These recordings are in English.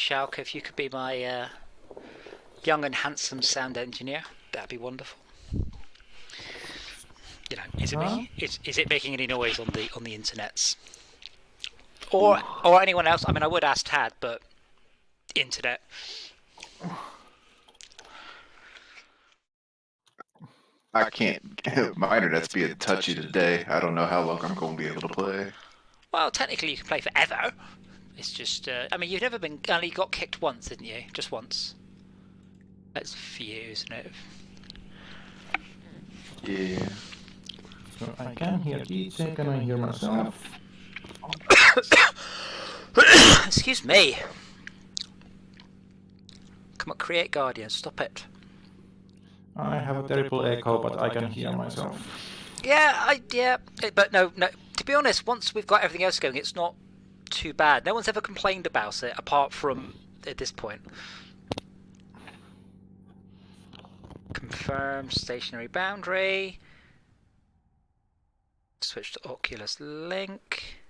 Schalke, if you could be my young and handsome sound engineer, that'd be wonderful. You know, is it making any noise on the internets? Or anyone else? I mean, I would ask Tad, but internet. I can't. My internet's being touchy today. I don't know how long I'm going to be able to play. Well, technically you can play forever. It's just, I mean, you've never been, only got kicked once, didn't you? Just once. That's for you, isn't it? Yeah. So I can hear DJ, can I hear myself? Excuse me. Come on, create Guardian, stop it. I have a terrible echo, but I can hear myself. Yeah, but no. To be honest, once we've got everything else going, it's not too bad. No one's ever complained about it, apart from at this point. Confirm stationary boundary. Switch to Oculus Link.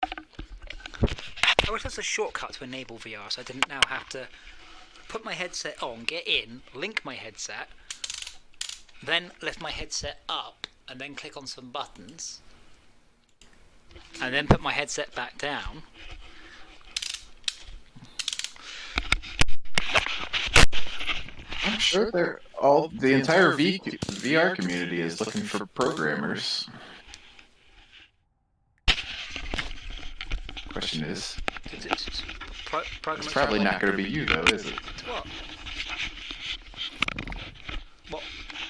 I wish there's a shortcut to enable VR, so I didn't now have to put my headset on, get in, link my headset, then lift my headset up, and then click on some buttons, and then put my headset back down. I'm sure the entire VR community is looking for programmers. Question is, it's probably not going to be you, though, is it? What? What?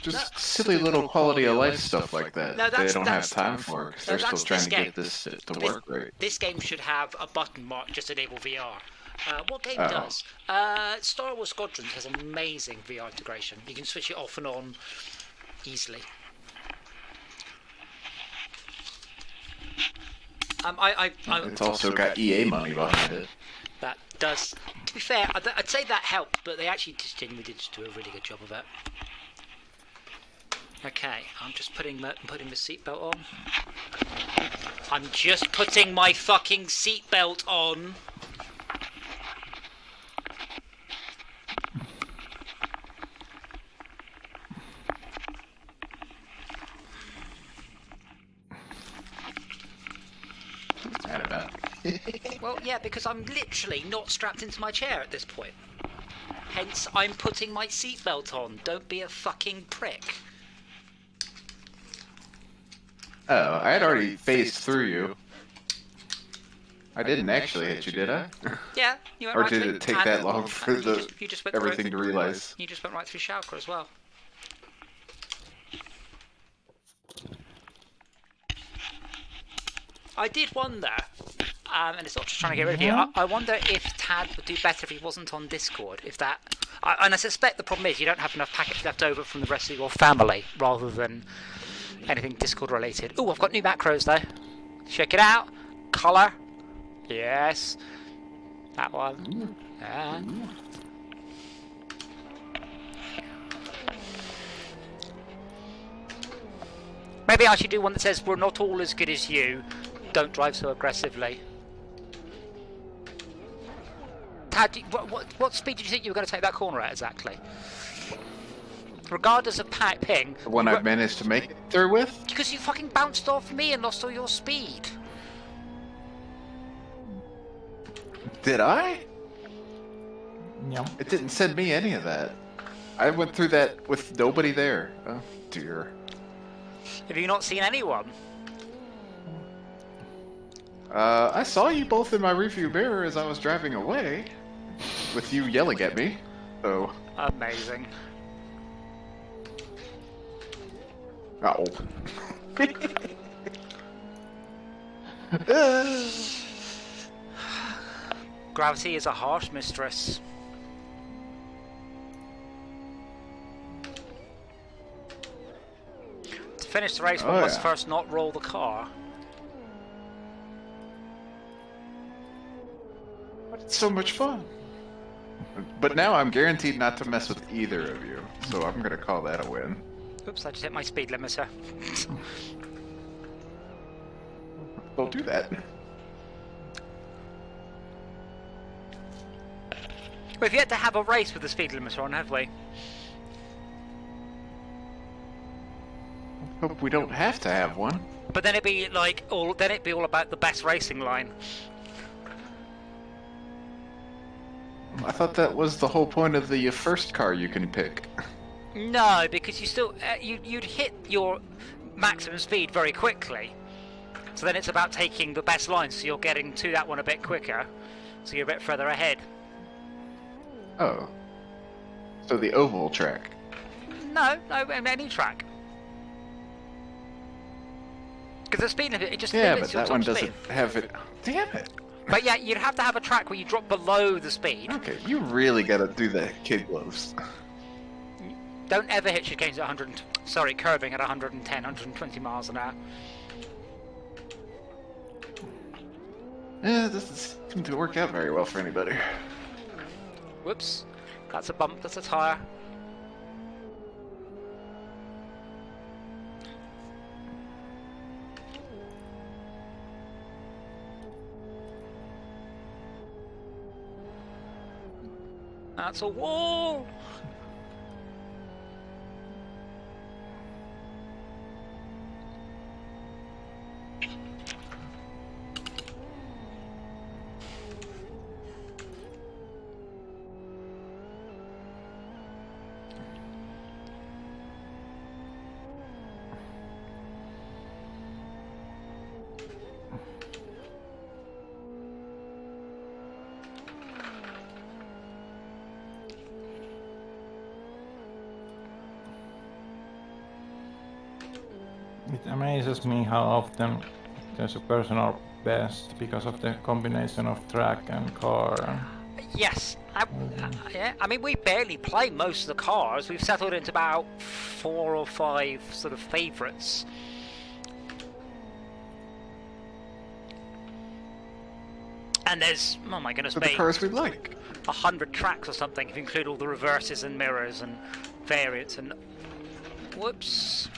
Just silly little quality of life stuff like that. No, they don't have time for because they're still trying to get this to work right. This game should have a button mark, just enable VR. What game does? Star Wars Squadrons has amazing VR integration. You can switch it off and on easily. It's also got EA money behind it. That does. To be fair, I'd say that helped, but they actually just genuinely did do a really good job of it. Okay, I'm just putting the seatbelt on. I'm just putting my fucking seatbelt on. Well, yeah, because I'm literally not strapped into my chair at this point. Hence, I'm putting my seatbelt on. Don't be a fucking prick. Oh, I had already phased through you. I didn't actually hit you, did I? Yeah, you went or right did through. it take that long for you just went everything right to realize? You just went right through Schalke as well. I did wonder, and it's not just trying to get rid of you, I wonder if Tad would do better if he wasn't on Discord. If that, and I suspect the problem is you don't have enough packets left over from the rest of your family, rather than anything Discord related. Oh, I've got new macros though. Check it out. Color. Yes. That one. Yeah. Maybe I should do one that says, we're not all as good as you. Don't drive so aggressively. Tad, what speed did you think you were going to take that corner at exactly? Regardless of ping. The one I've managed to make it through with? Because you fucking bounced off me and lost all your speed. Did I? No. It didn't send me any of that. I went through that with nobody there. Oh, dear. Have you not seen anyone? I saw you both in my rearview mirror as I was driving away, with you yelling at me. So. Amazing. Oh. Gravity is a harsh mistress. To finish the race, one must first not roll the car. It's so much fun. But now I'm guaranteed not to mess with either of you, so I'm gonna call that a win. Oops, I just hit my speed limiter. Don't do that. We've yet to have a race with the speed limiter on, have we? Hope we don't have to have one. But then it'd be like all about the best racing line. I thought that was the whole point of the first car you can pick. No, because you still you'd hit your maximum speed very quickly. So then it's about taking the best line, so you're getting to that one a bit quicker, so you're a bit further ahead. Oh. So the oval track. No, any track. Because the speed limit, it just Yeah, limits but your that top one speed. doesn't have it. Damn it. But yeah, you'd have to have a track where you drop below the speed. Okay, you really gotta do the kid gloves. Don't ever hit chicanes at 100. Sorry, curbing at 110, 120 miles an hour. Yeah, this doesn't seem to work out very well for anybody. Whoops, that's a bump. That's a tire. That's a wall! It amazes me how often there's a personal best because of the combination of track and car. Yes, yeah. I mean, we barely play most of the cars. We've settled into about 4 or 5 sort of favourites. And there's, oh my goodness For the me, cars we like. 100 tracks or something if you include all the reverses and mirrors and variants and... Whoops.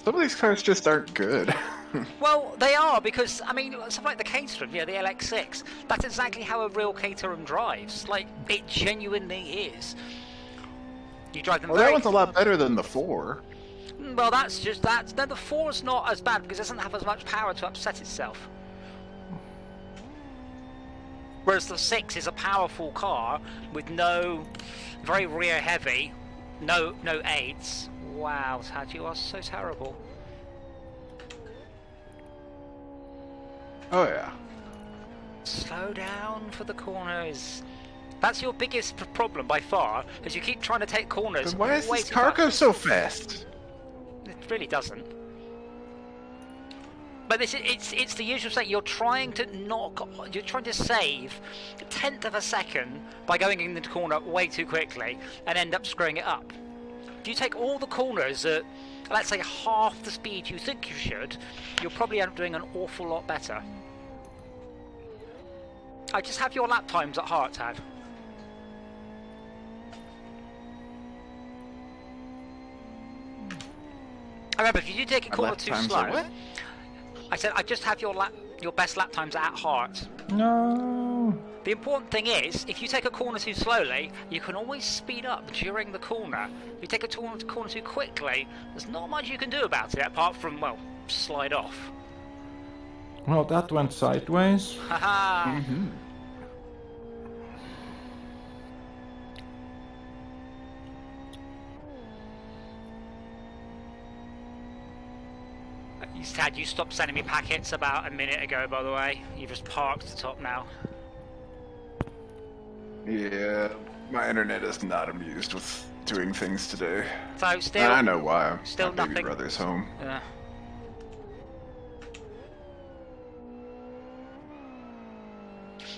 Some of these cars just aren't good. Well, they are, because, I mean, something like the Caterham, yeah, the LX6, that's exactly how a real Caterham drives. Like, it genuinely is. You drive them Well, very... that one's a lot better than the 4. Well, that's just that. No, the 4's not as bad because it doesn't have as much power to upset itself. Whereas the 6 is a powerful car with no, very rear heavy, no aids. Wow, Tad, you are so terrible. Oh yeah. Slow down for the corners. That's your biggest problem by far, is you keep trying to take corners. Then why is way this too car fast. go so fast? It really doesn't. But it's the usual thing. You're trying to save a tenth of a second by going in the corner way too quickly and end up screwing it up. If you take all the corners at, let's say, half the speed you think you should, you'll probably end up doing an awful lot better. I just have your lap times at heart, Tad. I remember, if you do take a corner too slow, I said I just have your best lap times at heart. No. The important thing is, if you take a corner too slowly, you can always speed up during the corner. If you take a corner too quickly, there's not much you can do about it, apart from, well, slide off. Well, that went sideways. Haha! Mm-hmm. Tad, you stopped sending me packets about a minute ago, by the way. You just parked the top now. Yeah, my internet is not amused with doing things today. So still, I know why. still My baby nothing. brother's home.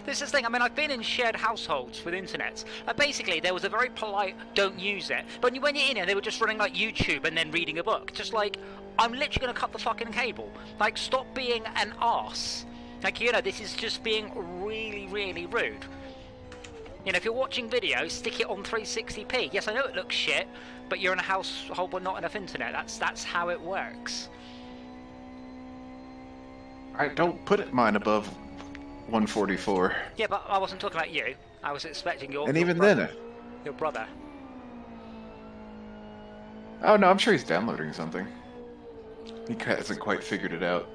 This is the thing, I mean, I've been in shared households with internet, and basically there was a very polite, don't use it, but when you're in it, they were just running like YouTube and then reading a book, just like, I'm literally going to cut the fucking cable. Like, stop being an arse. Like, you know, this is just being really, really rude. You know, if you're watching videos, stick it on 360p. Yes, I know it looks shit, but you're in a household with not enough internet. That's how it works. Alright, don't put mine above 144. Yeah, but I wasn't talking about you. I was expecting your. And your even brother, then, your brother. oh no, I'm sure he's downloading something. He hasn't quite figured it out.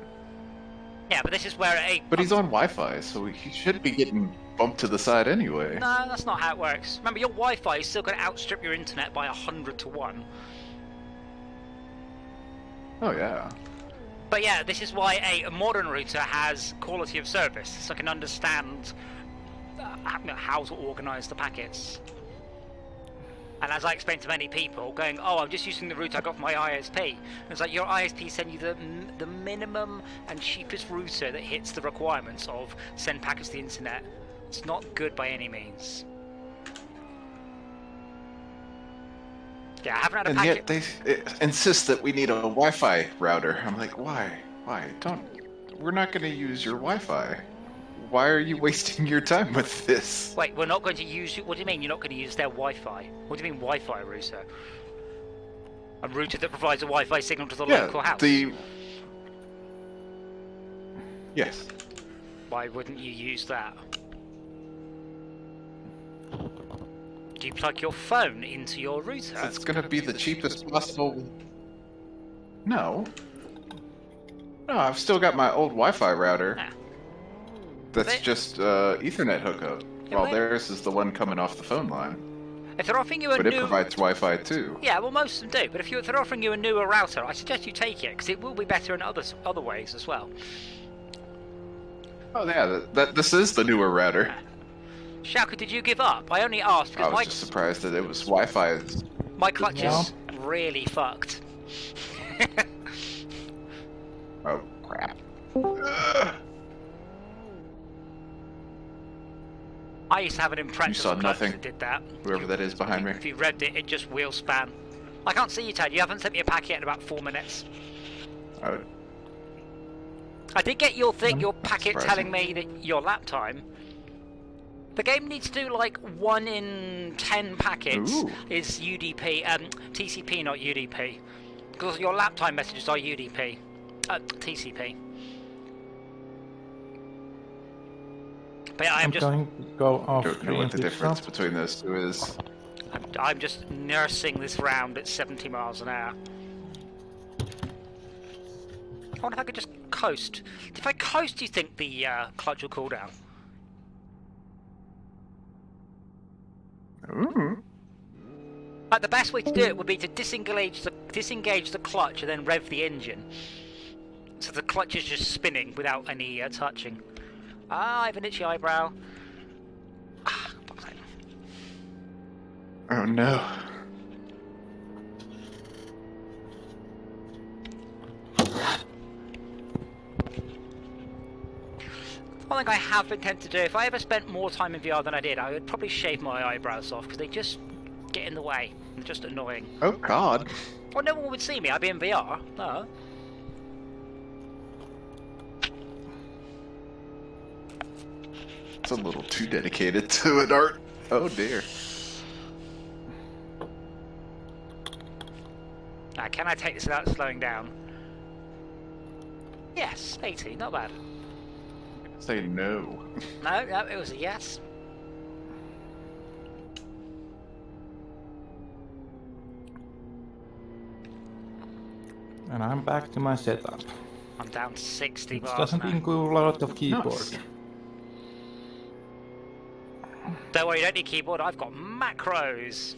Yeah, but this is where But he's on Wi-Fi, so he should be getting bumped to the side anyway. No, that's not how it works. Remember, your Wi-Fi is still going to outstrip your internet by 100 to 1. Oh yeah. But yeah, this is why a modern router has quality of service, so I can understand how to organise the packets. And as I explained to many people, going, oh, I'm just using the route I got from my ISP. And it's like, your ISP send you the minimum and cheapest router that hits the requirements of send packets to the internet. It's not good by any means. Yeah, I haven't had a And packet. yet they insist that we need a Wi-Fi router. I'm like, why? Why? We're not going to use your Wi-Fi. Why are you wasting your time with this? Wait, we're not going to use... What do you mean you're not going to use their Wi-Fi? What do you mean Wi-Fi router? A router that provides a Wi-Fi signal to the local house? Yes. Why wouldn't you use that? Do you plug your phone into your router? It's going to be the cheapest possible... No. No, I've still got my old Wi-Fi router. Ah. That's just Ethernet hookup. Yeah, While theirs is the one coming off the phone line. If they're offering you a But new... it provides Wi-Fi too. Yeah, well, most of them do. But if they're offering you a newer router, I suggest you take it, because it will be better in other ways as well. Oh yeah, this is the newer router. Shaka, did you give up? I only asked I because was just surprised that it was Wi-Fi. my clutch Yeah. is really fucked. Oh crap. Ugh. I used to have an impressive saw clutch nothing. that did that. Whoever that is behind me. If you revved it, it just wheel span. I can't see you, Ted. You haven't sent me a packet in about 4 minutes. Oh, I did get your thing, your packet surprising. telling me that your lap time. The game needs to do like 1 in 10 packets Ooh. is UDP, TCP, not UDP. Because your lap time messages are UDP, TCP. But yeah, I'm going to go off don't know what the screen. difference between those two is. I'm just nursing this round at 70 miles an hour. I wonder if I could just coast. If I coast, do you think the clutch will cool down? Ooh. Like the best way to do it would be to disengage the clutch and then rev the engine, so the clutch is just spinning without any touching. Ah, I have an itchy eyebrow. Ah, fuck's sake. Oh no. One thing I have been tempted to do, if I ever spent more time in VR than I did, I would probably shave my eyebrows off because they just get in the way. They're just annoying. Oh god. Well, no one would see me. I'd be in VR. No. It's a little too dedicated to it, Art. Oh dear. Now, can I take this without slowing down? Yes, 80, not bad. Say no. No, no, it was a yes. And I'm back to my setup. I'm down to 60 It bars doesn't now. include a lot of keyboard. Nice. Don't worry, you don't need keyboard. I've got macros.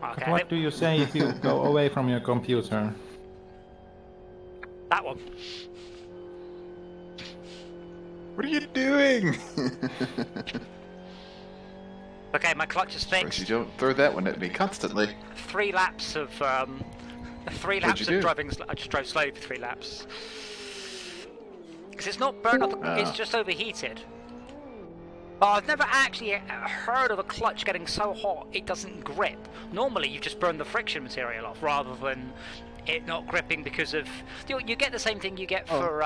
Okay, What do you say if you go away from your computer? that one. What are you doing? Okay, my clutch is Of course, fixed. you don't throw that one at me constantly. 3 laps of What'd you do? driving. I just drove slowly for 3 laps. Because it's not burnt up. It's just overheated. But I've never actually heard of a clutch getting so hot it doesn't grip. Normally, you just burn the friction material off rather than it not gripping because of. You get the same thing you get for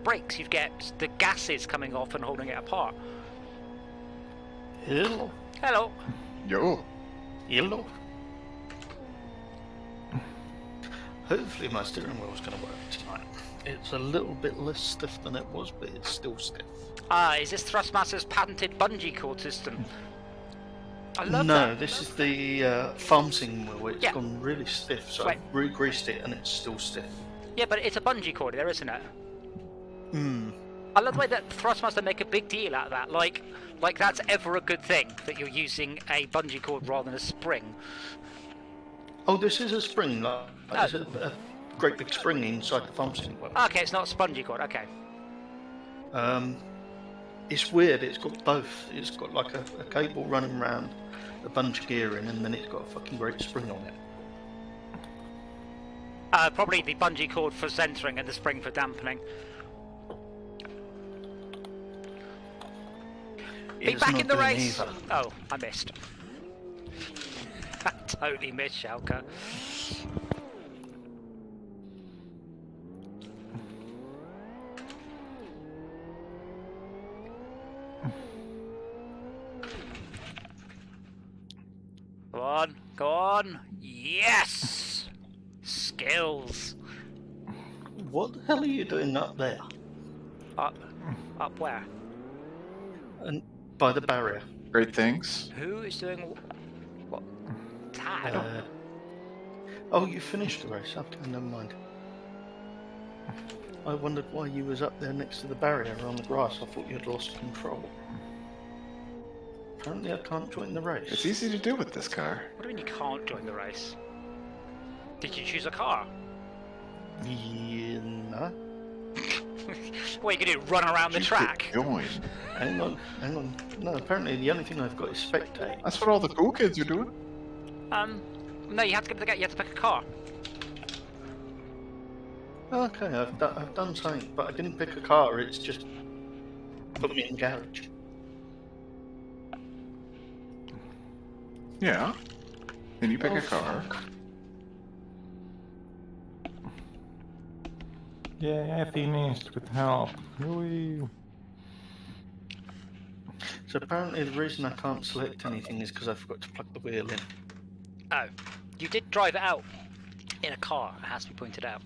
brakes. You get the gases coming off and holding it apart. Hello. Hello. Yo. Hello. Hopefully my steering wheel is going to work tonight. It's a little bit less stiff than it was, but it's still stiff. Ah, is this Thrustmaster's patented bungee cord system? I love that. No, this is the farm singing wheel. It's Yeah. gone really stiff, so Wait. I've re-greased it and it's still stiff. Yeah, but it's a bungee cord there, isn't it? Hmm. I love the way that Thrustmaster make a big deal out of that. Like that's ever a good thing, that you're using a bungee cord rather than a spring. Oh, this is a spring. There's a great big spring inside the farm singing wheel. Okay, it's not a spongy cord, okay. It's weird, it's got both. It's got like a cable running around a bunch of gearing, and then it's got a fucking great spring on it. Probably the bungee cord for centering and the spring for dampening. Be It's back not in the doing race! either. Oh, I missed. I totally missed, Schalke. Go on, go on. Yes! Skills. What the hell are you doing up there? Up where? And by the barrier. Great things. Who is doing what? Tad? Oh, you finished the race. Okay, never mind. I wondered why you was up there next to the barrier on the grass. I thought you'd lost control. Apparently I can't join the race. It's easy to do with this car. What do you mean you can't join the race? Did you choose a car? Yeah, no. What are you gonna do? Run around the You track? could join. Hang on. No, apparently the only thing I've got is spectate. That's what all the cool kids are doing. No, you have to you have to pick a car. Okay, I've done something, but I didn't pick a car. It's just put me in the garage. Yeah. Then you pick a car. Yeah, I finished with help. Whee. So apparently the reason I can't select anything is because I forgot to plug the wheel in. Oh, you did drive it out in a car. It has to be pointed out.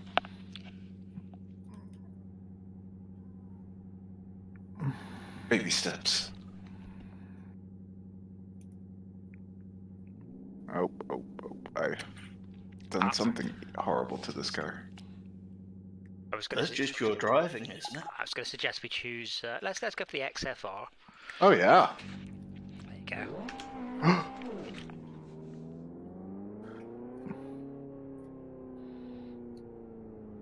Baby steps. Oh, I've done something horrible to this car. I was going That's just your driving, isn't it? I was going to suggest we choose. Let's go for the XFR. Oh, yeah. There you go.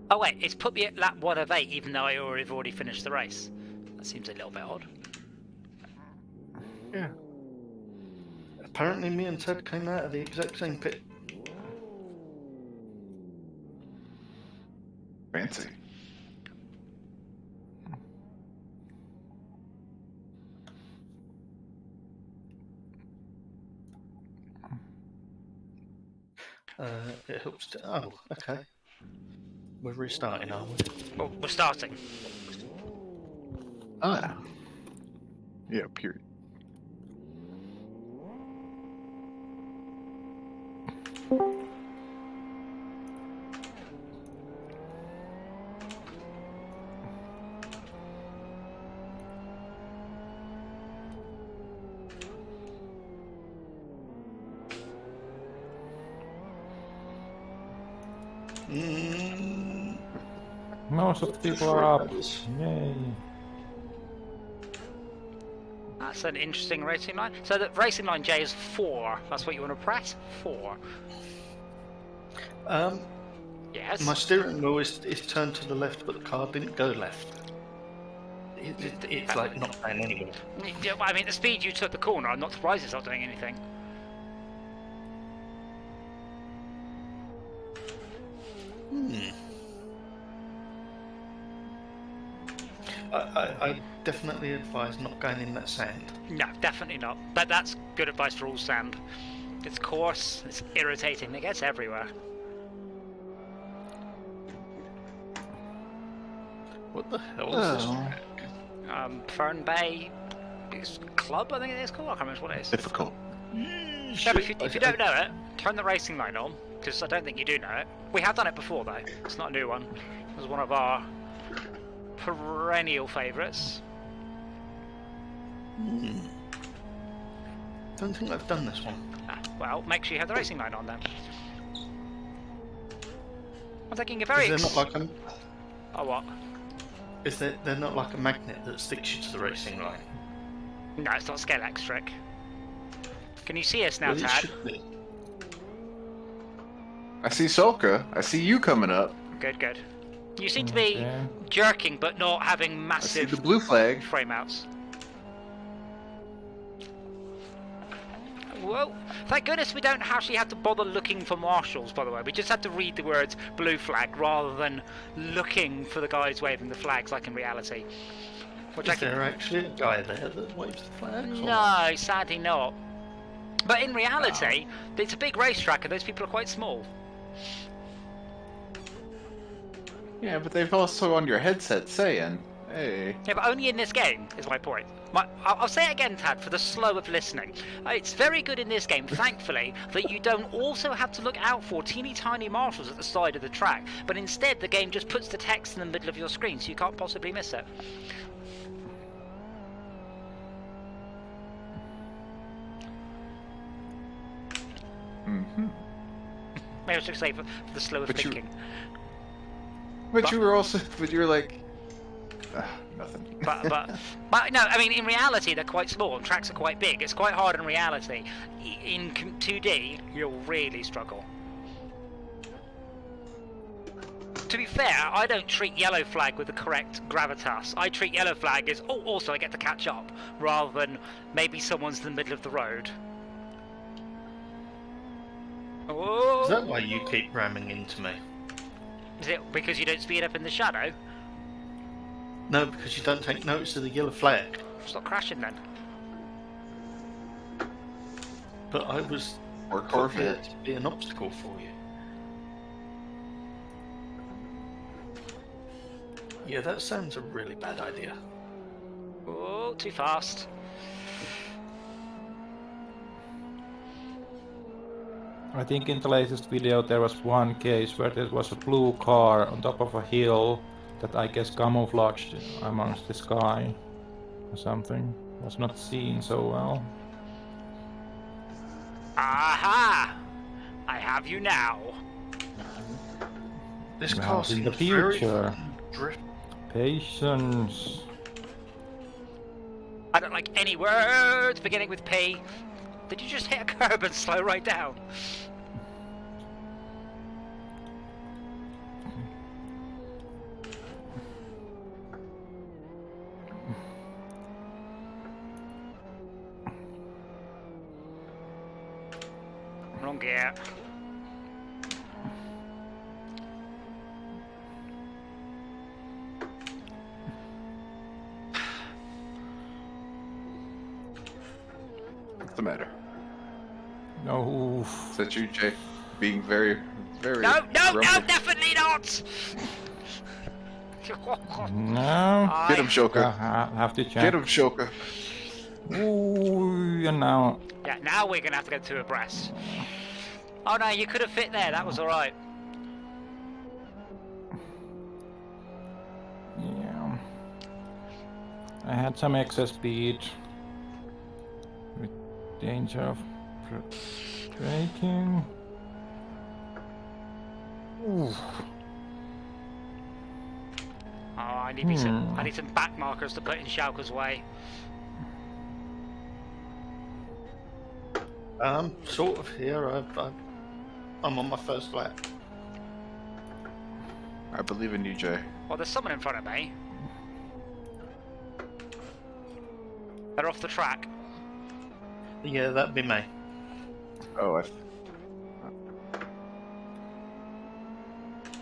Oh wait, it's put me at lap 1 of 8, even though I've already finished the race. That seems a little bit odd. Yeah. Apparently me and Ted came out of the exact same pit. Fancy. It helps to... Oh, okay. We're restarting, are we? Well, we're starting. Ah. Yeah, period. Most of the people are up. Yay. That's an interesting racing line. So the racing line J is 4. That's what you want to press? 4. Yes. My steering wheel is turned to the left, but the car didn't go left. It's like not going anywhere. Yeah, I mean, the speed you took the corner, I'm not surprised it's not doing anything. I definitely advise not going in that sand. No, definitely not. But that's good advice for all sand. It's coarse, it's irritating, it gets everywhere. What the hell is this? Fern Bay Club, I think it is called. I can't remember what it is. Difficult. No, but if you don't know it, turn the racing line on, because I don't think you do know it. We have done it before though. It's not a new one. It was one of our perennial favourites. Don't think I've done this one. Well, make sure you have the racing line on then. I'm taking a very. Is there not like a? Oh what? Is they're not like a magnet that sticks you to the racing line? No, it's not Scalex-trick. Can you see us now, Well, it Tad? should be. I see Solka. I see you coming up. Good, good. You seem to be Okay. jerking, but not having I see massive the blue flag. frame outs. Whoa! Thank goodness we don't actually have to bother looking for marshals, by the way. We just had to read the words blue flag rather than looking for the guys waving the flags like in reality. Which Is there actually a guy there that waves the flags? or not? No, sadly not. But in reality, it's a big racetrack and those people are quite small. Yeah, but they've also on your headset saying, "Hey." Yeah, but only in this game, is my point. I'll say it again, Tad, for the slow of listening. It's very good in this game, thankfully, that you don't also have to look out for teeny tiny marshals at the side of the track, but instead the game just puts the text in the middle of your screen so you can't possibly miss it. Mm-hmm. Maybe I should say for the slow of But thinking. But you were also, but you were like, nothing. But no, I mean, in reality, they're quite small and tracks are quite big. It's quite hard in reality. In 2D, you'll really struggle. To be fair, I don't treat yellow flag with the correct gravitas. I treat yellow flag as, oh, also I get to catch up, rather than maybe someone's in the middle of the road. Oh. Is that why you keep ramming into me? Is it because you don't speed up in the shadow? No, because you don't take notice of the yellow flag. Stop crashing then. But I was Or put here Corvette. to be an obstacle for you. Yeah, that sounds a really bad idea. Oh, too fast. I think in the latest video there was one case where there was a blue car on top of a hill that I guess camouflaged amongst the sky or something. Was not seen so well. Aha! I have you now. This Well, car in seems the very future. drift. Patience. I don't like any words beginning with P. Did you just hit a curb and slow right down? Wrong gear. What's the matter? No. Is that you, Jay? Being very, very. No, no, no, grumpy? definitely not! No. Get him, Shoka. I'll have to check. Get him, Shoka. Ooh, and now. Yeah, now we're gonna have to go two abreast. Oh no, you could have fit there, that was alright. Yeah. I had some excess speed. With danger of braking. Ooh. Oh, I need some back markers to put in Schalke's way. Sort of here. I'm on my first lap. I believe in you, Jay. Well, there's someone in front of me. They're off the track. Yeah, that'd be me. Oh,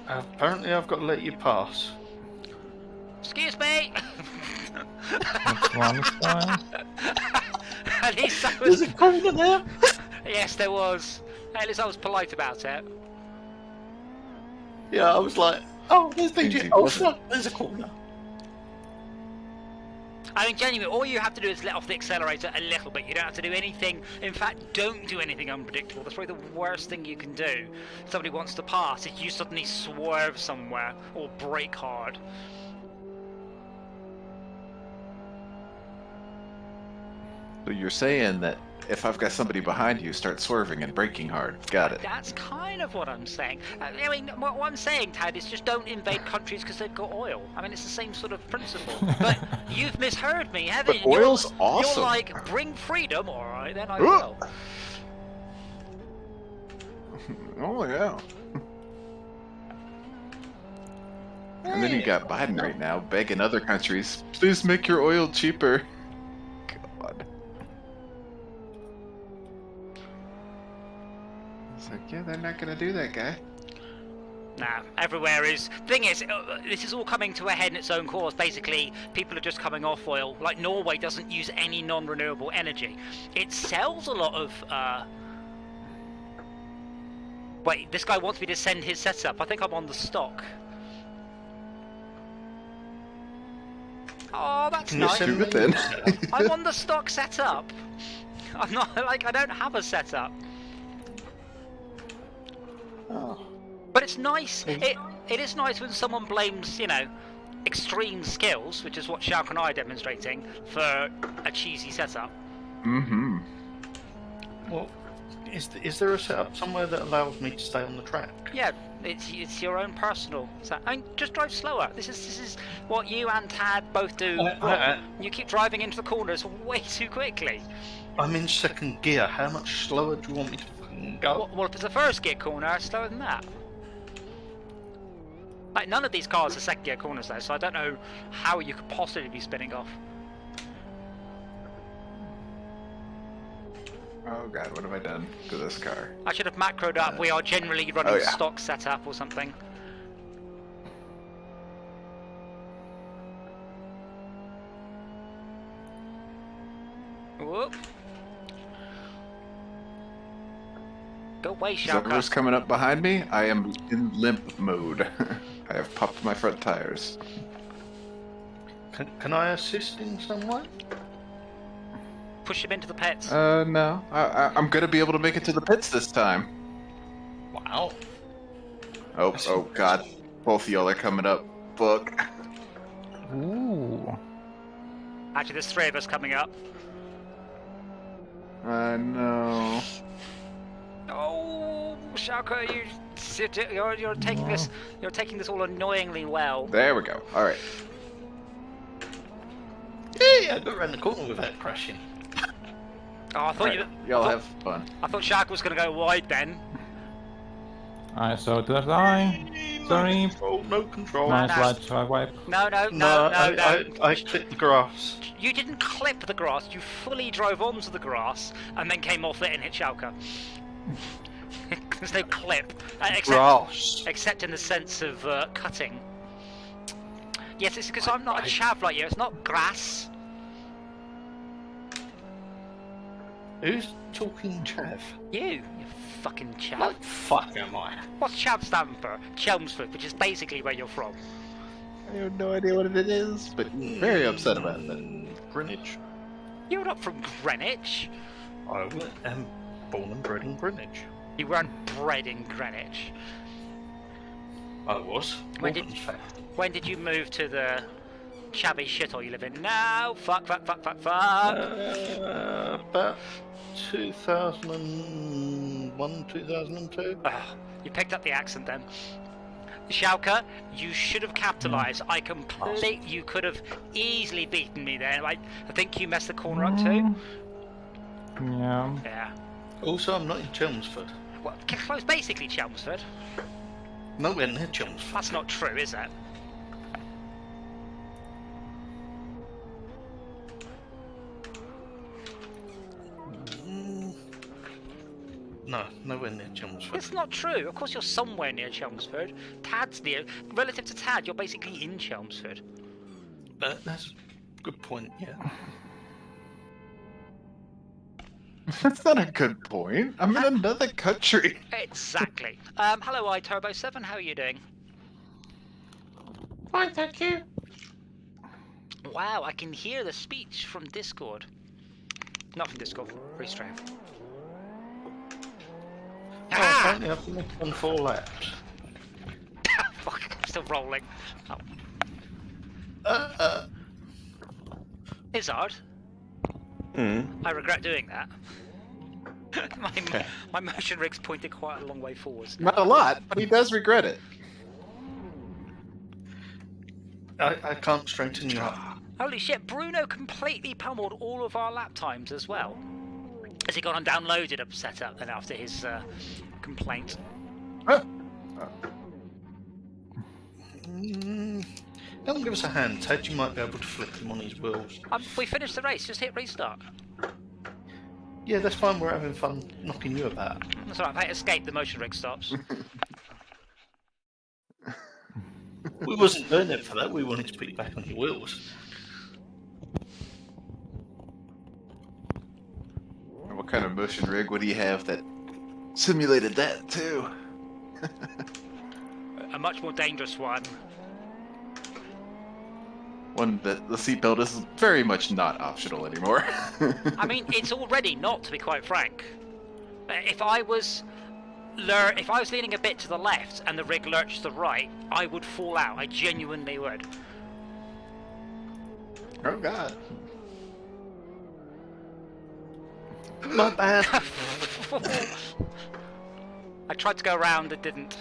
Apparently, I've got to let you pass. Excuse me! That's one fine. At least I There's was... a corner there. Yes, there was. At least I was polite about it. Yeah, I was like, oh, there's BJ. Easy, Oh, wasn't it? fuck, there's a corner. I mean, genuinely, all you have to do is let off the accelerator a little bit. You don't have to do anything. In fact, don't do anything unpredictable. That's probably the worst thing you can do. If somebody wants to pass, if you suddenly swerve somewhere or brake hard. So you're saying that if I've got somebody behind you, start swerving and braking hard. Got it. That's kind of what I'm saying. I mean, what I'm saying, Tad, is just don't invade countries because they've got oil. I mean, it's the same sort of principle. But you've misheard me, haven't But you? oil's awesome. You're like, bring freedom, all right, then I will. Oh yeah. And then you got Biden right now begging other countries, please make your oil cheaper. God. It's like, yeah, they're not gonna do that, guy. Nah, everywhere is. Thing is, this is all coming to a head in its own course. Basically, people are just coming off oil. Like Norway doesn't use any non-renewable energy. It sells a lot of. Wait, this guy wants me to send his setup. I think I'm on the stock. Oh, that's Can you nice. send Do it then. I'm on the stock setup. I'm not like I don't have a setup. Oh. But it's nice. It is nice when someone blames, you know, extreme skills, which is what Shalk and I are demonstrating, for a cheesy setup. Mm-hmm. Well, is there a setup somewhere that allows me to stay on the track? Yeah, it's your own personal. I mean, just drive slower. This is what you and Tad both do. You keep driving into the corners way too quickly. I'm in second gear. How much slower do you want me to fucking go? Well, if it's a first gear corner, it's slower than that. Like, none of these cars are second gear corners though, so I don't know how you could possibly be spinning off. Oh god, what have I done to this car? I should have macroed up. We are generally running yeah. stock setup or something. Whoop. Go away, Is Shaka. whoever's coming up behind me, I am in limp mode. I have popped my front tires. Can I assist in some way? Push him into the pits. No. I'm gonna be able to make it to the pits this time. Wow. Oh god. Both of y'all are coming up. Fuck. Ooh. Actually, there's three of us coming up. No. Oh, Shaka, you're taking this. You're taking this all annoyingly well. There we go. Alright. Yeah, I got around the corner without crashing. Oh, I thought Y'all have fun. I thought Shaka was going to go wide then. I saw to die. Sorry. No control. Nice no. light track wipe. No. I clipped the grass. You didn't clip the grass. You fully drove onto the grass and then came off it and hit Shaka. There's no clip, Grass. except in the sense of cutting. Yes, it's because I'm not a chav like you. It's not grass. Who's talking chav? You fucking chav. What fuck am I? What's chav stand for? Chelmsford, which is basically where you're from. I have no idea what it is, but very upset about that. Greenwich. You're not from Greenwich. I am born and bred in Greenwich. You weren't bred in Greenwich. I was. When did you move to the chavvy shithole you live in? No, fuck. About 2001, 2002. You picked up the accent then. Shauka, you should have capitalised. You could have easily beaten me there. I think you messed the corner up too. Yeah. Yeah. Also, I'm not in Chelmsford. Well, close, basically Chelmsford. Nowhere near Chelmsford. That's not true, is it? No, nowhere near Chelmsford. It's not true. Of course you're somewhere near Chelmsford. Tad's near. Relative to Tad, you're basically in Chelmsford. That's a good point, yeah. That's not a good point. I'm in another country. Exactly. Hello, iTurbo7. How are you doing? Fine, thank you. Wow, I can hear the speech from Discord. Not from Discord, from Restream. Apparently I've been on 4 laps. Fuck, I'm still rolling. Oh. Izzard? I regret doing that. My motion rig's pointed quite a long way forwards. Not a lot, but he does regret it. I can't straighten you up. Holy shit, Bruno completely pummeled all of our lap times as well. Has he gone and downloaded a setup then after his complaint? Don't give us a hand, Ted. You might be able to flip him on his wheels. We finished the race, just hit restart. Yeah, that's fine. We're having fun knocking you about. That's alright, if I escape, the motion rig stops. We wasn't doing it for that. We wanted to put you back on your wheels. What kind of motion rig would he have that simulated that too? A much more dangerous one. One that the seatbelt is very much not optional anymore. I mean, it's already not, to be quite frank. If I was leaning a bit to the left and the rig lurched to the right, I would fall out. I genuinely would. Oh God. My bad. I tried to go around, it didn't.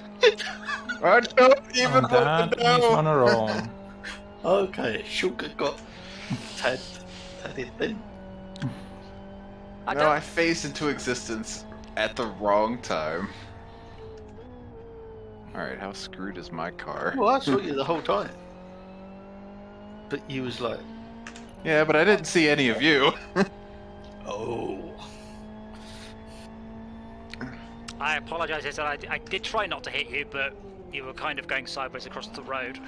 I don't even And want that to is know. on her own. Okay, Sugar got Ted it then. I phased into existence at the wrong time. Alright, how screwed is my car? Well, I saw you the whole time. But you was like, Yeah, but I didn't see any of you. oh. I apologise, I said I did try not to hit you, but you were kind of going sideways across the road.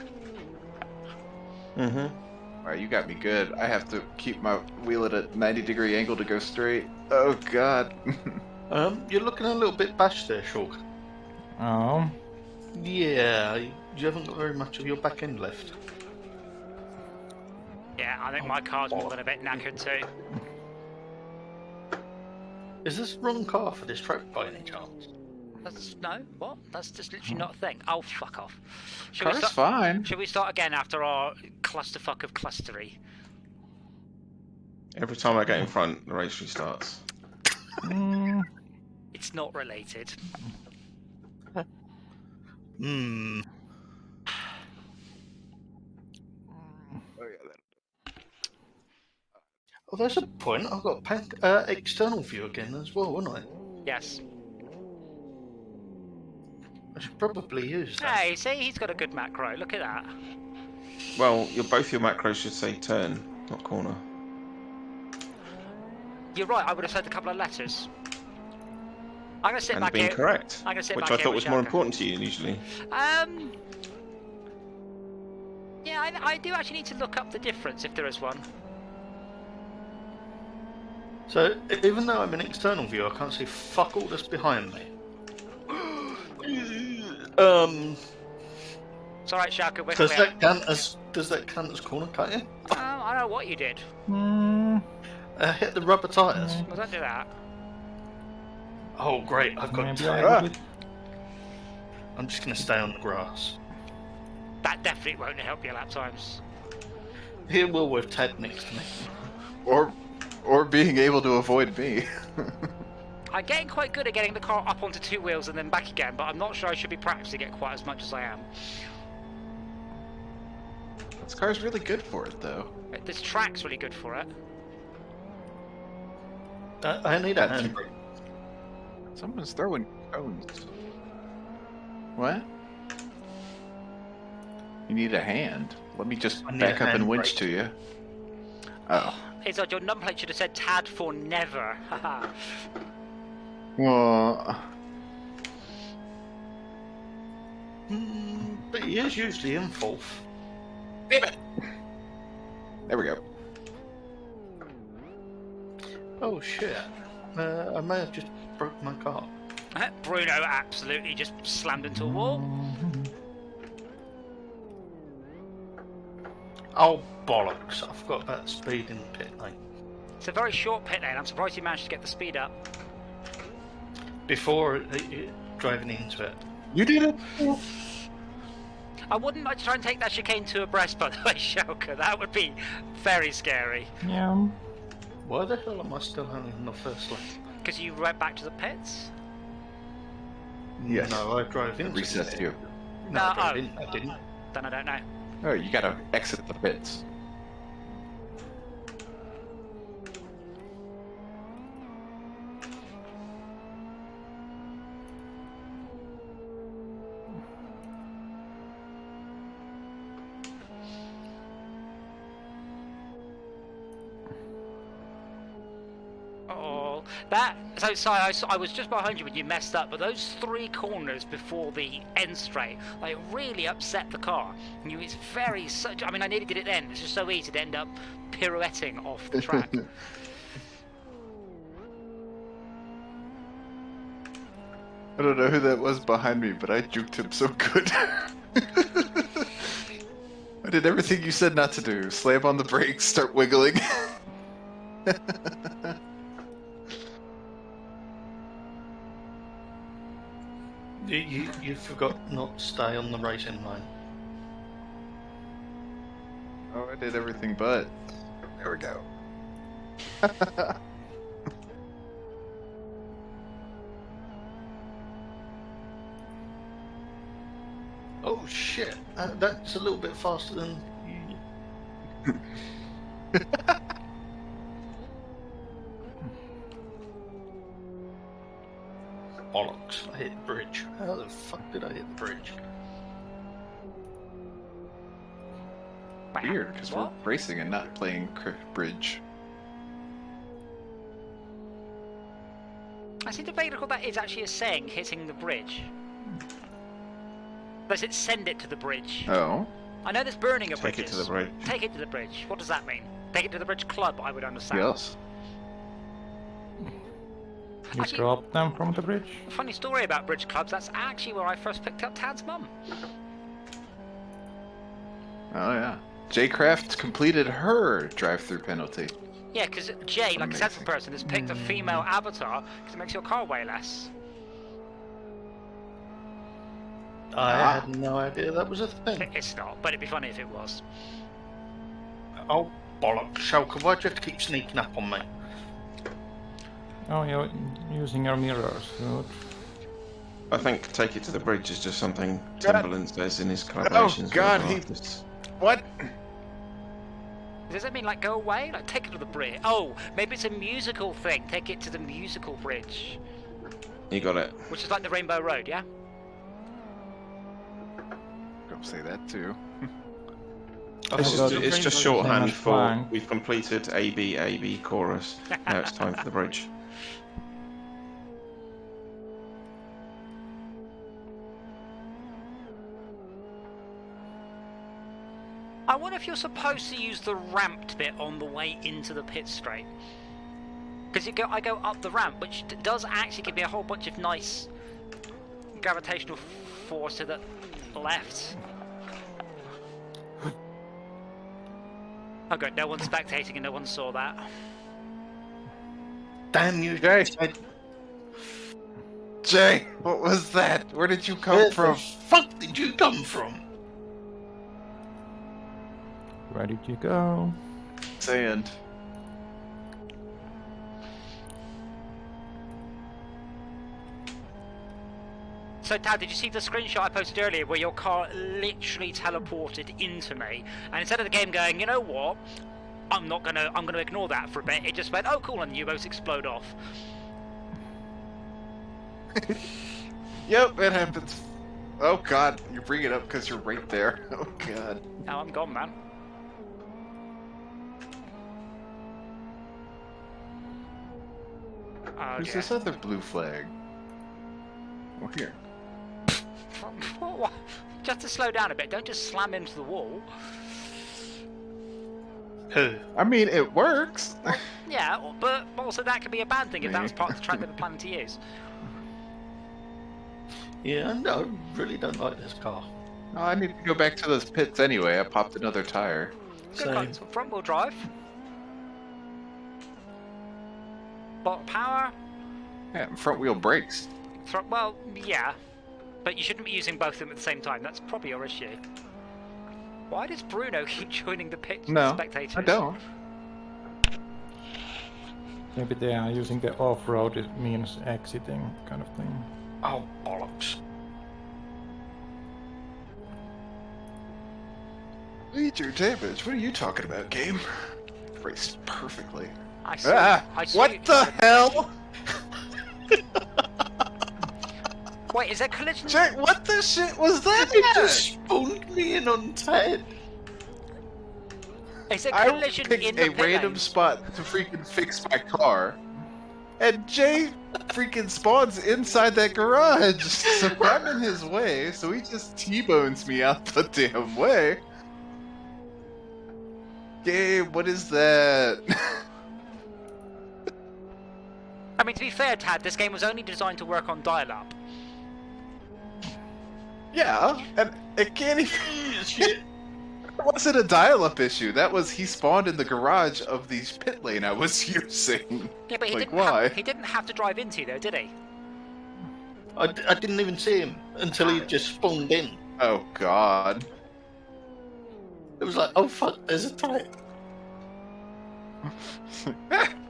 Alright, you got me good. I have to keep my wheel at a 90-degree angle to go straight. Oh God. You're looking a little bit bashed there, Shulk. Oh. Yeah, you haven't got very much of your back end left. Yeah, I think my car's more than a bit knackered too. Is this the wrong car for this track by any chance? No, what? That's just literally not a thing. Oh, fuck off. Car's fine. Should we start again after our clusterfuck of clustery? Every time I get in front, the race restarts. It's not related. Hmm. Oh, there's a point. I've got external view again as well, haven't I? Yes. I should probably use that. Hey, see, he's got a good macro. Look at that. Well, both your macros should say turn, not corner. You're right. I would have said a couple of letters. I'm gonna sit And back being here. correct, I'm gonna sit which back I here thought with was more Shaka. important to you usually. Yeah, I do actually need to look up the difference if there is one. So, even though I'm in external view, I can't see fuck all that's behind me. It's alright, Shaka. We're Does clear. that count as corner cutting? I don't know what you did. Hit the rubber tyres. Well, don't do that. Oh great, I've got Maybe Ted. I would. I'm just gonna stay on the grass. That definitely won't help your lap times. Here will with Ted next to me. Or being able to avoid me. I'm getting quite good at getting the car up onto two wheels and then back again, but I'm not sure I should be practicing it quite as much as I am. This car's really good for it, though. This track's really good for it. I need a handbrake. Someone's throwing cones. What? You need a hand. Let me just I need back a up and handbrake. winch to you. Oh. Izod, your number plate should have said Tad for never. Haha. Well, But he is usually in fourth. damn it! There we go. Oh shit. I may have just broke my car. Bruno absolutely just slammed into a wall. Oh bollocks, I forgot about speed in the pit lane. It's a very short pit lane. I'm surprised you managed to get the speed up. Before driving into it. You did it! I wouldn't like to try and take that chicane to abreast, by the way, Shelka. That would be very scary. Yeah. Why the hell am I still hanging in the first lane? Because you went back to the pits? Yes. No, I drove into Recessed the pit. you. No, I No, drove in. I didn't. Then I don't know. Oh, you gotta exit the pits. Oh, that. So, sorry, I was just behind you when you messed up, but those 3 corners before the end straight, like, really upset the car. And it's very. I mean, I nearly did it then. It's just so easy to end up pirouetting off the track. I don't know who that was behind me, but I juked him so good. I did everything you said not to do. Slam on the brakes, start wiggling. You forgot not to stay on the racing line. Oh, I did everything but. There we go. Oh shit! That's a little bit faster than you. Bollocks! I hit the bridge. How the fuck did I hit the bridge? Weird, because we're What? racing and not playing bridge. I seem to vaguely recall that is actually a saying, hitting the bridge. Does it send it to the bridge? Oh. I know there's burning of Take bridges. it to the bridge. Take it to the bridge. What does that mean? Take it to the bridge club, I would understand. Yes. You Actually- drop them from the bridge? Funny story about bridge clubs, that's actually where I first picked up Tad's mum. Oh, yeah. J Craft completed her drive-through penalty. Yeah, because Jay, like a sensible Amazing. person, has picked a female avatar because it makes your car weigh less. I Ah. had no idea that was a thing. It's not, but it'd be funny if it was. Oh bollocks! Shulker, why'd you have to keep sneaking up on me? Oh, you're using your mirrors. Good. I think take it to the bridge is just something God. Timberland says in his collaborations. with God, other he- artists. What? Does that mean, like, go away? Like, take it to the bridge? Oh, maybe it's a musical thing. Take it to the musical bridge. You got it. Which is like the Rainbow Road, yeah? Don't say that too. It's thought just, the it's just Rainbow shorthand was for fine. we've completed AB chorus. Now it's time for the bridge. I wonder if you're supposed to use the ramped bit on the way into the pit straight. Because I go up the ramp, which does actually give me a whole bunch of nice gravitational force to the left. Oh good, no one's spectating and no one saw that. Damn you, Jay. Ted. Jay, what was that? Where did you come Where from? the fuck did you come from? Where did you go? Sand. So Dad, did you see the screenshot I posted earlier where your car literally teleported into me, and instead of the game going, you know what, I'm gonna ignore that for a bit, it just went, oh cool, and the U-boats explode off. Yep, it happens. Oh god, you bring it up because you're right there. Oh god. Now I'm gone, man. Oh, Who's dear. this other blue flag? Oh, here. What? Just to slow down a bit, don't just slam into the wall. Who? I mean, it works. Yeah, but also that could be a bad thing if that was Maybe. part of the track they were planning to use. Yeah, no, I really don't like this car. Oh, I need to go back to those pits anyway. I popped another tire. Good Same. guns, front wheel drive. Bottom power. Yeah, and front wheel brakes. Well, yeah. But you shouldn't be using both of them at the same time. That's probably your issue. Why does Bruno keep joining the pit? No, spectators? I don't. Maybe they are using the off-road, it means exiting kind of thing. Oh, bollocks. Major damage. What are you talking about, game? Raced perfectly. I saw. What the hell? Wait, is there collision? Jay, what the shit was that? It just spawned me in on 10. Is there I collision picked in the a pit random lane? spot to freaking fix my car, and Jay freaking spawns inside that garage. So I'm in his way, so he just T-bones me out the damn way. Gabe, what is that? I mean, to be fair, Tad, this game was only designed to work on dial-up. Yeah, and it can't even... It wasn't a dial-up issue. That was he spawned in the garage of the pit lane I was using. Yeah, but he Like, didn't. why? He didn't have to drive into you, though, did he? I didn't even see him until he just spawned in. Oh god. It was like, oh fuck, there's a type.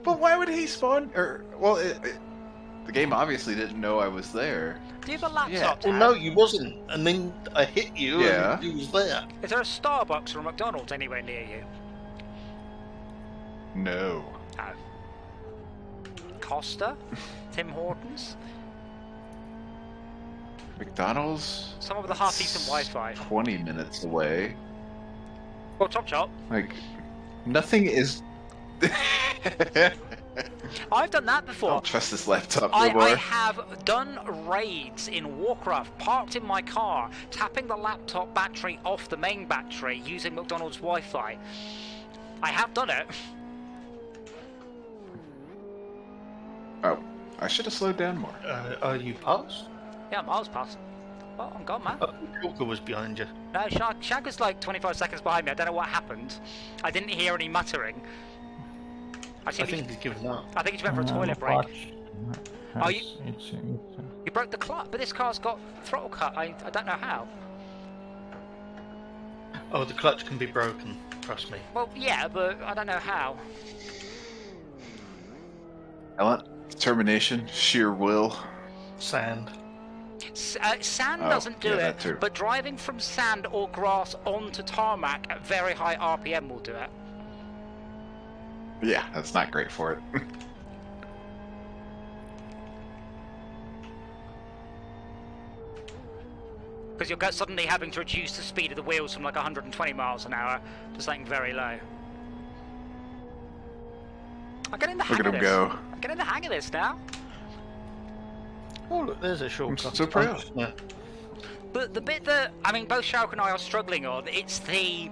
But why would he spawn? Or well, the game obviously didn't know I was there. Do you have a laptop, Yeah. Tad? Well, no, you wasn't. And then I hit you Yeah. and he was there. Is there a Starbucks or a McDonald's anywhere near you? No. No. Costa? Tim Hortons? McDonald's? Someone with a half-decent Wi-Fi? 20 minutes away. Or Top Shop? Like, nothing is... I've done that I before. don't trust this laptop no I more. have done raids in Warcraft, parked in my car, tapping the laptop battery off the main battery using McDonald's Wi-Fi. I have done it. Oh, I should have slowed down more. Are you past? Yeah, miles past. Well, I'm gone, man. Joker was behind you. No, Shag was like 25 seconds behind me. I don't know what happened. I didn't hear any muttering. I think he's given up. I think he went for a toilet break. Oh, you broke the clutch, but this car's got throttle cut. I don't know how. Oh, the clutch can be broken. Trust me. Well, yeah, but I don't know how. Ellen, determination, sheer will. Sand. Sand Oh, doesn't do yeah, it, that too. but driving from sand or grass onto tarmac at very high RPM will do it. Yeah, that's not great for it. Because you're suddenly having to reduce the speed of the wheels from like 120 miles an hour to something very low. I'm getting the hang Look at of him this. go. I'm getting the hang of this now. Oh, look, there's a shortcut. so proud. Yeah. But the bit that I mean, both Shauk and I are struggling on, it's the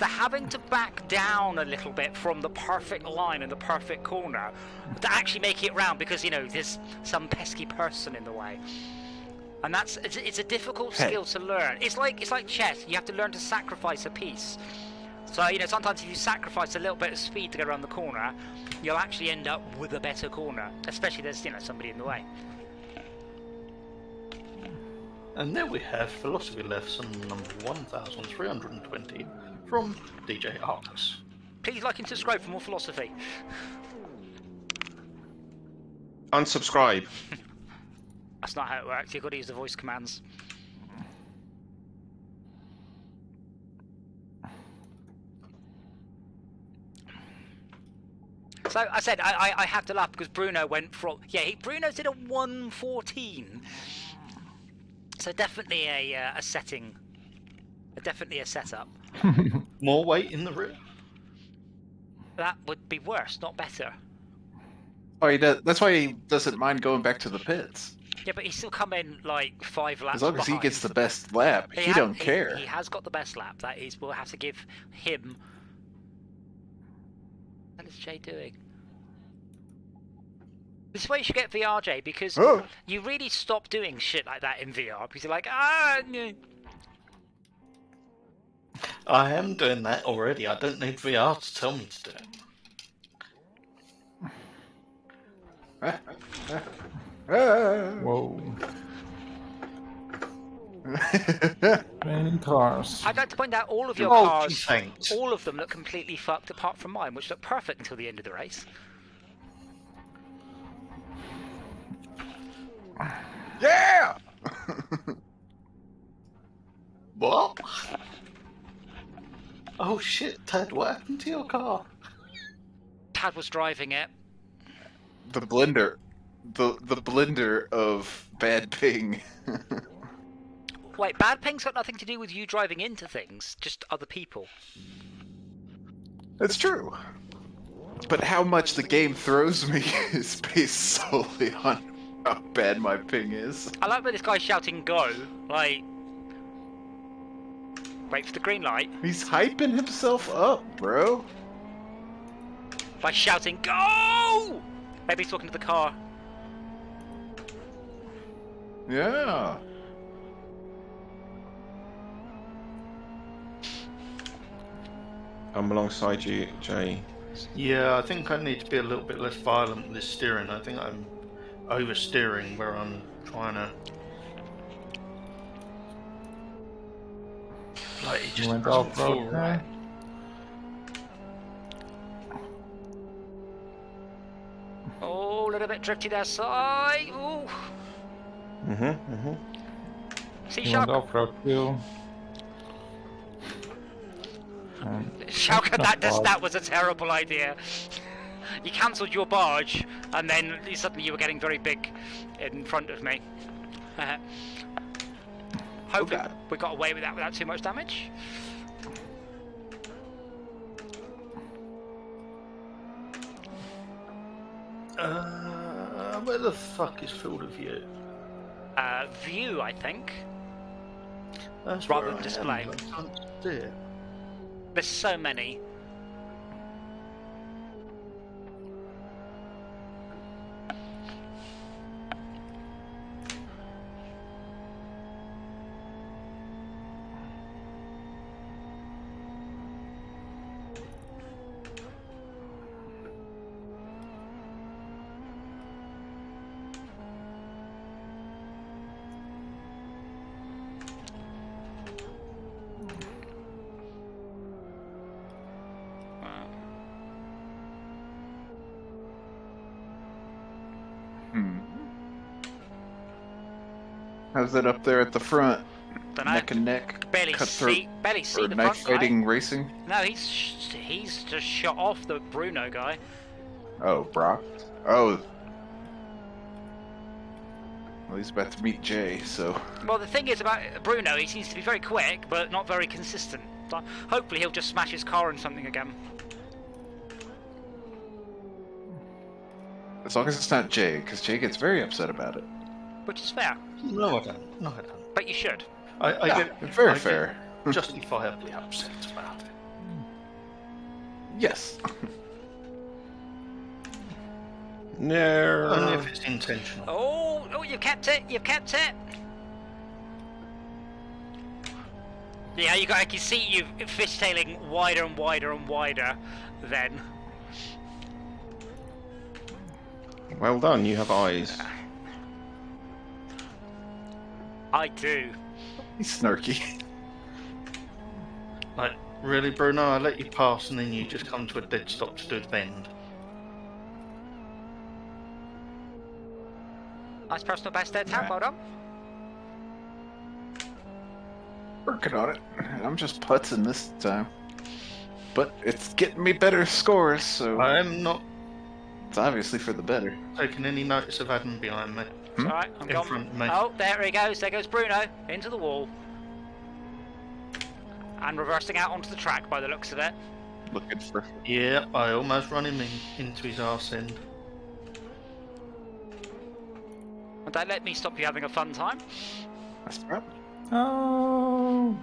having to back down a little bit from the perfect line and the perfect corner to actually make it round because there's some pesky person in the way, and it's a difficult skill to learn. It's like chess. You have to learn to sacrifice a piece. So sometimes if you sacrifice a little bit of speed to go around the corner, you'll actually end up with a better corner, especially if there's somebody in the way. And there we have Philosophy Lesson number 1320 from DJ Arcus. Please like and subscribe for more philosophy. Unsubscribe. That's not how it works. You've got to use the voice commands. So I said I have to laugh because Bruno went from Bruno did a 114. So definitely a setting, definitely a setup. More weight in the rear. That would be worse, not better. Oh, he does. That's why he doesn't mind going back to the pits. Yeah, but he's still coming like 5 laps As long as he behind. gets the best lap, he don't care. He has got the best lap. That is, we'll have to give him. What is Jay doing? This is why you should get VR, Jay, because you really stop doing shit like that in VR. Because you're like, no. I am doing that already. I don't need VR to tell me to do it. Whoa. Raining cars. I'd like to point out all of your Oh, cars, thanks. all of them look completely fucked apart from mine, which looked perfect until the end of the race. Yeah! What? Oh shit, Ted, what happened to your car? Tad was driving it. The blender. The blender of bad ping. Wait, bad ping's got nothing to do with you driving into things, just other people. That's true. But how much the game throws me is based solely on how bad my ping is. I like when this guy's shouting go, like... Wait for the green light. He's hyping himself up, bro. By shouting go! Maybe he's talking to the car. Yeah. I'm alongside you, Jay. Yeah, I think I need to be a little bit less violent with this steering. I think I'm oversteering where I'm trying to... Like, it just Went doesn't off-road feel there. right. Oh, a little bit drifty there side. Ooh. See, He went Shark, off-road too. Shark, Not bad. that was a terrible idea. You cancelled your barge, and then suddenly you were getting very big in front of me. Hopefully, God. we got away with that without too much damage. Where the fuck is field of view? View, I think. That's Rather where than I display. am, I can't see it. There's so many. How's it up there at the front? Dunno. Neck and neck? Barely Cutthroat see or the knife front guy. fighting racing? No, he's just shot off the Bruno guy. Oh, Brock. Oh. Well, he's about to meet Jay, so... Well, the thing is about Bruno, he seems to be very quick, but not very consistent. So hopefully he'll just smash his car in something again. As long as it's not Jay, because Jay gets very upset about it. Which is fair, No, I don't. No, I don't. but you should. I Yeah, get very I get fair. justifiably upset about it. Yes. No. Only if it's intentional. Oh, you've kept it, you've kept it. Yeah, I can see you fishtailing wider and wider and wider then. Well done, you have eyes. I do. He's snarky. Like, really, Bruno? I let you pass and then you just come to a dead stop to do the bend. Nice personal best there, Tam, well done. Working on it. I'm just putzing this time. But it's getting me better scores, so I am not it's obviously for the better. taking any notice of Adam behind me. It's alright, I'm In gone. front of me. Oh, there he goes. There goes Bruno into the wall. And reversing out onto the track by the looks of it. Looking for... Yeah, I almost run him into his arse end. And don't let me stop you having a fun time. That's the problem. Oh.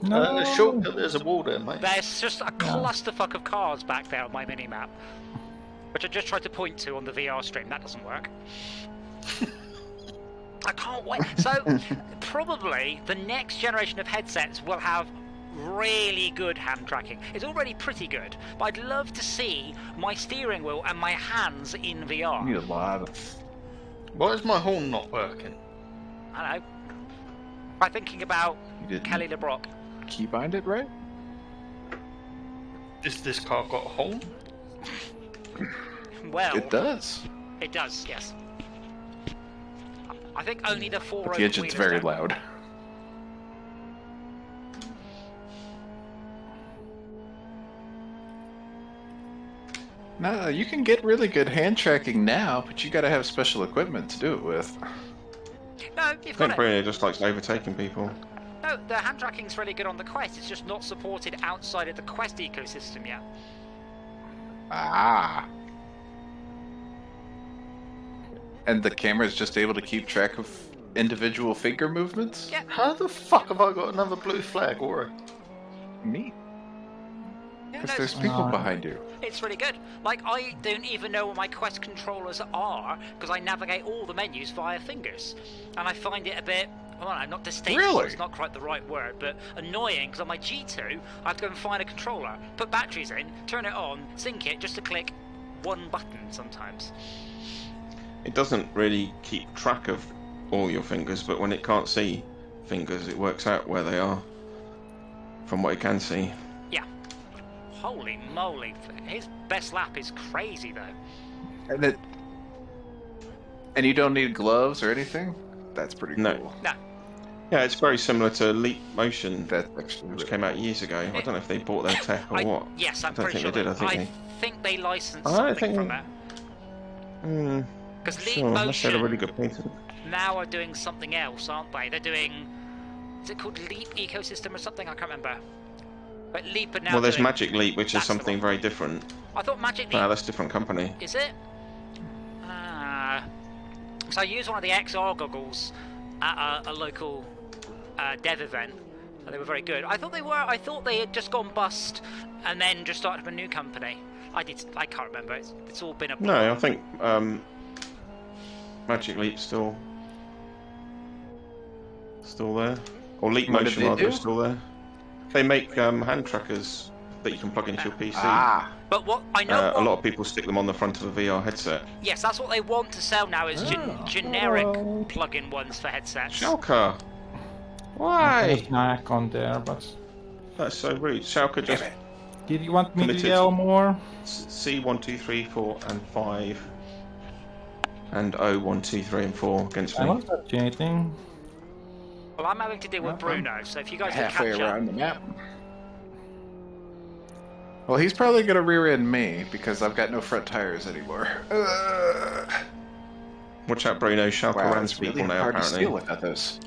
No. The shortcut, there's a wall there, mate. There's just a clusterfuck of cars back there on my mini-map. Which I just tried to point to on the VR stream. That doesn't work. I can't wait. So, probably the next generation of headsets will have really good hand tracking. It's already pretty good, but I'd love to see my steering wheel and my hands in I VR. need a lot of... Why is my horn not working? I know. By thinking about You didn't Kelly LeBrock. keybind it right? This car got a horn? Well, It does. It does, yes. I think only the 4 But the engine's very loud. No, you can get really good hand tracking now, but you gotta have special equipment to do it with. No, you've I think got it. Bruno just likes overtaking people. No, the hand tracking's really good on the Quest. It's just not supported outside of the Quest ecosystem yet. Ah. And the camera's just able to keep track of individual finger movements? Yeah. How the fuck have I got another blue flag, Ori? Me. Yeah, Because no, there's people behind you. it's really good. Like, I don't even know what my Quest controllers are, because I navigate all the menus via fingers. And I find it a bit, well, not distasteful, Really? it's not quite the right word, but annoying, because on my G2, I have to go and find a controller, put batteries in, turn it on, sync it, just to click one button sometimes. It doesn't really keep track of all your fingers, but when it can't see fingers, it works out where they are from what it can see. Yeah. Holy moly, his best lap is crazy, though. And you don't need gloves or anything? That's pretty No. cool. No. Yeah, it's very similar to Leap Motion, That's actually which really came out years ago. I don't know if they bought their tech or what. Yes, I'm I don't pretty think sure they did. I think they licensed I something think- from it. Because Leap Sure, unless they had a Motion really good patent. now are doing something else, aren't they? They're doing... Is it called Leap Ecosystem or something? I can't remember. But Leap are now Well, there's doing... Magic Leap, which is That's the something one. very different. I thought Magic Leap... No, that's a different company. Is it? So I used one of the XR goggles at a local dev event. And they were very good. I thought they had just gone bust and then just started up a new company. I can't remember. It's all been a blur. No, I think Magic Leap's still there. Or Leap What did Motion, they rather, do? is still there. They make hand trackers that you can plug into your PC. Ah. But what I know, A lot of people stick them on the front of a VR headset. yes, that's what they want to sell now is generic plug-in ones for headsets. Schalke! There's Why? snack on there, but That's so rude. Schalke just did you want me Committed. to yell more? C1, 2, 3, 4, and 5. And O1, 2, 3, and 4 against I me. won't touch anything. Well, I'm having to deal with Bruno, so if you guys can Halfway catch around up. the map. Well, he's probably gonna rear end me because I've got no front tires anymore. Watch out, Bruno. Schalke Wow, runs it's really people now, hard to apparently. steal without those.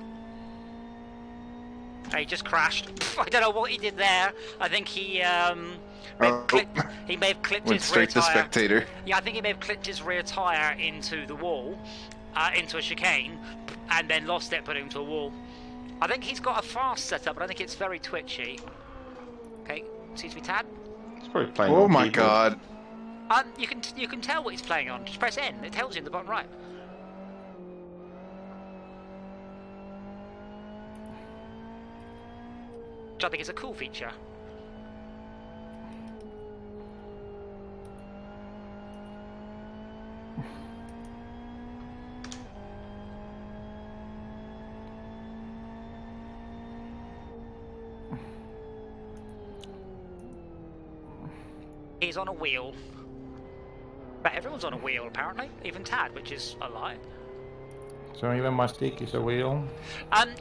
He just crashed. I don't know what he did there. I think he he may have clipped Went his rear straight to tire. spectator. Yeah, I think he may have clipped his rear tire into the wall, into a chicane, and then lost it, put it into a wall. I think he's got a fast setup, but I think it's very twitchy. Okay, excuse me, Tad. He's probably playing Oh on my keyboard. god. You can tell what he's playing on. Just press N. It tells you in the bottom right. Which I think is a cool feature. He's on a wheel. But everyone's on a wheel, apparently. Even Tad, which is a lie. So even my stick is a wheel.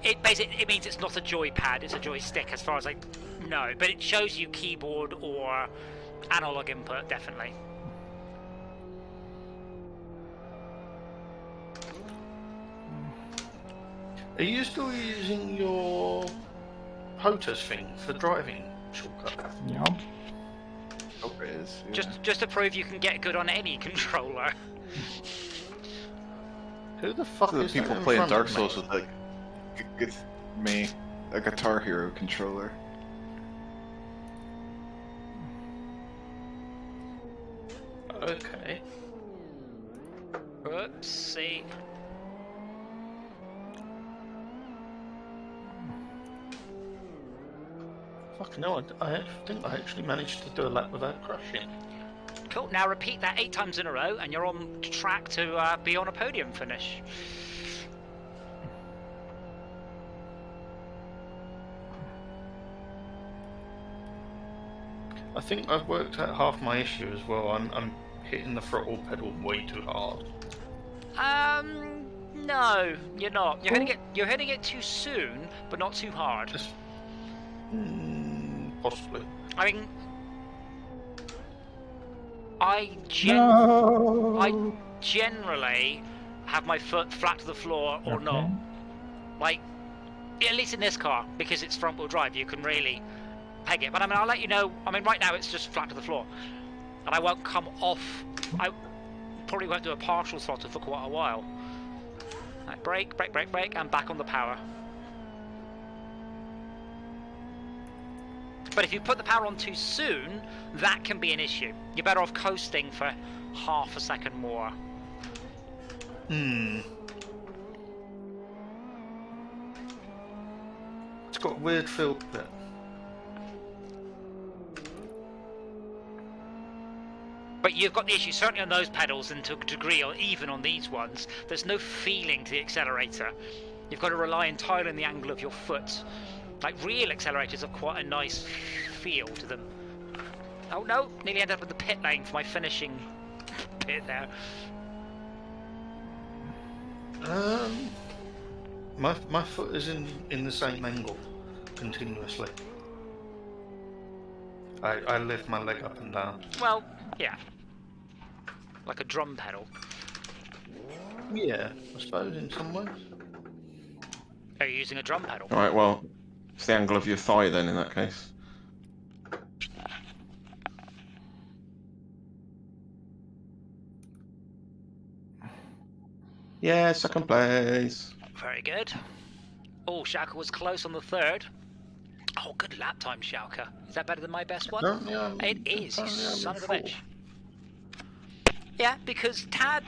It means it's not a joypad, it's a joystick as far as I know. But it shows you keyboard or analog input, definitely. Are you still using your POTUS thing for driving shortcut? Yeah. Hope it is. Yeah. Just to prove you can get good on any controller. Who the fuck So the is people that in playing front Dark of Souls me? with like me, a Guitar Hero controller. Okay. Oopsie. Fucking hell, I think I actually managed to do a lap without crashing. Cool. Now repeat that 8 times in a row, and you're on track to be on a podium finish. I think I've worked out half my issue as well. I'm hitting the throttle pedal way too hard. No, you're not. You're hitting it too soon, but not too hard. Just, possibly. I mean, I generally have my foot flat to the floor or not. Like, at least in this car, because it's front wheel drive, you can really peg it. But I mean, I'll let you know. I mean, right now it's just flat to the floor, and I won't come off. I probably won't do a partial throttle for quite a while. Right, brake, brake, brake, brake, and back on the power. But if you put the power on too soon, that can be an issue. You're better off coasting for half a second more. It's got a weird feel to it. But you've got the issue, certainly on those pedals and to a degree, or even on these ones, there's no feeling to the accelerator. You've got to rely entirely on the angle of your foot. Like, real accelerators have quite a nice feel to them. Oh no, nearly ended up in the pit lane for my finishing pit there. My foot is in the same angle continuously. I lift my leg up and down. Well, yeah. Like a drum pedal. Yeah, I suppose in some ways. Are you using a drum pedal? Alright, well, it's the angle of your thigh then in that case. Yeah, second place. Very good. Oh, Schalke was close on the third. Oh, good lap time, Schalke. Is that better than my best one? It is, you son of a bitch. Yeah, because Tad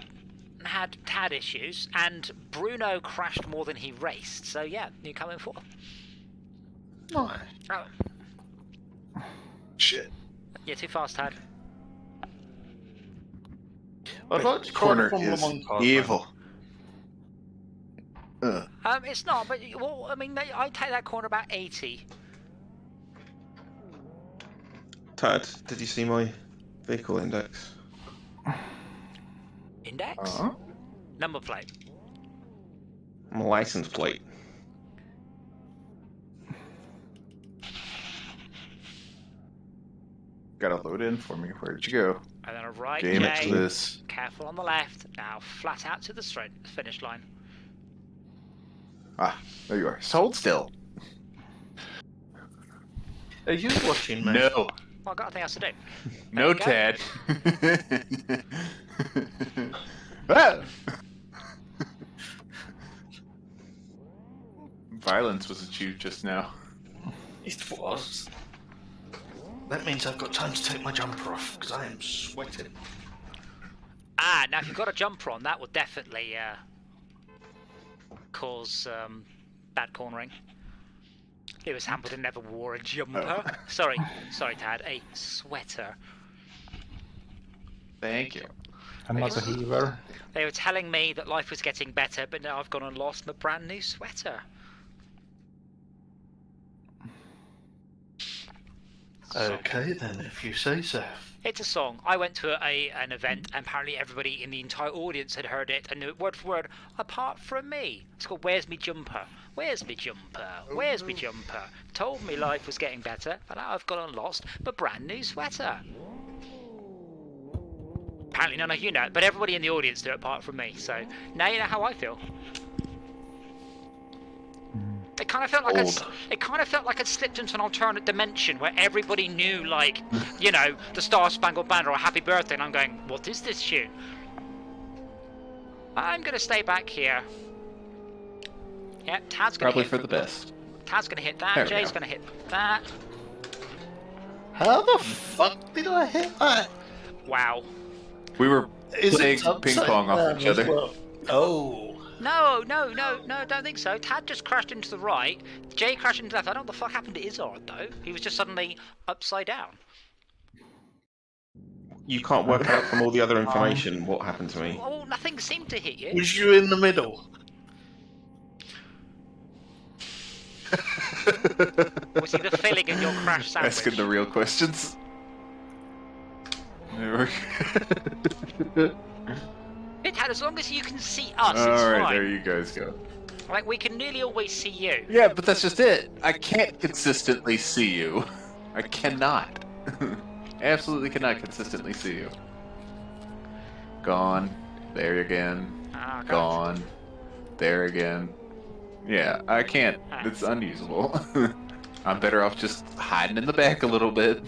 had Tad issues, and Bruno crashed more than he raced. So yeah, you come in fourth. Nice. Oh, Shit. you're too fast, Tad. I'd like to try Corner the Formula is 1 car. evil. It's not, but well, I mean, I take that corner about 80. Tad, did you see my vehicle index? Index? Number plate. My license plate. Gotta load in for me. Where'd you go? And then a right, Game J. Exodus. Careful on the left. Now flat out to the finish line. Ah, there you are. So hold still. Are you watching me? No. Well, I've got nothing else to do. No, you go. Tad. Ah! Violence was achieved just now. It was. That means I've got time to take my jumper off, because I am sweating. Ah, now if you've got a jumper on, that will definitely cause bad cornering. Lewis Hamilton never wore a jumper. Oh. Sorry, Tad, a sweater. Thank you. I'm not a heaver. They were telling me that life was getting better, but now I've gone and lost my brand new sweater. Okay then, if you say so. It's a song. I went to an event, and apparently everybody in the entire audience had heard it and knew it word for word, apart from me. It's called Where's Me Jumper? Where's me jumper? Where's me jumper? Told me life was getting better, but now I've gone and lost my brand new sweater. Apparently none of you know it, but everybody in the audience do it apart from me, so now you know how I feel. It kind of felt like I'd slipped into an alternate dimension where everybody knew, like, you know, the Star Spangled Banner or Happy Birthday, and I'm going, what is this tune? I'm gonna stay back here. Yeah, Tad's gonna Probably hit. for the best. Tad's gonna hit There that. we Jay's go. gonna hit that. How the fuck did I hit that? Wow. We were Is playing it ping upside pong off down each as other. well? Oh. No, I don't think so. Tad just crashed into the right. Jay crashed into the left. I don't know what the fuck happened to Izzard, though. He was just suddenly upside down. You can't work out from all the other information what happened to me. Oh, nothing seemed to hit you. Was you in the middle? Was he the filling in your crash sandwich? Asking the real questions. Hey, Tad, as long as you can see us, it's Alright, fine. there you guys go. Like, we can nearly always see you. Yeah, but that's just it. I can't consistently see you. I cannot. Absolutely cannot consistently see you. Gone. There again. Oh, God. Gone. There again. Yeah, I can't. It's unusable. I'm better off just hiding in the back a little bit.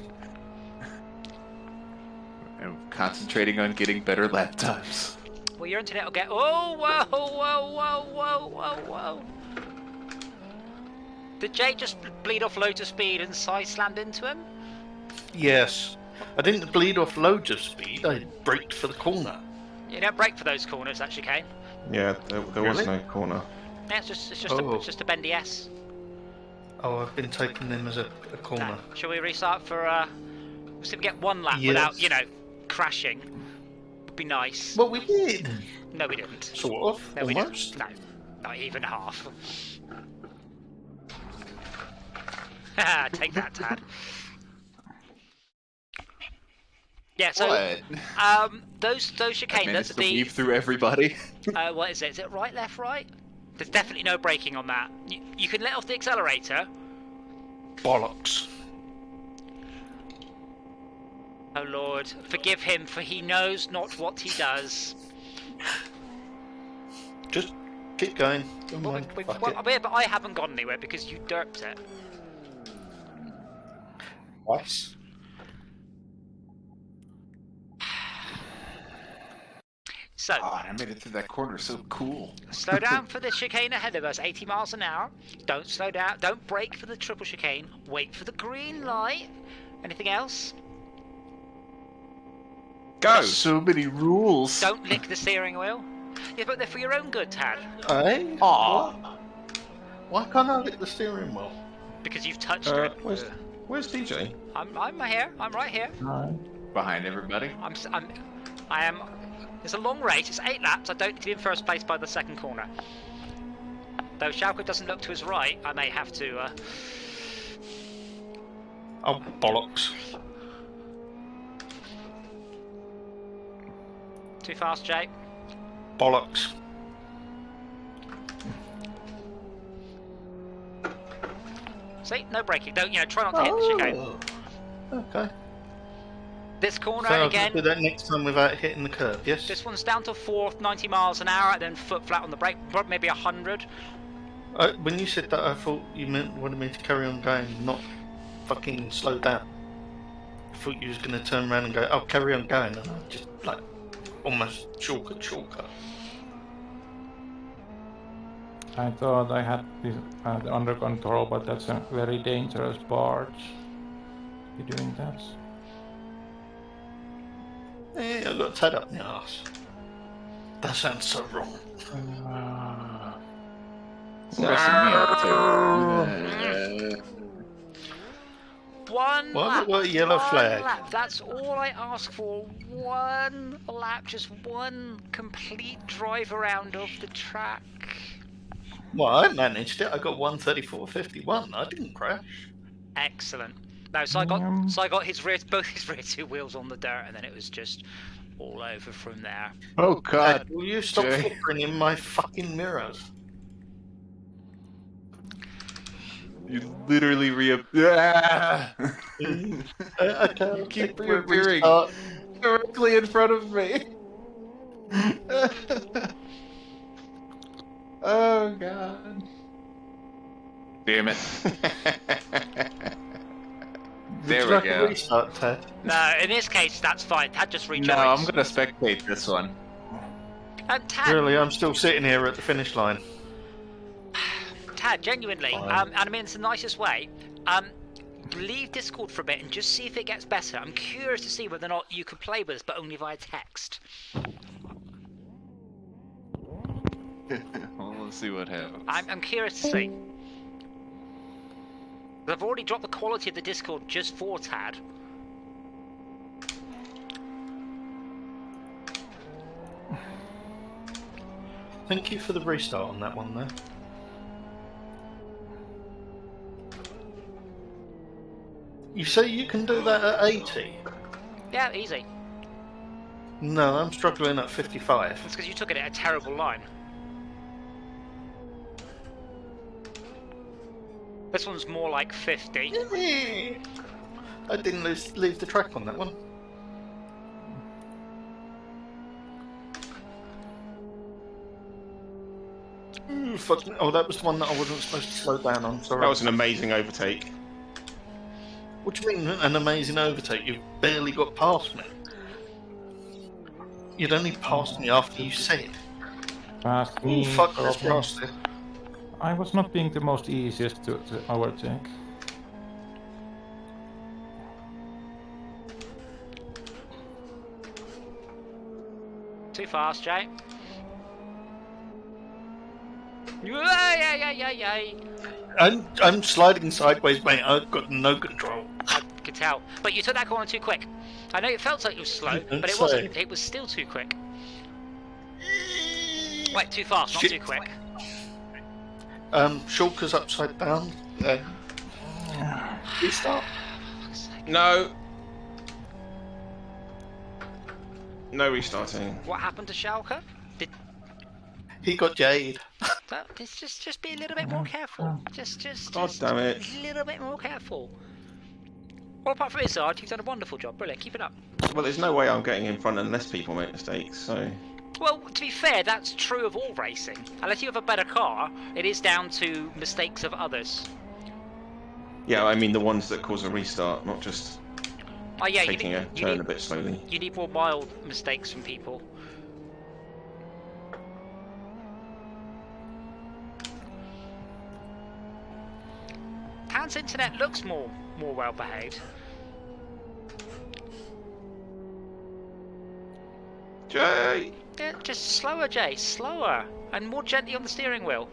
And concentrating on getting better lap times. Well, your internet will get. Oh, whoa, whoa, whoa, whoa, whoa, whoa. Did Jay just bleed off loads of speed and side slammed into him? Yes. I didn't bleed off loads of speed, I braked for the corner. You don't brake for those corners, actually, Kane. Yeah, there was Really? no corner. Yeah, it's just Oh. it's just a bendy S. Oh, I've been taking them as a corner. No. Shall we restart for see if we get one lap Yes. without, you know, crashing? Would be nice. Well, we did. No, we didn't. Sort of. No, we Almost. didn't. No, not even half. Haha, take that, Tad. Yeah, so What? those I chicane, managed to the weave through everybody. what is it? Is it right, left, right? There's definitely no braking on that. You can let off the accelerator. Bollocks. Oh Lord, forgive him, for he knows not what he does. Just keep going. Don't Well, mind. Fuck it. but I haven't gone anywhere because you derped it. Twice. So, God, I made it through that corner so cool. slow down for the chicane ahead of us, 80 miles an hour. Don't slow down, don't brake for the triple chicane. Wait for the green light. Anything else? Go! So many rules. Don't lick the steering wheel. Yeah, but they're for your own good, Tad. Hey? Aw. Why can't I lick the steering wheel? Because you've touched it. Where's DJ? I'm here. I'm right here. Behind everybody. I am. It's a long race. It's 8 laps. I don't need to be in first place by the second corner. Though Schalke doesn't look to his right, I may have to. Oh, bollocks. Too fast, Jay. Bollocks. See, no braking. Don't try not to hit the chicane. Okay. This corner So I'll again. just do that next time without hitting the curb, yes? This one's down to 4th, 90 miles an hour, and then foot flat on the brake. Maybe 100. When you said that, I thought you wanted me to carry on going, not fucking slow down. I thought you was going to turn around and go, oh, carry on going, and I just, like, almost shortcut. I thought I had this under control, but that's a very dangerous part. You doing that? I got tied up in the arse. That sounds so wrong. Stressing me out too. One lap. What a yellow one flag. Lap. That's all I ask for. One lap, just one complete drive around of the track. Well, I managed it. I got 134.51. I didn't crash. Excellent. No, so I got both his rear 2 wheels on the dirt, and then it was just all over from there. Oh God! Will you stop Jay. flickering in my fucking mirrors? You literally Ah! I can't Keep take your reappearing restart. directly in front of me. Oh God! Damn it! There Would we you like go. a restart, Ted? No, in this case, that's fine. Tad just rejoins. No, I'm gonna spectate this one. Tad, Really, I'm still sitting here at the finish line. Tad, genuinely, Fine. and I mean it's the nicest way. Leave Discord for a bit and just see if it gets better. I'm curious to see whether or not you could play with us, but only via text. Well, let's see what happens. I'm curious to see. I've already dropped the quality of the Discord just for Tad. Thank you for the restart on that one, though. You say you can do that at 80? Yeah, easy. No, I'm struggling at 55. It's because you took it at a terrible line. This one's more like 50. I didn't leave the track on that one. Ooh, fucking, oh, that was the one that I wasn't supposed to slow down on. Sorry. That was an amazing overtake. What do you mean, an amazing overtake? You barely got past me. You'd only passed me after you said. Past Oh, me. fuck, that's probably. grass there. I was not being the most easiest to overtake. Too fast, Jay. Yay! I'm sliding sideways, mate. I've got no control. I could tell. But you took that corner too quick. I know it felt like it was slow, Don't but it say. wasn't. It was still too quick. Wait, too fast, not Shit. too quick. Shulker's upside down. Restart. No. No restarting. What happened to Schalke? He got Jade. Just be a little bit more careful. Just God damn it. a little bit more careful. Well, apart from Izzard, you've done a wonderful job. Brilliant. Keep it up. Well, there's no way I'm getting in front unless people make mistakes, so... Well, to be fair, that's true of all racing. Unless you have a better car, it is down to mistakes of others. Yeah, I mean the ones that cause a restart, not just Oh yeah, taking a turn a bit slowly. You need more mild mistakes from people. Town's internet looks more well behaved. Jay! Yeah, just slower, Jay, slower, and more gently on the steering wheel.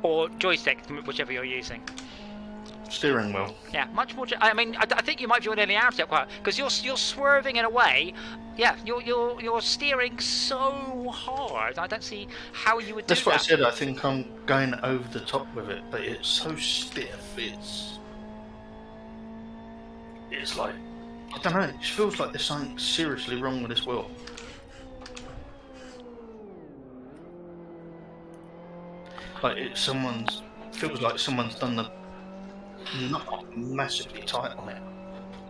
Or joystick, whichever you're using. Steering wheel. Yeah, much more. I mean, I think you might be on any out quite because you're swerving in a way. Yeah, you're steering so hard. I don't see how you would do That's what I that. said. I think I'm going over the top with it, but it's so stiff. It's like, I don't know. It just feels like there's something seriously wrong with this wheel. Like feels like someone's done the nut massively tight on it,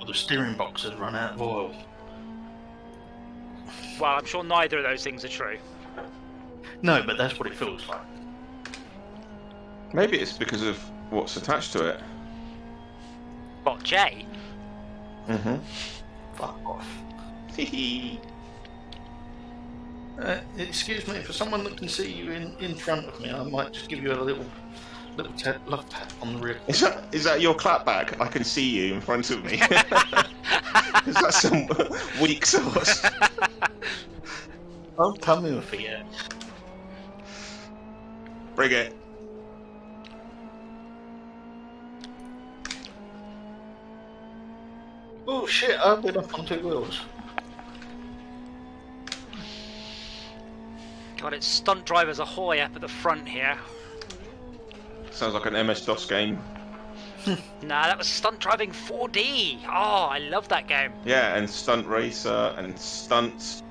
or the steering box has run out of oil. Well, I'm sure neither of those things are true. No, but that's what it feels like. Maybe it's because of what's attached to it. What, Jay? Mm-hmm. Fuck off. Hehe. Excuse me, for someone that can see you in front of me, I might just give you a little love tap on the rear. Is that your clapback? I can see you in front of me. Is that some weak sauce? I'm coming for you. Bring it. Oh shit, I've been up on two wheels. God, it's stunt drivers ahoy up at the front here. Sounds like an MS-DOS game. Nah, that was Stunt Driving 4D. Oh, I love that game. Yeah, and Stunt Racer, and Stunt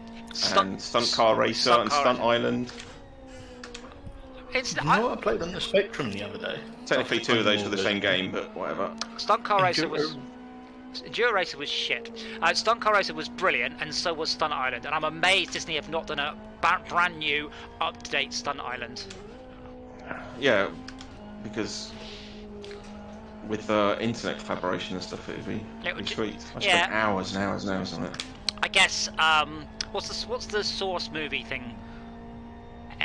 Car Racer, Stunt and Car Stunt Racer. Island. It's You know what I played on the Spectrum the other day? Technically two of those were the same game, but whatever. Stunt Car Racer was... Enduro- Enduro Racer was shit. Stunt Car Racer was brilliant, and so was Stunt Island. And I'm amazed Disney have not done a brand new, up-to-date Stunt Island. Yeah, because with internet collaboration and stuff, it'd be sweet. I spent hours and hours and hours on it. I guess. What's the Source movie thing?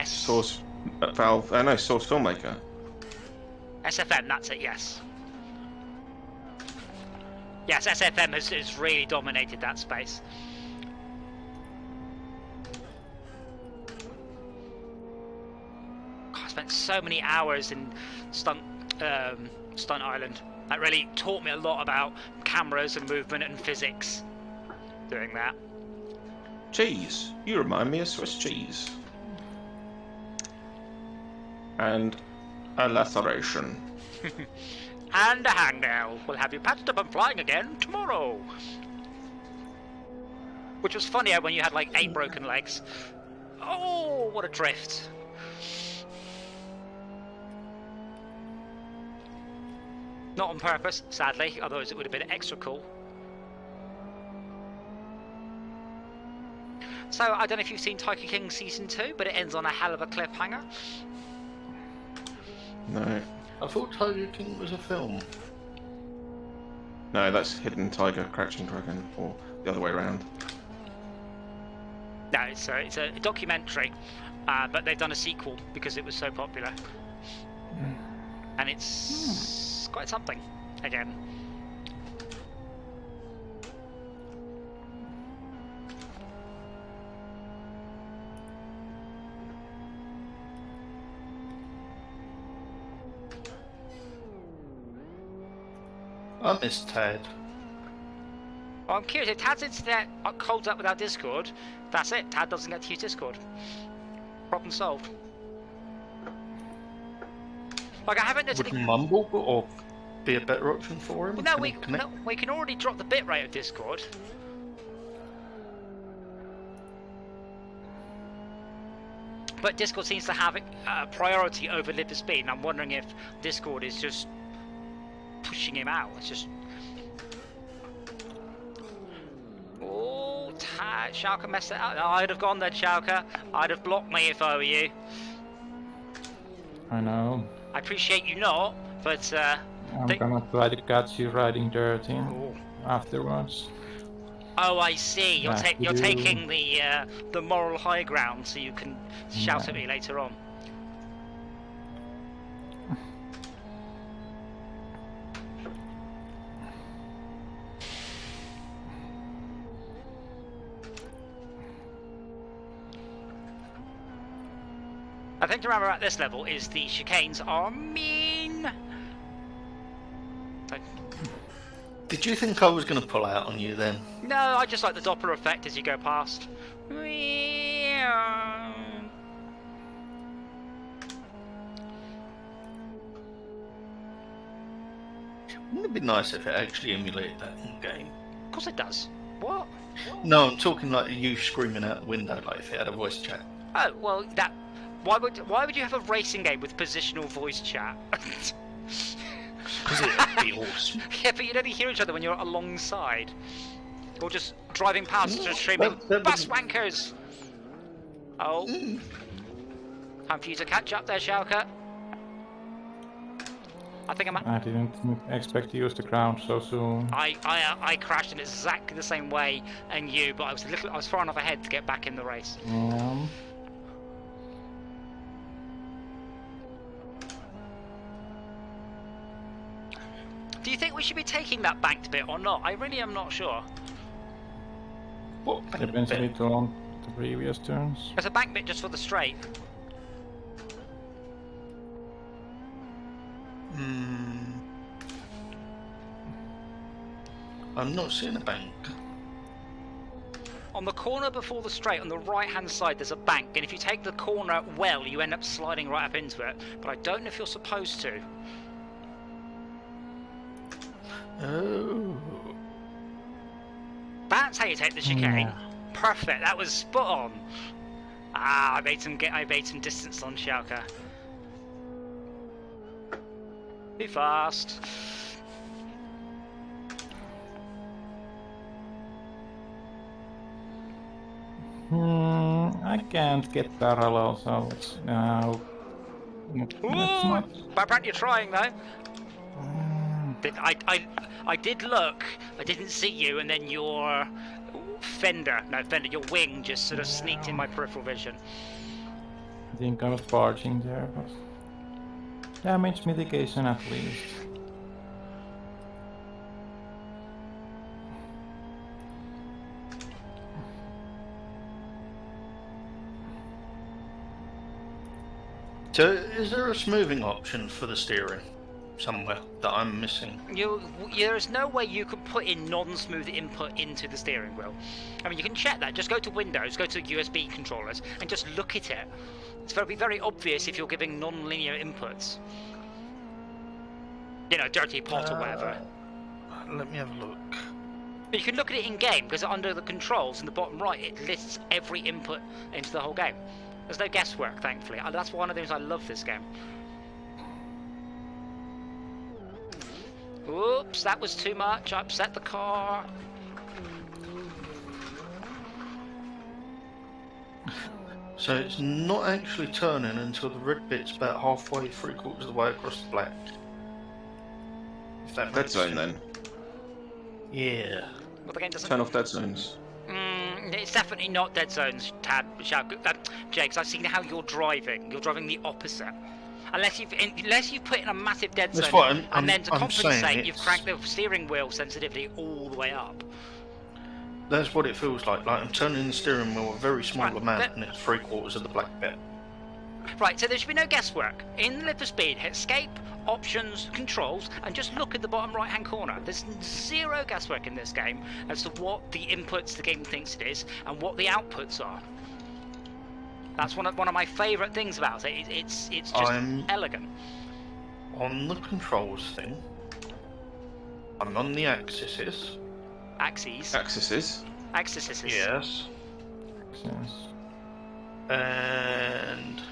Source Valve. No, Source Filmmaker. SFM. That's it. Yes. Yes, SFM has really dominated that space. God, I spent so many hours in Stunt Island. That really taught me a lot about cameras and movement and physics. Doing that. Cheese. You remind me of Swiss cheese. And a laceration. And a hangnail. We'll have you patched up and flying again tomorrow. Which was funnier when you had like 8 broken legs. Oh, what a drift. Not on purpose, sadly, otherwise it would have been extra cool. So, I don't know if you've seen Tiger King Season 2, but it ends on a hell of a cliffhanger. No. I thought Tiger King was a film. No, that's Hidden Tiger, Crouching Dragon, or the other way around. No, it's a documentary, but they've done a sequel because it was so popular. And it's quite something, again. I miss Tad. Well, I'm curious, if Tad's internet holds up without Discord, that's it. Tad doesn't get to use Discord. Problem solved. Like, I haven't Would necessarily... Mumble or be a better option for him? No, Can we can already drop the bitrate of Discord. But Discord seems to have priority over live speed, and I'm wondering if Discord is just pushing him out. It's just... Oh, Schalke messed it up. I'd have gone then, Schalke. I'd have blocked me if I were you. I know. I appreciate you not, but I'm gonna try to catch you riding dirty Oh. afterwards. Oh, I see. You're Nice you're to do. taking the moral high ground, so you can shout at me later on. I think to remember at this level is the chicanes are mean. Did you think I was going to pull out on you then? No, I just like the Doppler effect as you go past. Wouldn't it be nice if it actually emulated that in game? Of course it does. What? No, I'm talking like you screaming out the window, like if it had a voice chat. Oh, well, that... Why would you have a racing game with positional voice chat? Because it'd be awesome. Yeah, but you'd only hear each other when you're alongside. Or just driving past, just screaming, that bus wouldn't- wankers! Oh. Time for you to catch up there, Schalke. I think I'm... I didn't expect to use the ground so soon. I crashed in exactly the same way and you, but I was far enough ahead to get back in the race. Do you think we should be taking that banked bit or not? I really am not sure. What? Depends a little on the previous turns. There's a bank bit just for the straight. I'm not seeing a bank. On the corner before the straight, on the right-hand side, there's a bank, and if you take the corner well, you end up sliding right up into it. But I don't know if you're supposed to. Oh. That's how you take the chicane. Perfect. That was spot on. Ah, I made some distance on Schalke. Be fast. I can't get parallel, so it's now. But apparently you're trying though. I did look. I didn't see you, and then your your wing just sort of sneaked in my peripheral vision. I think I was barging there, but damage mitigation at least. So, is there a smoothing option for the steering somewhere that I'm missing? There's no way you could put in non-smooth input into the steering wheel. I mean, you can check that. Just go to Windows, go to USB controllers, and just look at it. It's going to be very obvious if you're giving non-linear inputs. You know, dirty pot or whatever. Let me have a look. But you can look at it in game because under the controls in the bottom right, it lists every input into the whole game. There's no guesswork, thankfully. That's one of the things I love this game. Oops, that was too much. I upset the car. So it's not actually turning until the red bit's about halfway, 3/4 of the way across the black. If that Dead makes zone sense. then. Yeah. Well, the game doesn't. Turn off dead zones. It's definitely not dead zones, Tad. Jay, because I've seen how you're driving. You're driving the opposite. Unless you've put in a massive dead That's zone, what and then to I'm saying, compensate, you've it's- cranked the steering wheel sensitivity all the way up. That's what it feels like. Like I'm turning the steering wheel a very small Right, amount, but- and it's 3/4 of the black bit. Right, so there should be no guesswork. In Live for Speed, hit escape, options, controls, and just look at the bottom right-hand corner. There's zero guesswork in this game as to what the inputs the game thinks it is and what the outputs are. That's one of my favourite things about it. It's just elegant. On the controls thing, I'm on the axes. Axes. Axes. Axes. Yes. Yes. And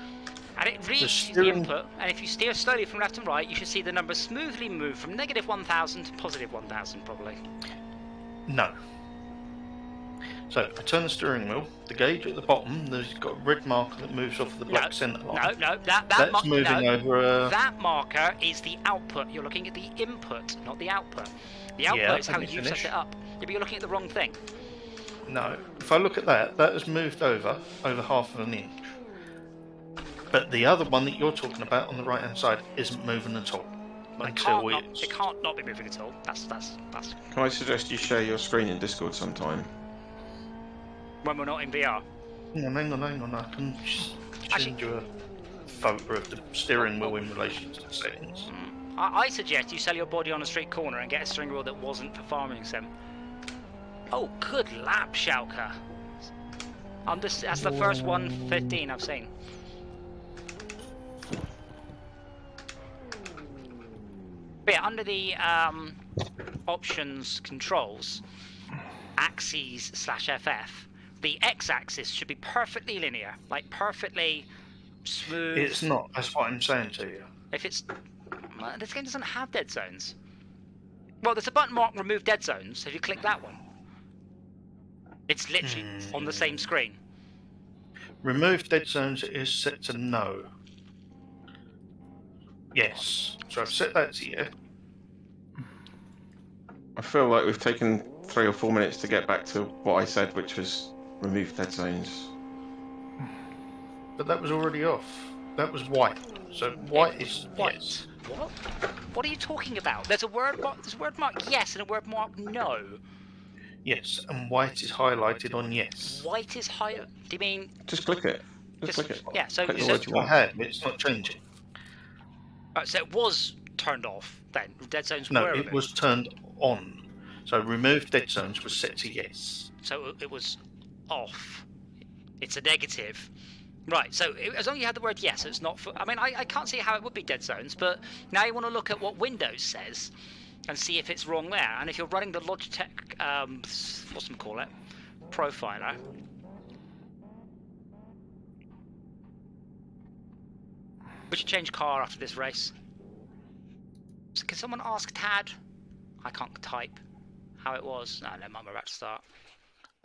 And it reads the steering- input, and if you steer slowly from left and right, you should see the numbers smoothly move from -1000 to +1000, probably. no. So I turn the steering wheel. The gauge at the bottom, there's got a red marker that moves off the black centre line. No, That's moving over. That marker is the output. You're looking at the input, not the output. The output Yeah, is how let me you finish. set it up. Yeah, but you're looking at the wrong thing. No. If I look at that, that has moved over half of an inch. But the other one that you're talking about on the right hand side isn't moving at all. Well, Until it can't not be moving at all. That's Can I suggest you share your screen in Discord sometime? when we're not in VR. Hang on. I can send you a photo of the steering wheel in relation to the settings. I suggest you sell your body on a street corner and get a steering wheel that wasn't for farming sim. Oh, good lap, Schalke. That's the first 115 I've seen. But yeah, under the options controls, axes/FF, the x-axis should be perfectly linear, like perfectly smooth. It's not. That's what I'm saying to you. If it's... Well, this game doesn't have dead zones. Well, there's a button marked remove dead zones. Have you clicked that one? It's literally on the same screen. Remove dead zones is set to no. Yes. So I've set that to yeah. I feel like we've taken 3 or 4 minutes to get back to what I said, which was remove dead zones. But that was already off. That was white. So white is White. yes. What? What are you talking about? There's a word mark yes and a word mark no. Yes, and white is highlighted on yes. White is higher. Do you mean... Just click it. Just click it. Yeah, so... Click the so word you I want. had, it's not changing. so it was turned off then. Dead zones No, were it removed. was turned on. So remove dead zones was set to yes. So it was off. It's a negative. Right, so as long as you had the word yes, it's not for... I mean, I can't see how it would be dead zones, but now you want to look at what Windows says and see if it's wrong there. And if you're running the Logitech, what's it call it? Profiler. We should change car after this race. So can someone ask Tad? I can't type. How it was. No, never mind, we're about to start.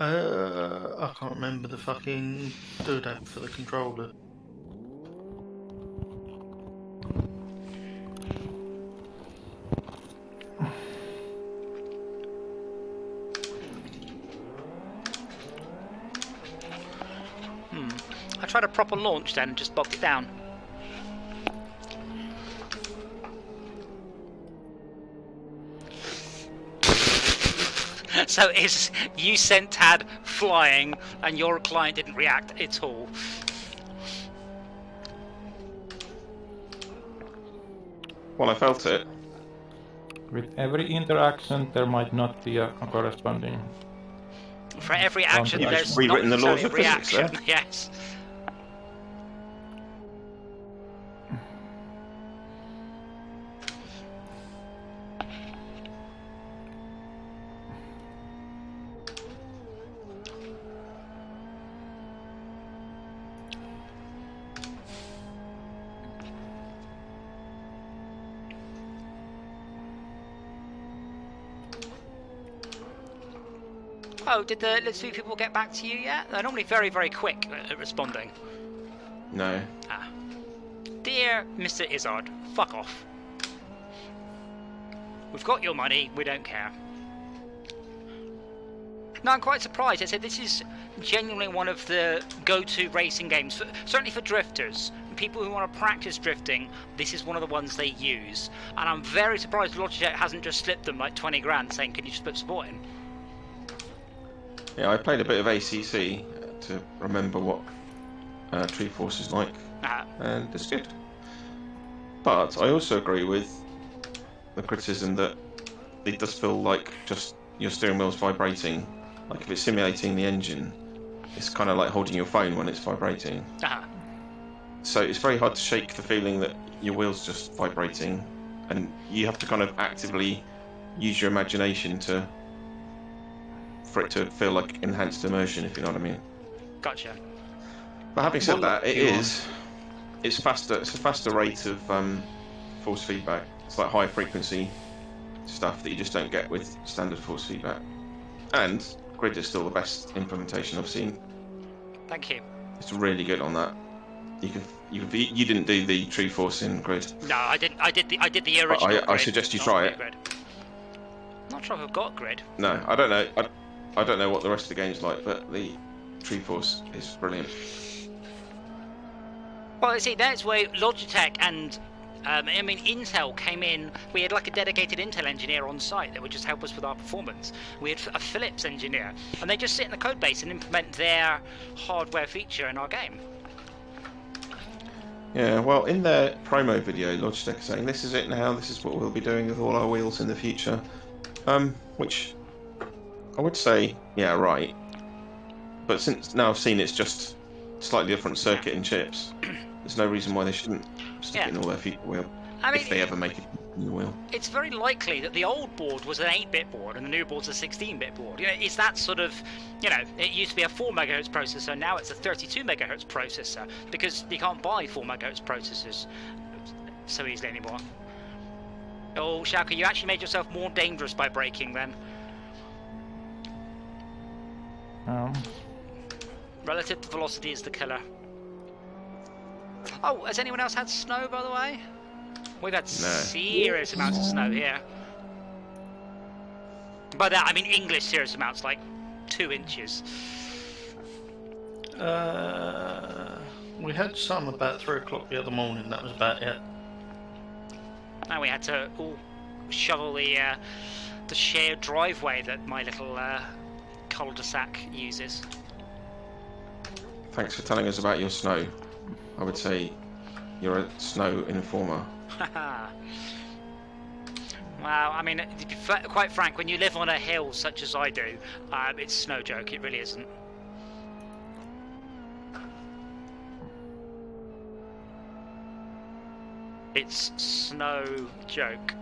I can't remember the fucking doodad for the controller. I tried a proper launch then and just bogged it down. So it's you sent Tad flying and your client didn't react at all. Well, I felt it. With every interaction, there might not be a corresponding. For every action, You've there's rewritten not the laws necessarily a of physics reaction. Yes. Oh, did the Little people get back to you yet? They're normally very, very quick at responding. No. Ah. Dear Mr. Izzard, fuck off. We've got your money, we don't care. No, I'm quite surprised. I said this is genuinely one of the go-to racing games, certainly for drifters. People who want to practice drifting, this is one of the ones they use. And I'm very surprised Logitech hasn't just slipped them like 20 grand saying, can you just put support in? Yeah, I played a bit of ACC to remember what Treeforce is like, and it's good. But I also agree with the criticism that it does feel like just your steering wheel's vibrating. Like if it's simulating the engine, it's kind of like holding your phone when it's vibrating. So it's very hard to shake the feeling that your wheel's just vibrating, and you have to kind of actively use your imagination for it to feel like enhanced immersion, if you know what I mean. Gotcha. But having said that, it's faster. It's a faster rate of force feedback. It's like high frequency stuff that you just don't get with standard force feedback. And Grid is still the best implementation I've seen. Thank you. It's really good on that. You didn't do the Treeforce in Grid. No, I didn't. I did the original. Grid, I suggest you try it. Grid. Not sure if I've got Grid. No, I don't know. I don't know what the rest of the game's like, but the Treeforce is brilliant. Well, see, that's where Logitech and I mean, Intel came in. We had like a dedicated Intel engineer on site that would just help us with our performance. We had a Philips engineer, and they just sit in the code base and implement their hardware feature in our game. Yeah, well, in their promo video, Logitech is saying this is it now. This is what we'll be doing with all our wheels in the future. Which I would say, yeah, right. But since now I've seen it's just slightly different circuit and chips, there's no reason why they shouldn't stick it in all their future wheel. I mean, if they ever make it in the wheel. It's very likely that the old board was an 8-bit board and the new board's a 16-bit board. You know, it's that sort of, you know, it used to be a 4 MHz processor, now it's a 32 MHz processor, because you can't buy 4 MHz processors so easily anymore. Oh, Shaka, you actually made yourself more dangerous by braking then. Relative to velocity is the killer. Oh, has anyone else had snow, by the way? We've had serious amounts of snow here. By that, I mean English serious amounts, like 2 inches. We had some about 3 o'clock the other morning, that was about it. And we had to shovel the shared driveway that my little cul-de-sac uses. Thanks for telling us about your snow. I would say you're a snow informer. Well, I mean, to be quite frank, when you live on a hill such as I do, it's no joke, it really isn't. It's snow joke.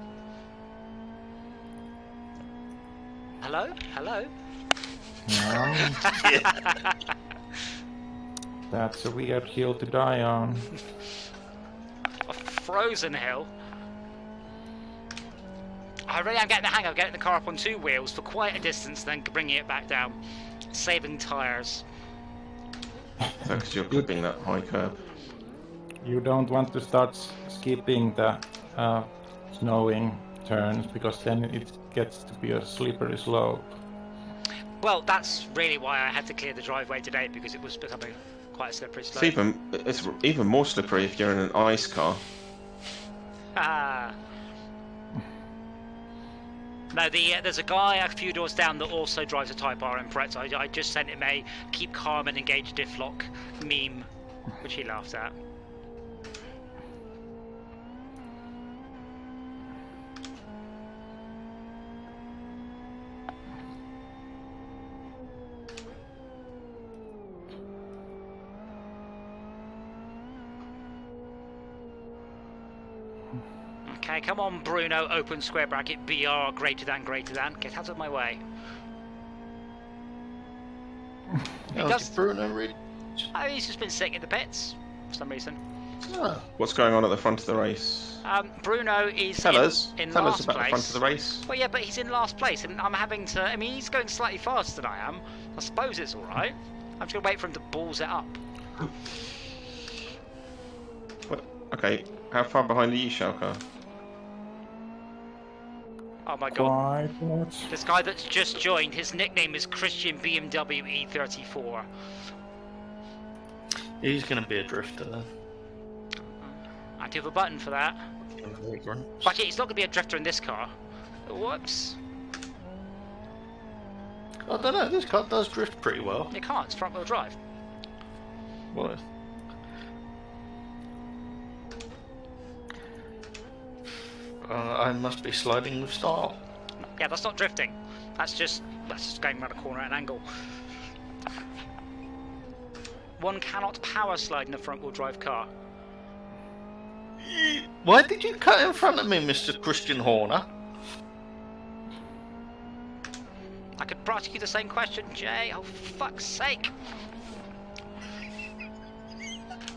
Hello? Hello? That's a weird hill to die on. A frozen hill? I really am getting the hang of getting the car up on 2 wheels for quite a distance, then bringing it back down. Saving tyres. Because you're clipping that high curb. You don't want to start skipping the snowing turns, because then it gets to be a slippery slope. Well, that's really why I had to clear the driveway today, because it was becoming quite a slippery slope. It's even more slippery if you're in an ice car. No, there's a guy a few doors down that also drives a Type R in Pret. I just sent him a keep calm and engage diff lock meme, which he laughed at. Okay, come on, Bruno, open square bracket, BR, greater than, get out of my way. He does... Bruno read? Oh, he's just been sitting in the pits, for some reason. Oh. What's going on at the front of the race? Bruno is Tell us in about last the place. front of the race. Well, yeah, but he's in last place, and I'm having to. I mean, he's going slightly faster than I am. I suppose it's all right. I'm just gonna wait for him to balls it up. What? Okay, how far behind are you, Schalke? Oh my god! Quite. This guy that's just joined, his nickname is Christian BMW E34. He's going to be a drifter then. I do have a button for that. But yeah, he's not going to be a drifter in this car. Whoops. I don't know, this car does drift pretty well. It can't, it's front wheel drive. What? I must be sliding with style. Yeah, that's not drifting. That's just going around a corner at an angle. One cannot power slide in a front wheel drive car. Why did you cut in front of me, Mr. Christian Horner? I could ask you the same question, Jay. Oh, fuck's sake.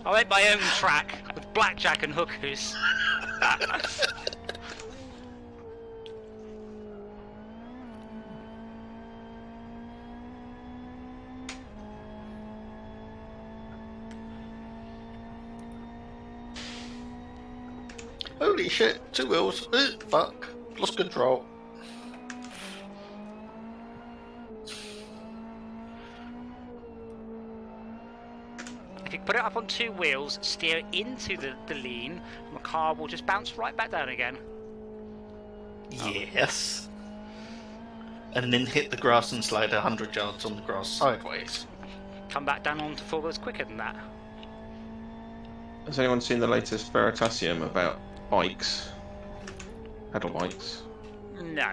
I made my own track with blackjack and hookers. Holy shit, 2 wheels. Fuck. Lost control. If you put it up on 2 wheels, steer into the lean, and the car will just bounce right back down again. Yes. And then hit the grass and slide 100 yards on the grass sideways. Come back down onto 4 wheels quicker than that. Has anyone seen the latest Veritasium about bikes? Pedal bikes? No.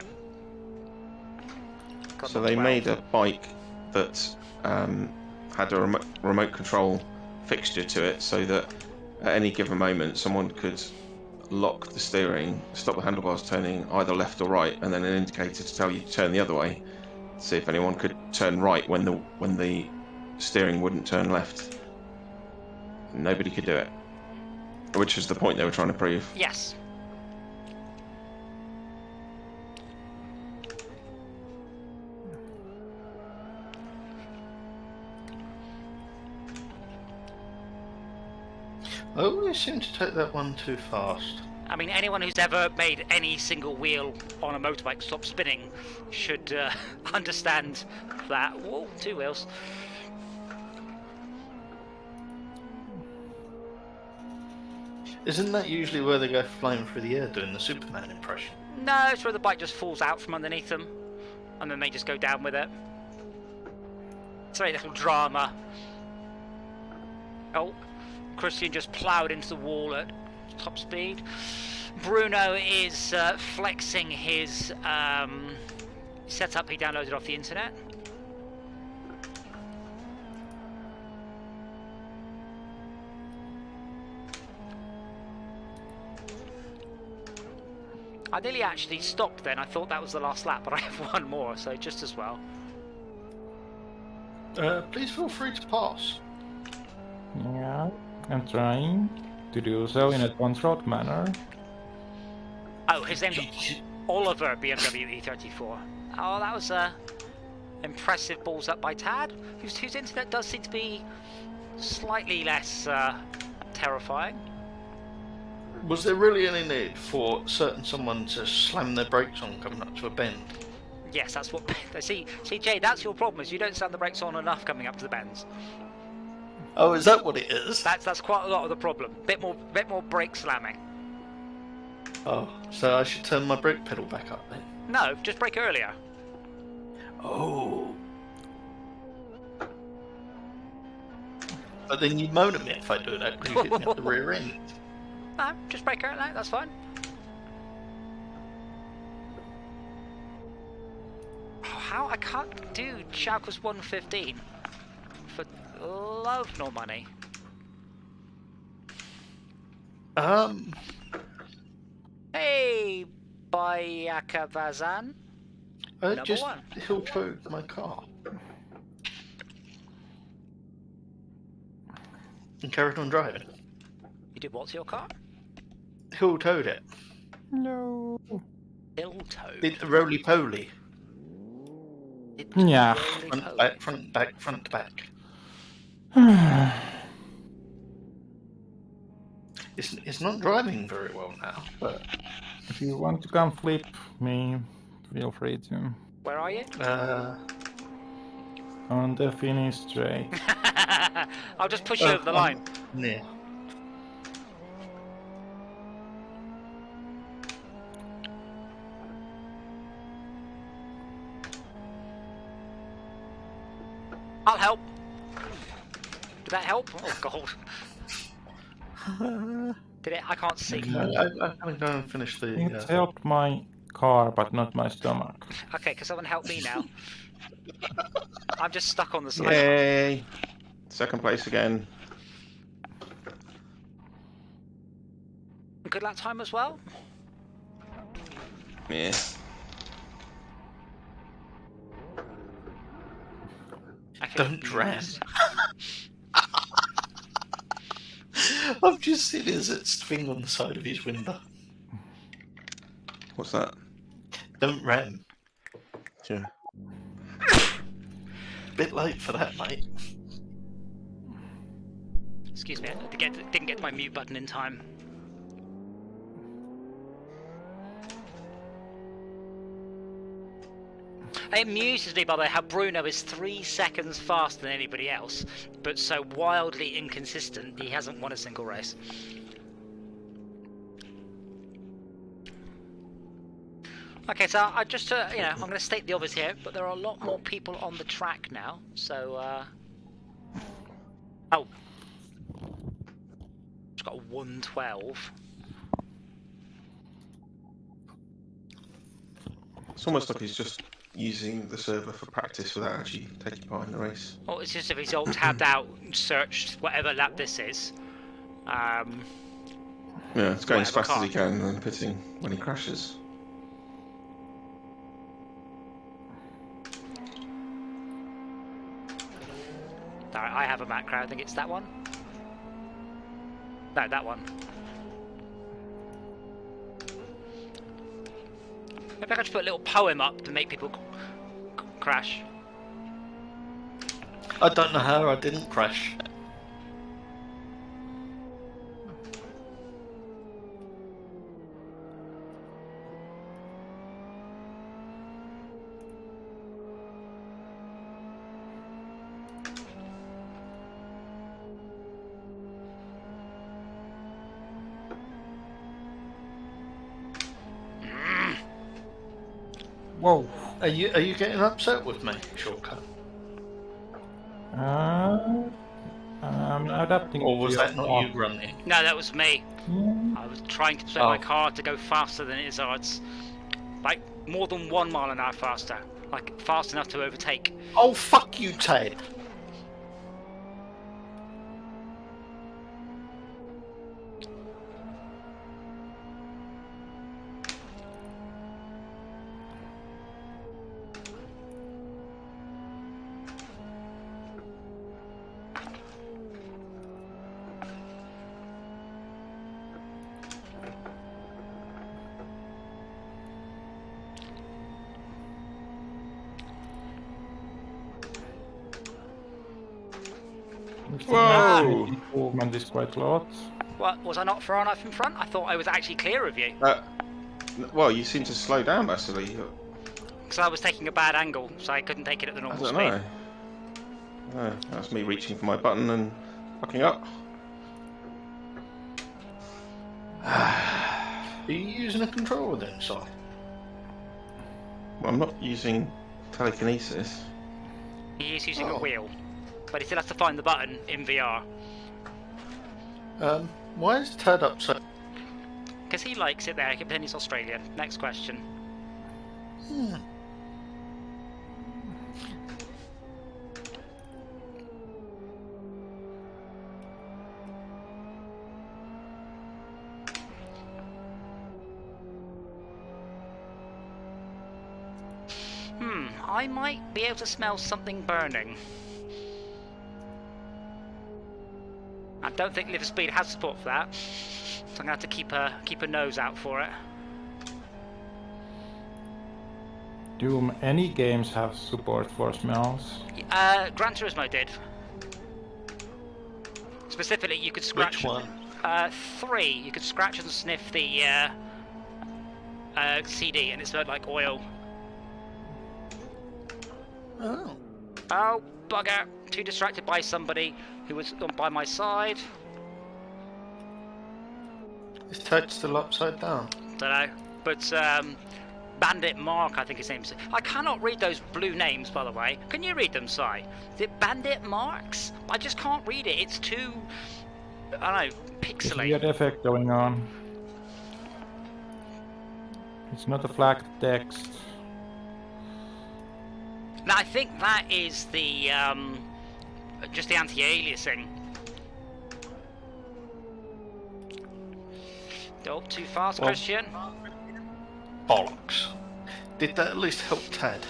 So they made a bike that had a remote control fixture to it, so that at any given moment someone could lock the steering, stop the handlebars turning either left or right, and then an indicator to tell you to turn the other way. See if anyone could turn right when the steering wouldn't turn left. Nobody could do it, which is the point they were trying to prove. Yes. I always seem to take that one too fast. I mean, anyone who's ever made any single wheel on a motorbike stop spinning should understand that. Whoa, 2 wheels. Isn't that usually where they go flying through the air doing the Superman impression? No, it's where the bike just falls out from underneath them, and then they just go down with it. It's a very little drama. Oh, Christian just ploughed into the wall at top speed. Bruno is flexing his setup he downloaded off the internet. I nearly actually stopped then. I thought that was the last lap, but I have one more, so just as well. Please feel free to pass. Yeah, I'm trying to do so in a controlled manner. Oh, his name's Oliver BMW E34. Oh, that was impressive balls up by Tad, whose internet does seem to be slightly less terrifying. Was there really any need for someone to slam their brakes on coming up to a bend? Yes, that's what. See, Jay, that's your problem. Is you don't slam the brakes on enough coming up to the bends. Oh, is that what it is? That's quite a lot of the problem. Bit more brake slamming. Oh, so I should turn my brake pedal back up then? No, just brake earlier. Oh. But then you moan at me if I do that because you hit me at the rear end. No, just brake earlier. That's fine. Oh, how I can't do Schalke's 115 for love nor money. Hey, Bayakavazan. I Number just one. hill towed my car. And carried on driving. You did what to your car? Hill towed it. No. Hill toad. Did the roly poly. Yeah. Front back, front back, front back. It's not driving very well now, but If you want to come flip me, feel free to. Where are you? On the finish straight. I'll just push you over the line. Yeah. I'll help. Did that help? Oh god. Did it? I can't see. I'm gonna go and finish the. It helped my car, but not my stomach. Okay, can someone help me now? I'm just stuck on the side. Yay! Second place again. Good lap time as well? Yeah. Don't ram. I've just seen his thing on the side of his window. What's that? Don't ram. Yeah. Bit late for that, mate. Excuse me, I didn't get to my mute button in time. It amuses me, by the way, how Bruno is 3 seconds faster than anybody else, but so wildly inconsistent he hasn't won a single race. Okay, so I just, you know, I'm going to state the obvious here, but there are a lot more people on the track now, so, oh. It's got a 112. It's almost like he's just using the server for practice without actually taking part in the race. Well, it's just if he's all tabbed out, searched whatever lap this is. Yeah, it's going as fast car. as he can and then pitting when he crashes. Alright, I have a macro, I think it's that one. No, that one. Maybe I could just put a little poem up to make people crash. I don't know how I didn't crash. Whoa. Are you getting upset with me, Shortcut? I'm adapting. Or was to that your not you running? No, that was me. Yeah. I was trying to persuade my car to go faster than its odds. Like, more than 1 mile an hour faster. Like, fast enough to overtake. Oh, fuck you, Ted. Whoa! Improvement is quite a lot. What, was I not far enough in front? I thought I was actually clear of you. Well, you seem to slow down massively. Because I was taking a bad angle, so I couldn't take it at the I normal don't speed. know. No, that's me reaching for my button and fucking up. Are you using a controller then, Si? Well, I'm not using telekinesis. He is using a wheel, but he still has to find the button in VR. Why is Ted upset? Because he likes it there, he can pretend he's Australian. Next question. I might be able to smell something burning. I don't think Liver Speed has support for that, so I'm gonna have to keep a nose out for it. Do any games have support for smells? Gran Turismo did. Specifically, you could scratch. Which one? 3. You could scratch and sniff the CD, and it smelled like oil. Oh. Oh, bugger! Too distracted by somebody who was by my side. Is Ted still upside down? Don't know, but Bandit Mark, I think his name's. I cannot read those blue names, by the way. Can you read them, Si? Is it Bandit Marks? I just can't read it. It's too, I don't know, pixely. Weird effect going on. It's not a flagged text. Now I think that is the just the anti-aliasing. Oh, too fast, Well, Christian. Bollocks. Did that at least help Ted?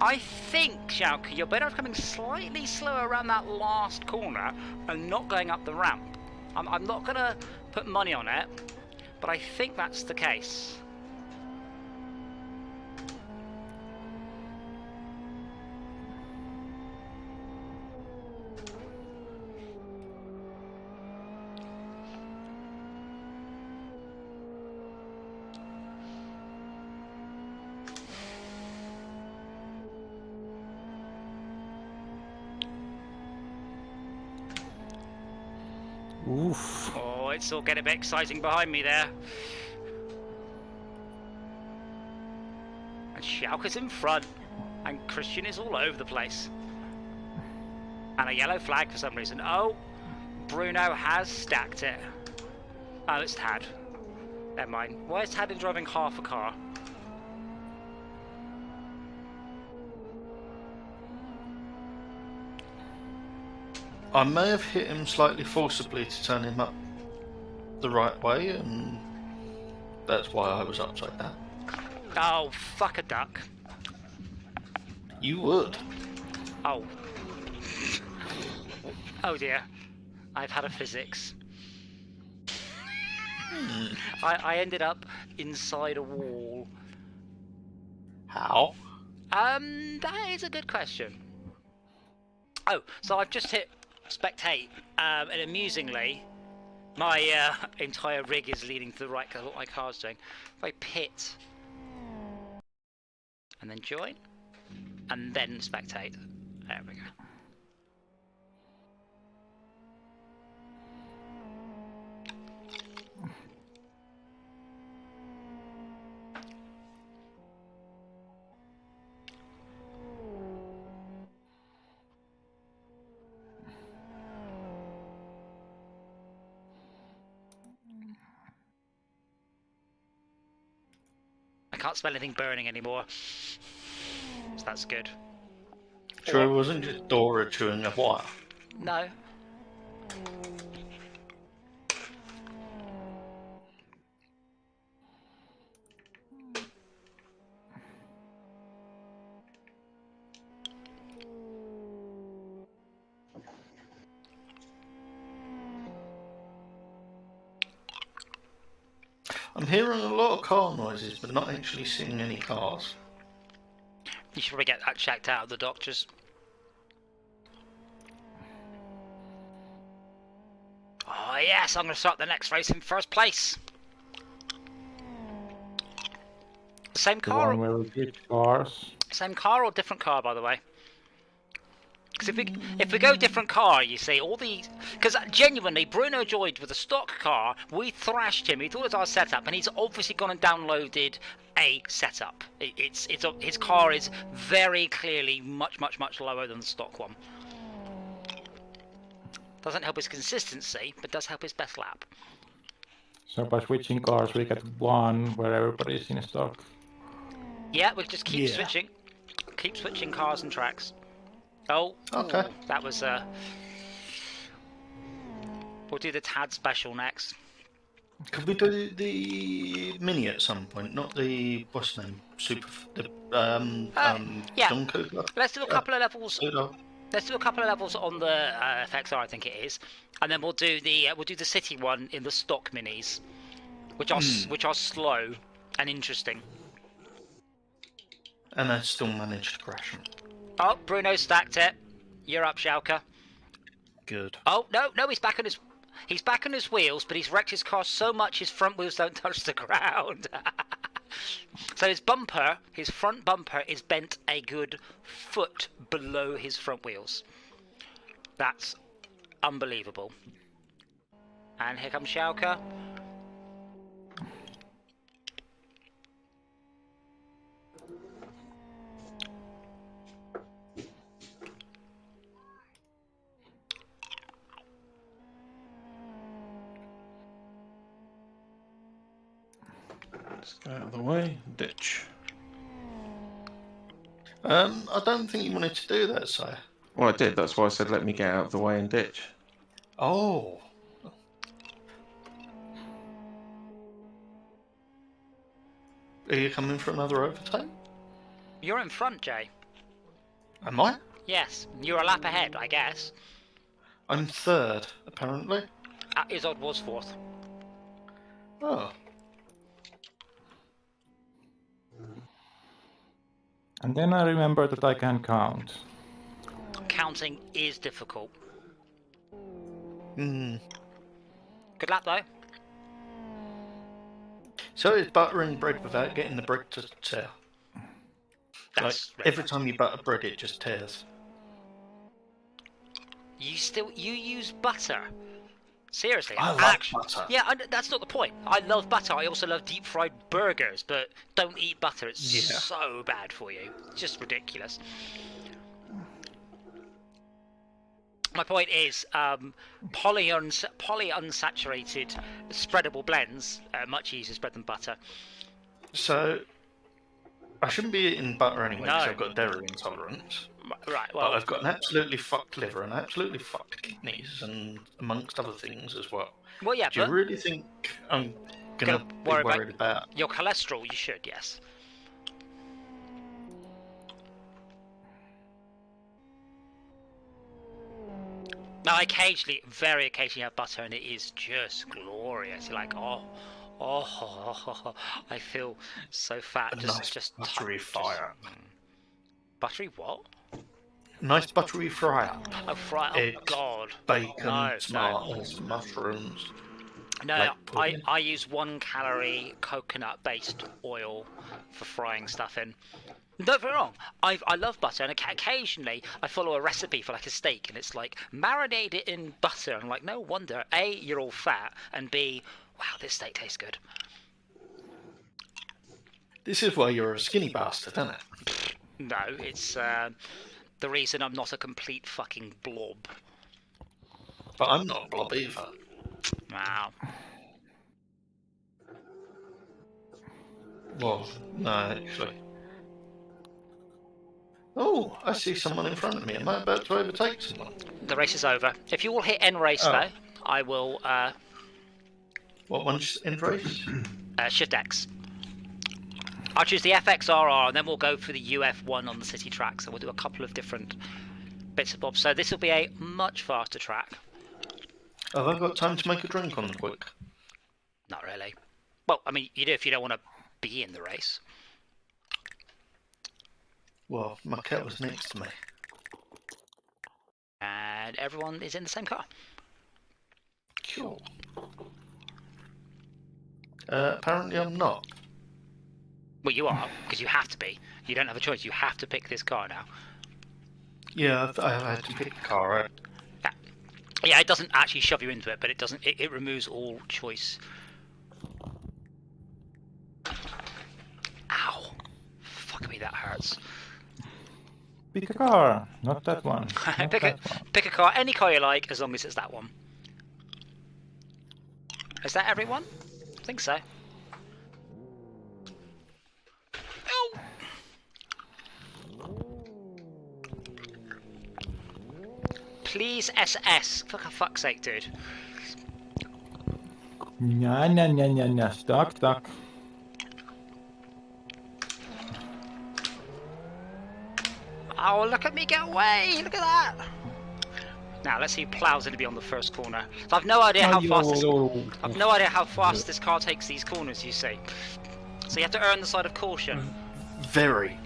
I think, Xiaoke, you're better off coming slightly slower around that last corner and not going up the ramp. I'm not going to put money on it, but I think that's the case. Oof. Oh, it's all getting a bit exciting behind me there. And Xiaoke's in front, and Christian is all over the place. And a yellow flag for some reason. Oh, Bruno has stacked it. Oh, it's Tad. Never mind. Why is Tad driving half a car? I may have hit him slightly forcibly to turn him up the right way, and that's why I was upside down. Oh, fuck a duck. You would. Oh. Oh dear. I've had a physics. I ended up inside a wall. How? That is a good question. Oh, so I've just hit spectate, and amusingly, my entire rig is leading to the right, because I look like car's doing. If I pit, and then join, and then spectate. There we go. I can't smell anything burning anymore, so that's good. Sure, it wasn't just Dora chewing a wire. No. I'm hearing a lot of car noises, but not actually seeing any cars. You should probably get that checked out of the doctors. Oh yes, I'm going to start the next race in first place. Same The car? one where we did cars. Same car or different car, by the way? Because if we go different car, you see, all these... Because genuinely, Bruno joined with a stock car, we thrashed him, he thought it was our setup, and he's obviously gone and downloaded a setup. His car is very clearly much lower than the stock one. Doesn't help his consistency, but does help his best lap. So by switching cars we get one where everybody's in stock. Yeah, we just keep switching. Keep switching cars and tracks. Oh, Okay. that was We'll do the Tad special next. Could we do the mini at some point? Not the what's the name? Yeah. John Cougar? Let's do a couple of levels. Cougar. Let's do a couple of levels on the FXR, I think it is, and then we'll do the city one in the stock minis, which are slow and interesting. And I still managed to crash them. Oh, Bruno stacked it. You're up, Schalke. Good. Oh no, he's back on his wheels, but he's wrecked his car so much his front wheels don't touch the ground. So his front bumper is bent a good foot below his front wheels. That's unbelievable. And here comes Schalke. Let's get out of the way. Ditch. I don't think you wanted to do that, sire. Well, I did. That's why I said let me get out of the way and ditch. Oh. Are you coming for another overtake? You're in front, Jay. Am I? Yes, you're a lap ahead, I guess. I'm third, apparently. Izod was fourth. Oh. And then I remember that I can count. Counting is difficult. Hmm. Good luck, though. So it's buttering bread without getting the bread to tear. That's Like, every time you butter bread, it just tears. You use butter. Seriously, I love butter. Yeah, that's not the point. I love butter. I also love deep fried burgers, but don't eat butter. It's so bad for you. It's just ridiculous. My point is, polyunsaturated spreadable blends are much easier to spread than butter. So, I shouldn't be eating butter anyway because No. I've got dairy intolerance. Right. But Well, I've got an absolutely fucked liver and absolutely fucked kidneys and amongst other things as well. well, yeah. Do you But really think I'm gonna be worry worried about? your cholesterol, you should, yes. Now, I very occasionally have butter, and it is just glorious. You're like, oh, I feel so fat. Just buttery fire. Buttery what? Nice buttery fry. Oh, fry! Oh Eggs, God! Bacon, No, tomatoes, mushrooms. No, Like pudding. I use 1 calorie coconut-based oil for frying stuff in. Don't get me wrong, I love butter, and occasionally I follow a recipe for like a steak, and it's like marinate it in butter. I'm like, no wonder A, you're all fat, and B, wow, this steak tastes good. This is why you're a skinny bastard, isn't it? No, it's the reason I'm not a complete fucking blob. But I'm not a blob either. Wow. Well, no, actually. Oh, I see someone in front of me. Am I about to overtake someone? The race is over. If you will hit end race though, I will What one's in race? shift X. I'll choose the FXRR, and then we'll go for the UF1 on the city track. So we'll do a couple of different bits and bobs. So this will be a much faster track. Have I got time to make a drink on the quick? Not really. Well, I mean, you do if you don't want to be in the race. Well, my cat was next to me. And everyone is in the same car. Cool. Apparently I'm not. Well, you are, because you have to be. You don't have a choice. You have to pick this car now. Yeah, I had to pick a car, right? Yeah, it doesn't actually shove you into it, but it doesn't. It removes all choice. Ow! Fuck me, that hurts. Pick a car, not that one. Not pick that one. a car, any car you like, as long as it's that one. Is that everyone? I think so. Oh! Please SS. For fuck's sake, dude. Yeah, stuck. Oh, look at me get away! Look at that! Now let's see who plows into me on the first corner. So I've no idea how fast this. I've no idea how fast this car takes these corners. You see, so you have to err on the side of caution. Very.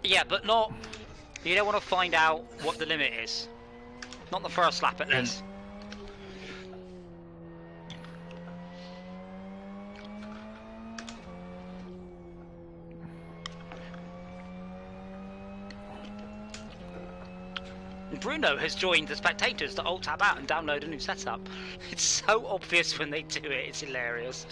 Yeah, but not. You don't want to find out what the limit is. Not the first lap, at least. Bruno has joined the spectators to alt-tab out and download a new setup. It's so obvious when they do it, it's hilarious.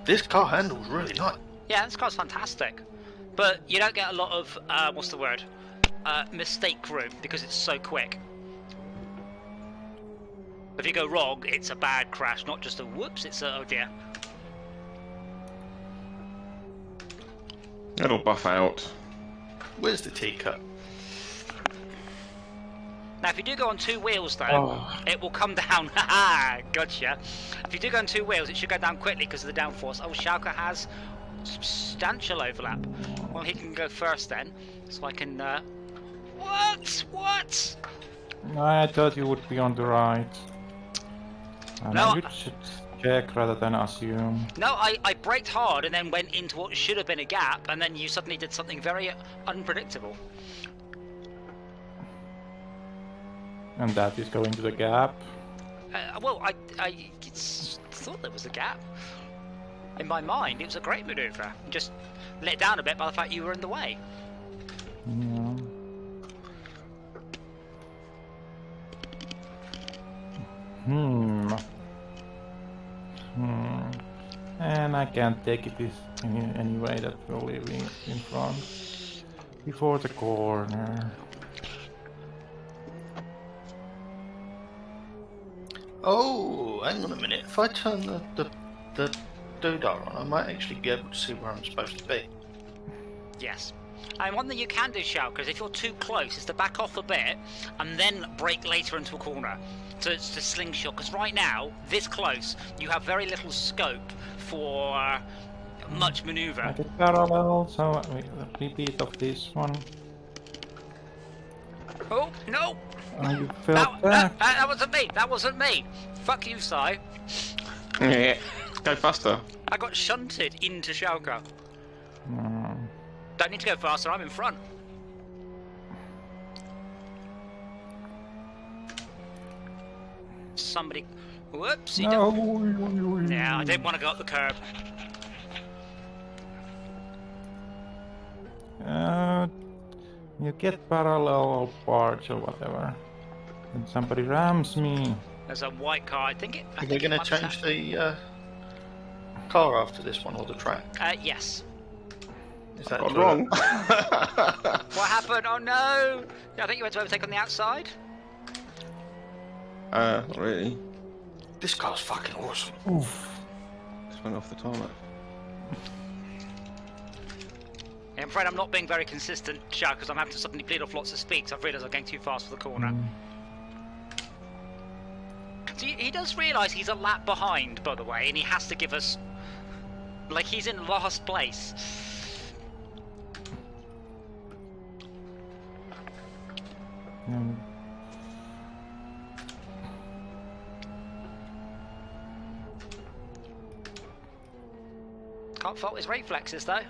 This car handles really nice. Yeah, this car's fantastic. But you don't get a lot of, what's the word? Mistake room, because it's so quick. If you go wrong, it's a bad crash, not just a whoops, it's a oh dear. It'll buff out. Where's the teacup? Now, if you do go on two wheels, though, it will come down. Haha, gotcha. If you do go on two wheels, it should go down quickly because of the downforce. Oh, Schalke has substantial overlap. Well, he can go first then, so I can. What? I thought you would be on the right. No, you should check rather than assume. No, I braked hard and then went into what should have been a gap, and then you suddenly did something very unpredictable. And that is going to the gap. Well, I thought there was a gap. In my mind, it was a great manoeuvre. Just let down a bit by the fact you were in the way. Yeah. And I can't take it any way that will leave me in front. Before the corner. Oh, hang on a minute. If I turn the doodah on, I might actually be able to see where I'm supposed to be. Yes. And one thing you can do, Schalke, is if you're too close, is to back off a bit and then brake later into a corner. So it's to slingshot, because right now, this close, you have very little scope for much manoeuvre. I get parallel, so repeat of this one. Oh, no! You felt that? That wasn't me! That wasn't me! Fuck you, Si. Yeah. Go faster. I got shunted into Schalke. Don't need to go faster, I'm in front. Somebody... Whoops, No. Yeah, I didn't want to go up the curb. You get parallel parts or whatever. And somebody rams me. There's a white car, I think it... Are they going to change the car after this one, or the track? Yes. Is that Got wrong. What happened? Oh no! I think you went to overtake on the outside. Not really. This car's fucking awesome. Oof. Just went off the tarmac. Yeah, I'm afraid I'm not being very consistent, Shaq, because I'm having to suddenly bleed off lots of speed, so I've realised I'm going too fast for the corner. So he does realise he's a lap behind, by the way, and he has to give us... Like, he's in last place. Can't fault his reflexes, though.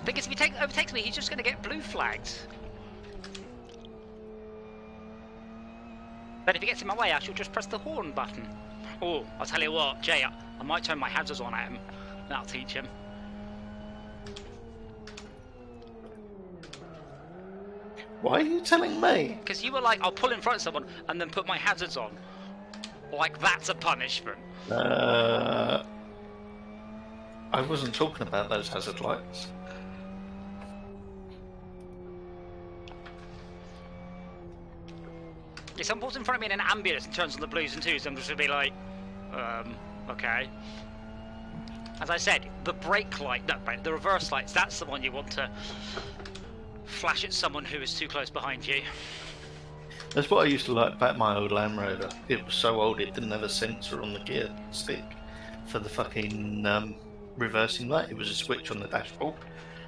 Because if he overtakes me, he's just going to get blue flagged. But if he gets in my way, I shall just press the horn button. Oh, I'll tell you what, Jay, I might turn my hazards on at him. That'll teach him. Why are you telling me? Because you were like, I'll pull in front of someone and then put my hazards on. Like, that's a punishment. I wasn't talking about those hazard lights. If someone pulls in front of me in an ambulance and turns on the blues and twos, I'm just gonna be like, okay. As I said, the brake light, no, the reverse lights, that's the one you want to flash at someone who is too close behind you. That's what I used to like about my old Land Rover. It was so old it didn't have a sensor on the gear stick for the fucking reversing light. It was a switch on the dashboard.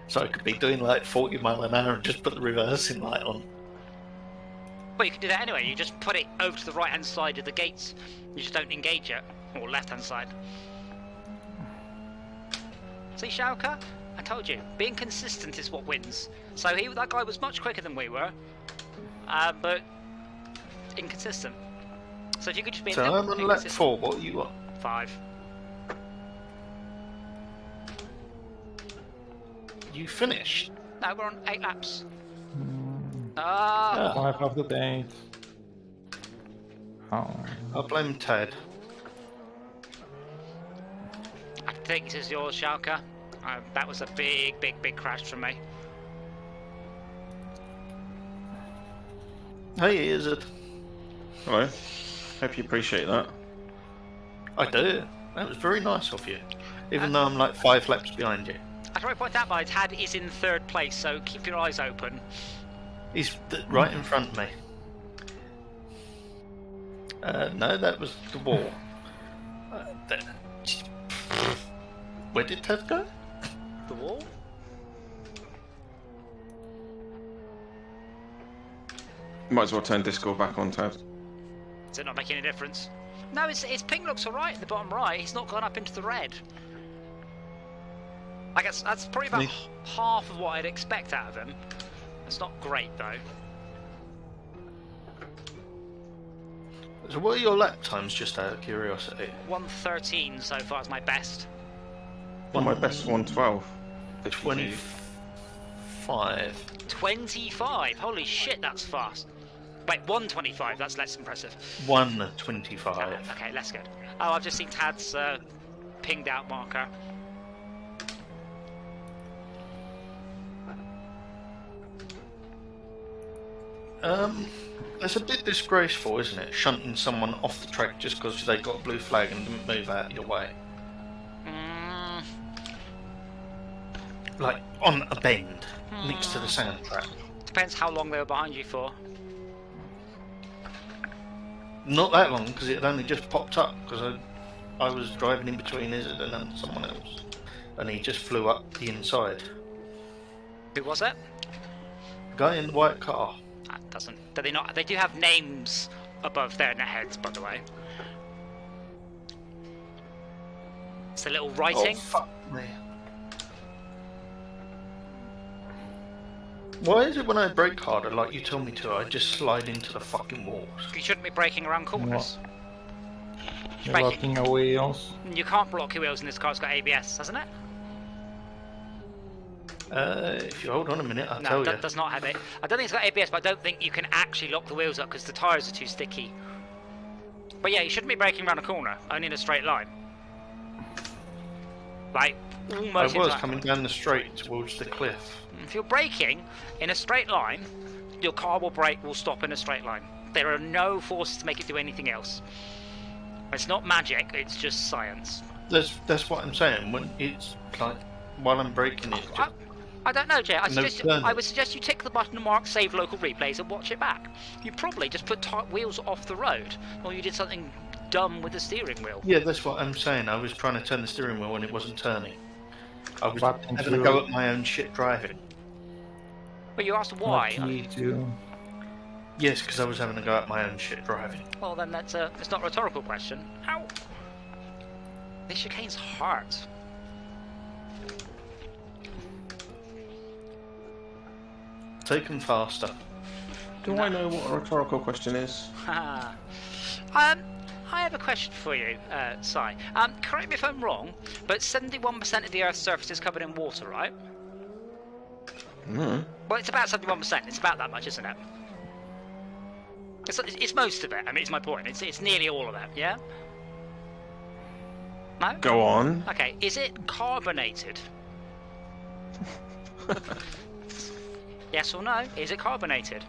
So I could be doing like 40 mile an hour and just put the reversing light on. Well, you can do that anyway. You just put it over to the right-hand side of the gates. You just don't engage it. Or left-hand side. See, Shauka? I told you. Being consistent is what wins. So that guy was much quicker than we were. But inconsistent. So if you could just be so I'm on lap 4. What are you on? 5. You finished? No, we're on 8 laps. Ah. 5 of the 8. Oh. I blame Ted. I think this is yours, Shauka. That was a big crash from me. Hey, is it? Hello. Hope you appreciate that. I do. That was very nice of you. Even though I'm like 5 laps behind you. I can point out, but Tad is in 3rd place, so keep your eyes open. He's right in front of me. No, that was the wall. Where did Ted go? The wall? Might as well turn Discord back on, Tad. Is it not making a difference? No, his ping looks alright in the bottom right. He's not gone up into the red. I guess that's probably about half of what I'd expect out of him. It's not great, though. So what are your lap times, just out of curiosity? 1:13 so far is my best. Well, my best 1:12. 25. 25? Holy shit, that's fast. Wait, 1:25, that's less impressive. 1:25. Okay, that's good. Oh, I've just seen Tad's pinged out marker. It's a bit disgraceful, isn't it? Shunting someone off the track just because they got a blue flag and didn't move out of your way. Like, on a bend, next to the sand trap. Depends how long they were behind you for. Not that long, because it had only just popped up, because I was driving in between Izzard and someone else. And he just flew up the inside. Who was it? Guy in the white car. That doesn't... Do they not... They do have names above their heads, by the way. It's a little writing. Oh, fuck me. Why is it when I brake harder, like you tell me to, I just slide into the fucking walls? You shouldn't be braking around corners. You're blocking your wheels. You can't block your wheels in this car, it's got ABS, hasn't it? If you hold on a minute, I'll tell No, you. that does not have it. I don't think it's got ABS, but I don't think you can actually lock the wheels up because the tyres are too sticky. But yeah, you shouldn't be braking around a corner, only in a straight line. Like, almost I was coming down the straight towards the cliff. If you're braking in a straight line, your car will stop in a straight line. There are no forces to make it do anything else. It's not magic, it's just science. That's what I'm saying. When it's like while I'm braking it. I don't know, Jay. I would suggest you tick the button and mark save local replays and watch it back. You probably just put wheels off the road, or you did something dumb with the steering wheel. Yeah, that's what I'm saying. I was trying to turn the steering wheel when it wasn't turning. I was having a go at my own shit driving. But you asked why. Yes, because I was having a go at my own shit driving. Well, then it's not a rhetorical question. Ow! This chicane's hard. Take them faster. Do I know what a rhetorical question is? I have a question for you, Sai. Correct me if I'm wrong, but 71% of the Earth's surface is covered in water, right? No. Well, it's about 71%. It's about that much, isn't it? It's most of it. I mean, it's my point. It's nearly all of it. Yeah. No. Go on. Okay. Is it carbonated? Yes or no? Is it carbonated?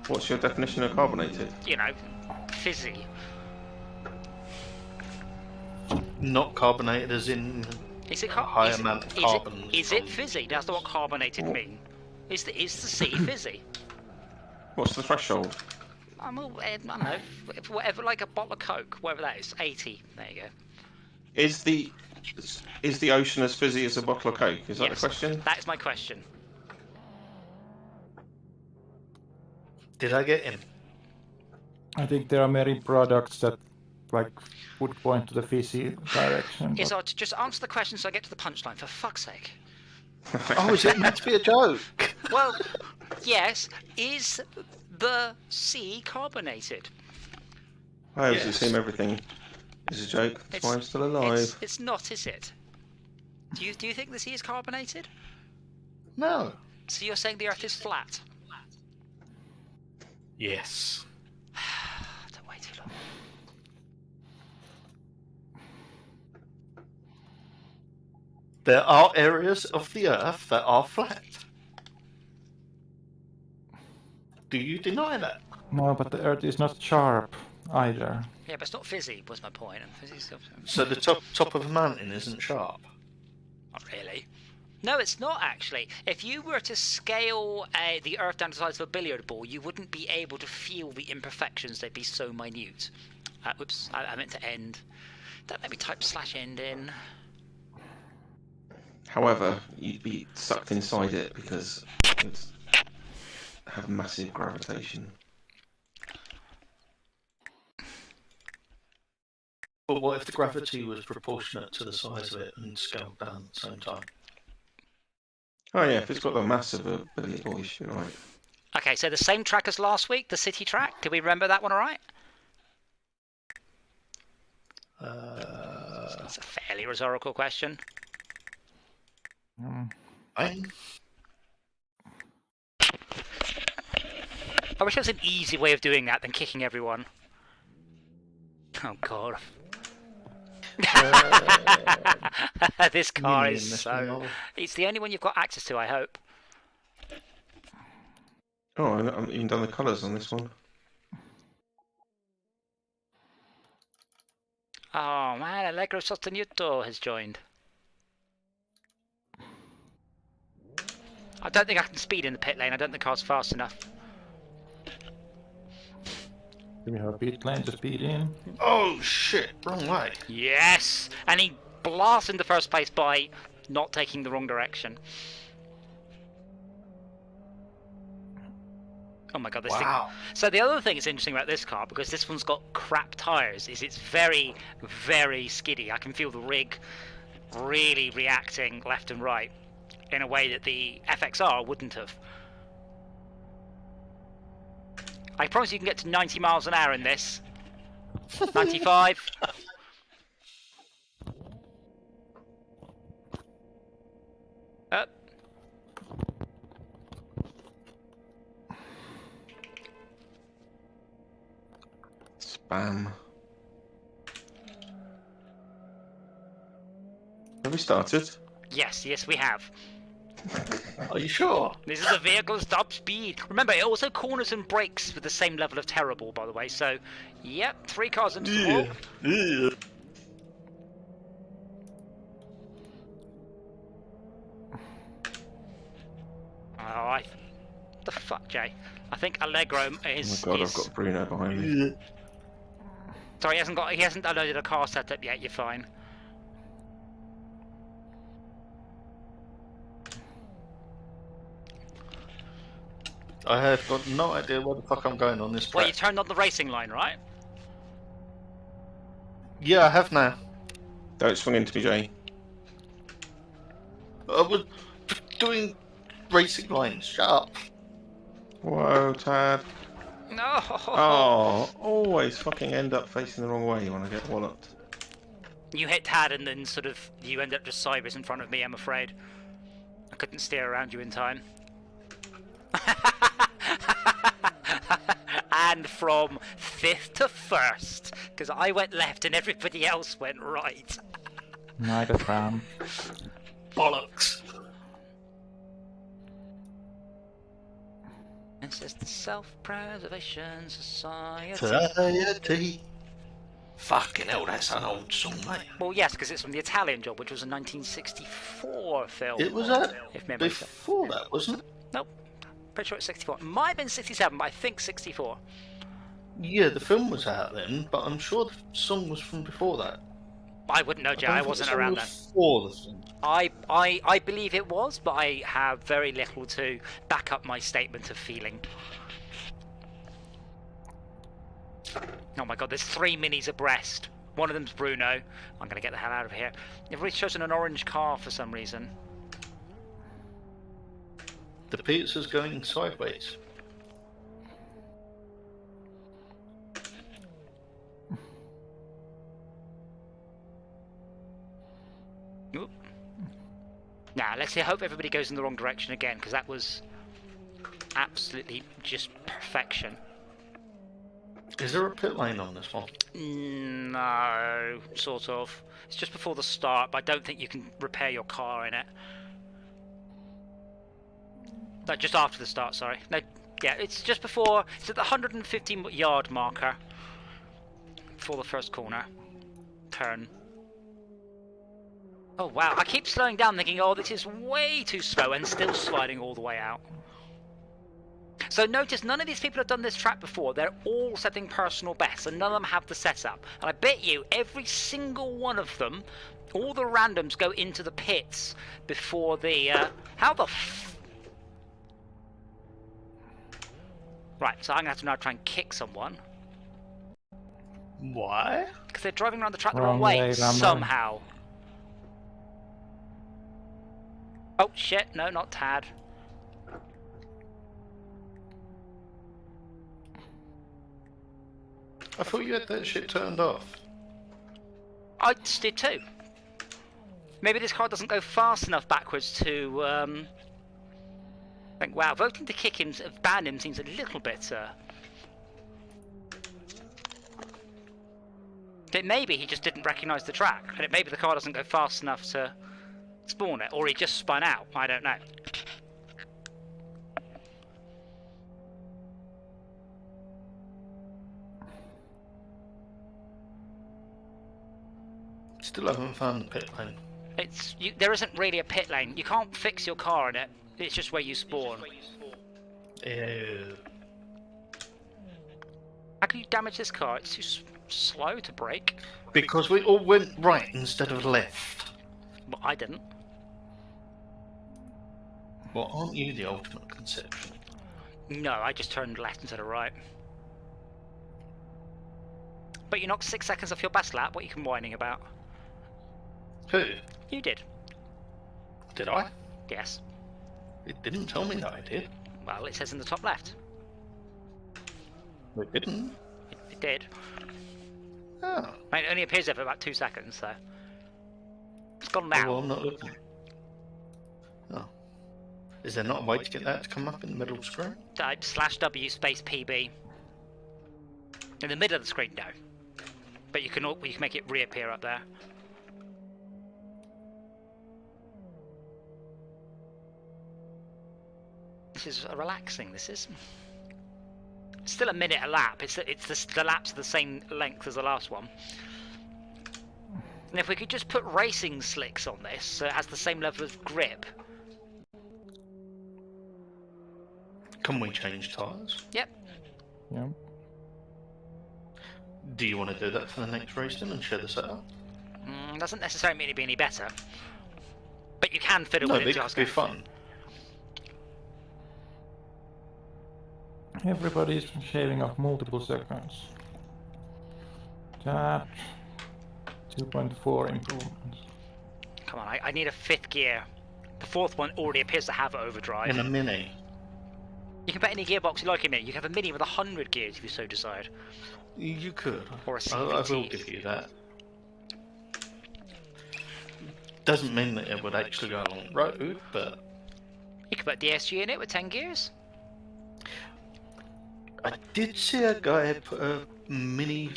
What's your definition of carbonated? You know, fizzy. Not carbonated as in Is it a high amount of carbon. Is it fizzy? That's not what carbonated mean. Is the sea fizzy? What's the threshold? I don't know. Whatever, like a bottle of Coke, whatever that is. 80. There you go. Is the ocean as fizzy as a bottle of Coke? Is that Yes, the question? That is my question. Did I get in? I think there are many products that would point to the fizzy direction. Is to just answer the question so I get to the punchline, for fuck's sake. Oh, is it meant to be a joke? Well, yes. Is the sea carbonated? I always assume everything is a joke. That's why I'm still alive. It's not, is it? Do you think the sea is carbonated? No. So you're saying the Earth is flat? Yes. Don't wait too long. There are areas of the Earth that are flat. Do you deny that? No, but the Earth is not sharp either. Yeah, but it's not fizzy, was my point. And fizzy's still... So the top of a mountain isn't sharp? Not really. No, it's not actually. If you were to scale the Earth down to the size of a billiard ball, you wouldn't be able to feel the imperfections. They'd be so minute. Whoops, I meant to end. Don't let me type /end in. However, you'd be sucked inside it because it would have massive gravitation. But what if the gravity was proportionate to the size of it and scaled down at the same time? Oh yeah, if it's got the mass of a billiard ball, you should be right. Okay, so the same track as last week, the city track. Did we remember that one all right? That's a fairly rhetorical question. I wish there was an easy way of doing that than kicking everyone. Oh god. This car is so... It's the only one you've got access to, I hope. Oh, I haven't even done the colours on this one. Oh man, Allegro Sostenuto has joined. I don't think I can speed in the pit lane. I don't think the car's fast enough. Do we have a pit lane to speed in? Oh shit, wrong way. Yes! And he blasts into first place by not taking the wrong direction. Oh my god, this thing... So the other thing that's interesting about this car, because this one's got crap tyres, is it's very, very skiddy. I can feel the rig really reacting left and right in a way that the FXR wouldn't have. I promise you can get to 90 miles an hour in this. 95. Up. Spam. Have we started? Yes, we have. Are you sure? This is the vehicle's top speed. Remember, it also corners and brakes with the same level of terrible, by the way. So, yep, 3 cars into the wall. Oh, the fuck, Jay? I think Allegro is. Oh my god, I've got Bruno behind me. Sorry, he hasn't downloaded a car setup yet. You're fine. I have got no idea where the fuck I'm going on this track. Well, you turned on the racing line, right? Yeah, I have now. Don't swing into me, Jay. I was doing racing lines. Shut up. Whoa, Tad. No. Oh, always fucking end up facing the wrong way when I get walloped. You hit Tad and then sort of you end up just sideways in front of me, I'm afraid. I couldn't steer around you in time. And from 5th to 1st, because I went left and everybody else went right. Night of Ram. Bollocks. This is the Self-Preservation Society. Society. Fucking hell, that's an old song, mate. Well, yes, because it's from The Italian Job, which was a 1964 film. It was that if memory before that, wasn't it? Nope. Pretty sure it's 64. It might have been 67, but I think 64. Yeah, the film was out then, but I'm sure the song was from before that. I wouldn't know, Jay. I wasn't around then. Before the film. I believe it was, but I have very little to back up my statement of feeling. Oh my god, there's 3 minis abreast. One of them's Bruno. I'm going to get the hell out of here. Everybody's chosen an orange car for some reason. The pizza's going sideways. Oop. Now, let's hope everybody goes in the wrong direction again, because that was absolutely just perfection. Is there a pit lane on this one? No, sort of. It's just before the start, but I don't think you can repair your car in it. No, just after the start, sorry. No, yeah, it's just before. It's at the 150-yard marker for the first corner. Turn. Oh, wow. I keep slowing down thinking, oh, this is way too slow, and still sliding all the way out. So notice, none of these people have done this track before. They're all setting personal bests, and none of them have the setup. And I bet you, every single one of them, all the randoms go into the pits before the... how the Right, so I'm going to have to now try and kick someone. Why? Because they're driving around the track the wrong way, somehow. Oh, shit. No, not Tad. I thought you had that shit turned off. I just did too. Maybe this car doesn't go fast enough backwards to, think, wow, voting to kick him, ban him seems a little bit, But maybe he just didn't recognise the track, and maybe the car doesn't go fast enough to spawn it, or he just spun out, I don't know. Still haven't found the pit lane. There isn't really a pit lane. You can't fix your car in it. It's just where you spawn. Ew. How can you damage this car? It's too slow to brake. Because we all went right instead of left. Well, I didn't. Well, aren't you the ultimate conception? No, I just turned left instead of right. But you knocked 6 seconds off your best lap. What are you complaining about? Who? You did. Did I? Yes. It didn't tell me that I did. Well, it says in the top left. It didn't. It did. Oh. I mean, it only appears there for about 2 seconds, so... It's gone now. Well, I'm not looking. Oh. Is there not a way to get that to come up in the middle of the screen? /W space PB. In the middle of the screen, no. But you can make it reappear up there. This is relaxing, this is. It's still a minute a lap. The laps are the same length as the last one. And if we could just put racing slicks on this, so it has the same level of grip. Can we change tyres? Yep. Yeah. Do you want to do that for the next race then and share the setup? Doesn't necessarily mean it'd be any better. But you can fiddle No, with it. it could be fun. Everybody's shaving off multiple seconds. That 2.4 improvements. Come on, I need a 5th gear. The 4th one already appears to have overdrive. In a Mini. You can put any gearbox you like in it. You can have a Mini with 100 gears if you so decide. You could. Or a CVT. I will give you that. Doesn't mean that it would actually go along the road, but... You could put DSG in it with 10 gears. I did see a guy put a Mini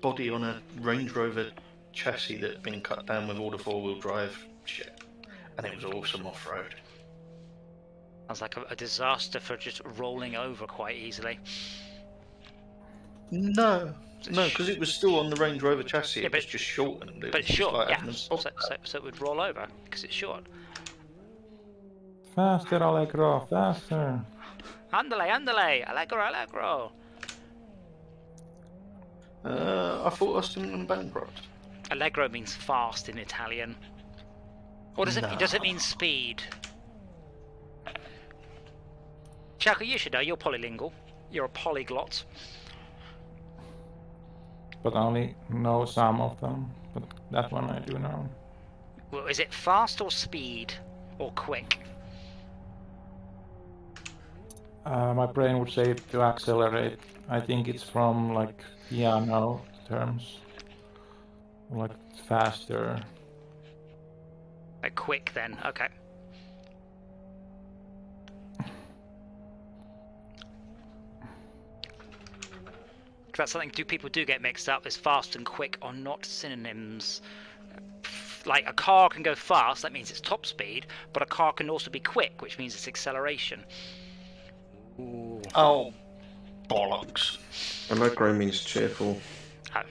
body on a Range Rover chassis that had been cut down with all the 4-wheel drive shit. And it was awesome off-road. Sounds like a disaster for just rolling over quite easily. No, because it was still on the Range Rover chassis. Yeah, It was just shortened. But it's short, like yeah. So it would roll over because it's short. Faster, Allegro, faster. Andale, andale, allegro, allegro. I thought Austin and bankrupt. Allegro means fast in Italian. Or does it mean speed? Chaka, you should know, you're polylingual. You're a polyglot. But I only know some of them. But that one I do know. Well, is it fast or speed? Or quick? My brain would say to accelerate. I think it's from like piano terms. Like faster. Like quick then, okay. That's something people do get mixed up, is fast and quick are not synonyms. Like a car can go fast, that means it's top speed, but a car can also be quick, which means it's acceleration. Ooh. Oh, bollocks. Allegro means cheerful. Oh.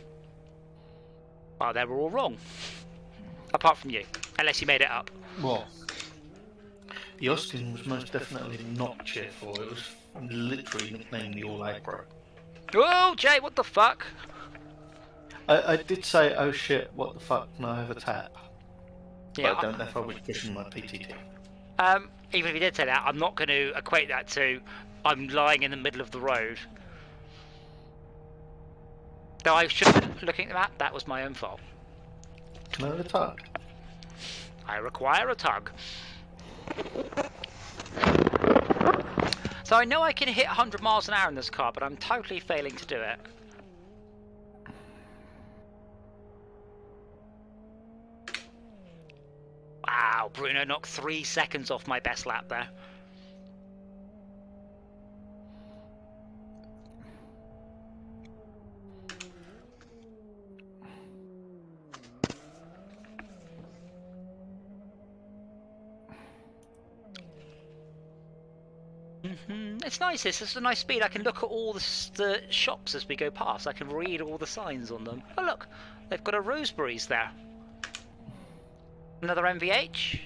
Well, they were all wrong. Apart from you, unless you made it up. Well, the Austin was most definitely not cheerful. It was literally nicknamed the Allegro. Oh, Jay, what the fuck? I did say, oh shit, what the fuck, can I have a tap? Yeah, but I don't know if I was pushing my PTT. Even if you did say that, I'm not going to equate that to I'm lying in the middle of the road. Though I should have been looking at the map, that was my own fault. Can I have a tug? I require a tug. So I know I can hit 100 miles an hour in this car, but I'm totally failing to do it. Wow, Bruno knocked 3 seconds off my best lap there. It's nice, this is a nice speed. I can look at all the shops as we go past. I can read all the signs on them. Oh look, they've got a Roseberry's there. Another MVH.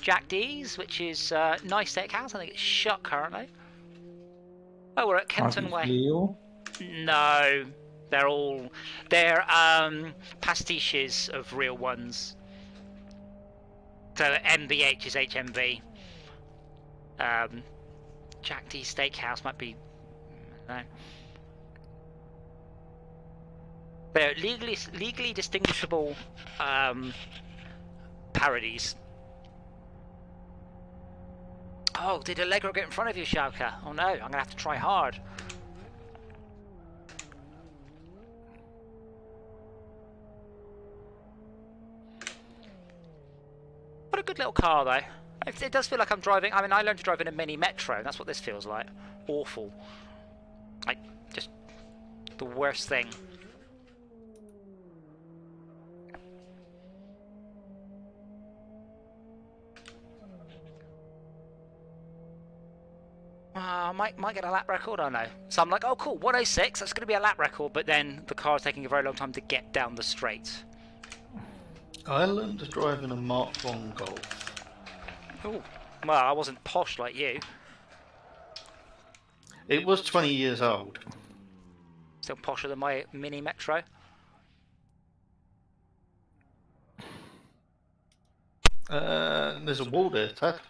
Jack D's, which is nice steakhouse. I think it's shut currently. Oh, we're at Kempton Way. No, they're pastiches of real ones. So MVH is HMV. Jack D's Steakhouse might be. No. They're legally distinguishable parodies. Oh, did Allegro get in front of you, Shauka? Oh no, I'm gonna have to try hard. What a good little car, though. It does feel like I'm driving. I mean, I learned to drive in a mini metro, and that's what this feels like. Awful. Like, just the worst thing. I might get a lap record, I know. So I'm like, oh cool, 106, that's going to be a lap record, but then the car's taking a very long time to get down the straight. I learned to drive in a Mark I Golf. Oh, well, I wasn't posh like you. It was 20 years old. Still posher than my mini metro. There's a wall there, Ted.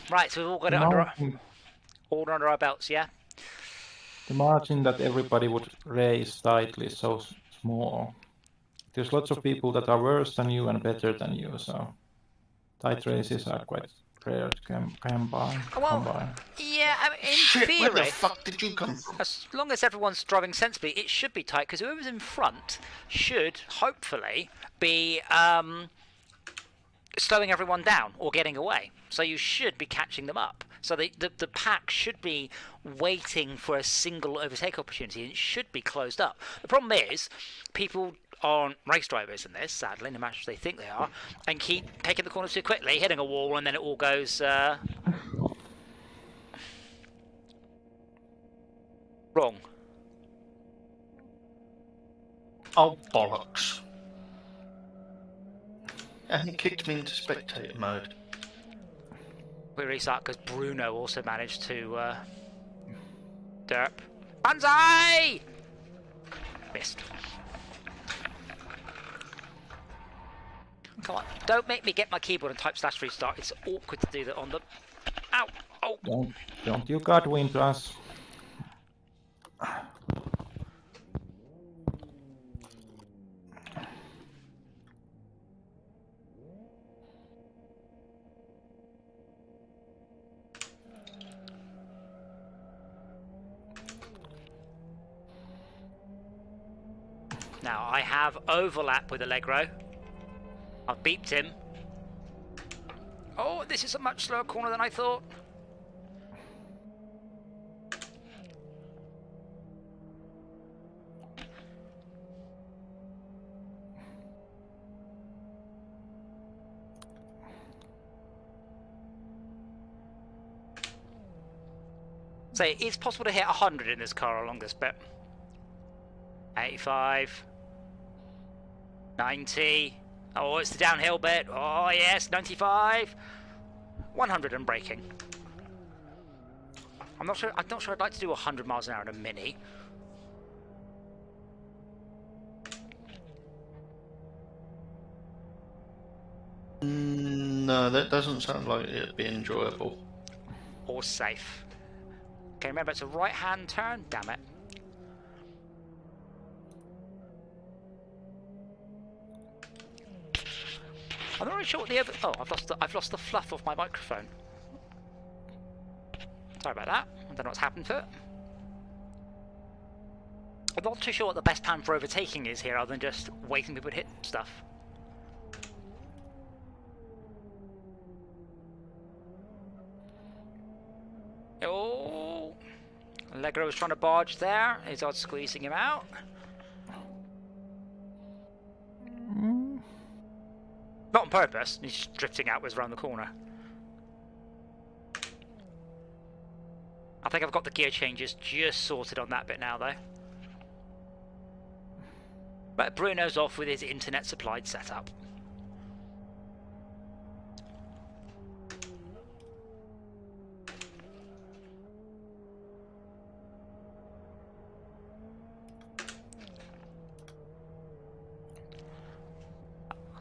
Right, so we've all got it under our belts, yeah? The margin that everybody would race tightly is so small. There's lots of people that are worse than you and better than you, so tight races are quite upgraders can buy. Well, Can buy. yeah, I mean, in Shit, where the theory, fuck did you come from? as long as everyone's driving sensibly, it should be tight, because whoever's in front should, hopefully, be slowing everyone down or getting away. So you should be catching them up. So the pack should be waiting for a single overtake opportunity, and it should be closed up. The problem is, people aren't race drivers in this, sadly, no matter what they think they are, and keep taking the corners too quickly, hitting a wall, and then it all goes wrong. Oh, bollocks. And he kicked me into spectator mode. We restart because Bruno also managed to derp. Banzai! Missed. Come on, don't make me get my keyboard and type /restart. It's awkward to do that on the... Ow! Oh! Don't you Godwin to us. Now, I have overlap with Allegro. I've beeped him. Oh, this is a much slower corner than I thought. So it's possible to hit 100 in this car along this bit. 85. 90. Oh, it's the downhill bit. Oh, yes, 95. 100 and braking. I'm not sure I'd like to do 100 miles an hour in a Mini. No, that doesn't sound like it'd be enjoyable. Or safe. Okay, remember it's a right-hand turn. Damn it. I'm not really sure what the oh, I've lost the fluff off my microphone. Sorry about that. I don't know what's happened to it. I'm not too sure what the best plan for overtaking is here, other than just waiting people to hit stuff. Oh, Allegro was trying to barge there. Izard's squeezing him out. Not on purpose, he's just drifting outwards around the corner. I think I've got the gear changes just sorted on that bit now, though. But Bruno's off with his internet supplied setup.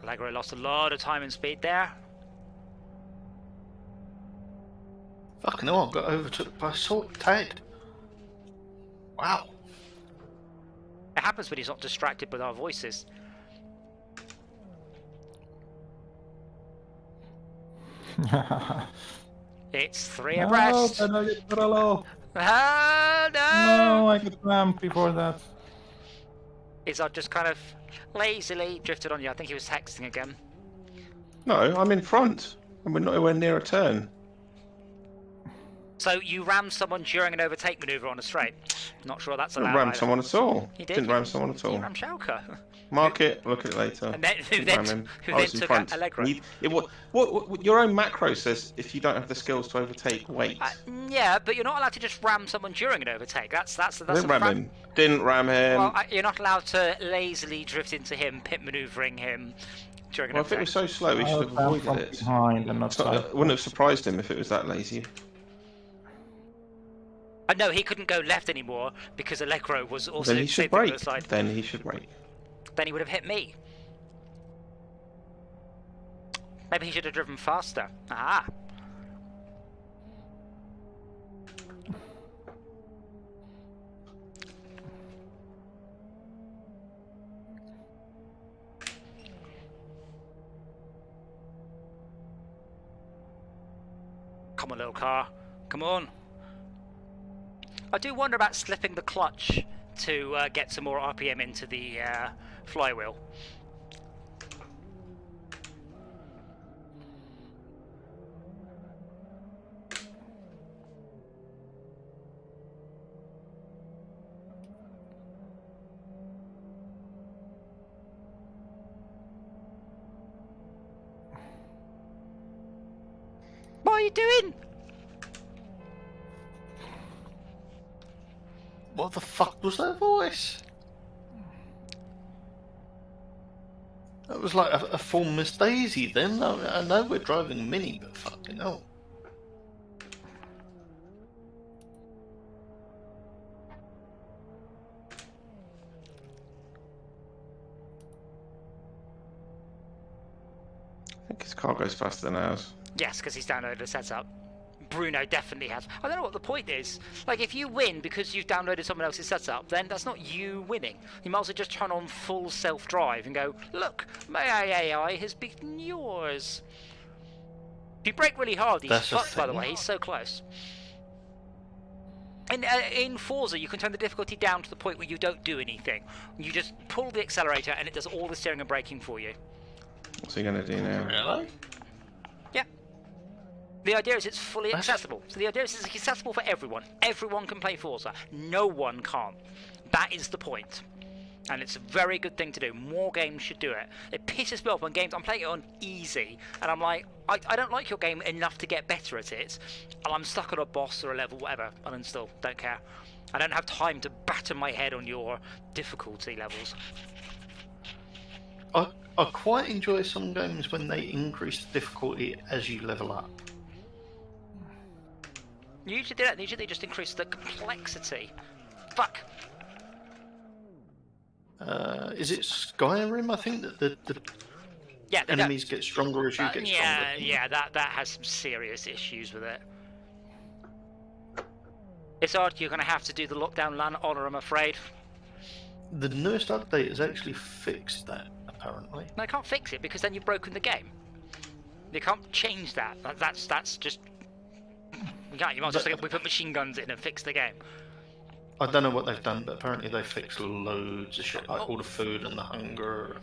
Allegro lost a lot of time and speed there. Fucking hell, I got overtook by Ted. Wow. It happens when he's not distracted with our voices. It's 3 abreast. No, Oh, no! No, I got rammed before that. Izard just kind of lazily drifted on you. I think he was texting again. No, I'm in front, and we're nowhere near a turn. So you rammed someone during an overtake manoeuvre on a straight. Not sure that's I allowed. didn't ram either. someone at all. You did. Didn't ram someone at You all. rammed Schalke. Mark it, look at it later. And then, who Didn't ram then, him. who I then was in took front. out Allegro? What your own macro says, if you don't have the skills to overtake, wait. Yeah, but you're not allowed to just ram someone during an overtake. That's Didn't ram him. Didn't ram him. Well, you're not allowed to lazily drift into him, pit manoeuvring him during an Well, if it overtake. was so slow, we should have I'm avoided from it. behind and not It's not, it wouldn't have surprised him if it was that lazy. No, he couldn't go left anymore because Allegro was also Then he should sitting on brake. the side. Then he should brake. Then he would have hit me. Maybe he should have driven faster. Aha. Come on, little car. Come on. I do wonder about slipping the clutch to get some more RPM into the flywheel. What are you doing? What the fuck was that voice? That was like a full Miss Daisy then. I know we're driving a Mini, but fucking hell. I think his car goes faster than ours. Yes, because he's downloaded the setup. Bruno definitely has. I don't know what the point is. Like, if you win because you've downloaded someone else's setup, then that's not you winning. You might as well just turn on full self-drive and go, look, my AI has beaten yours. If you brake really hard, he's fucked, by the way. He's so close. In Forza, you can turn the difficulty down to the point where you don't do anything. You just pull the accelerator and it does all the steering and braking for you. What's he going to do now? Really? Yeah. The idea is it's fully accessible. So the idea is it's accessible for everyone. Everyone can play Forza. No one can't. That is the point. And it's a very good thing to do. More games should do it. It pisses me off when games, I'm playing it on easy, and I'm like, I don't like your game enough to get better at it, and I'm stuck on a boss or a level, whatever, uninstall, don't care. I don't have time to batter my head on your difficulty levels. I quite enjoy some games when they increase the difficulty as you level up. You usually do that, usually they just increase the complexity. Fuck. Is it Skyrim? I think that the enemies get stronger as you get stronger. Yeah, that has some serious issues with it. It's hard. You're going to have to do the lockdown LAN honor, I'm afraid. The newest update has actually fixed that, apparently. No, I can't fix it because then you've broken the game. You can't change that. That's just. You can't. You might just we put machine guns in and fix the game. I don't know what they've done, but apparently they fixed loads of shit, like all the food and the hunger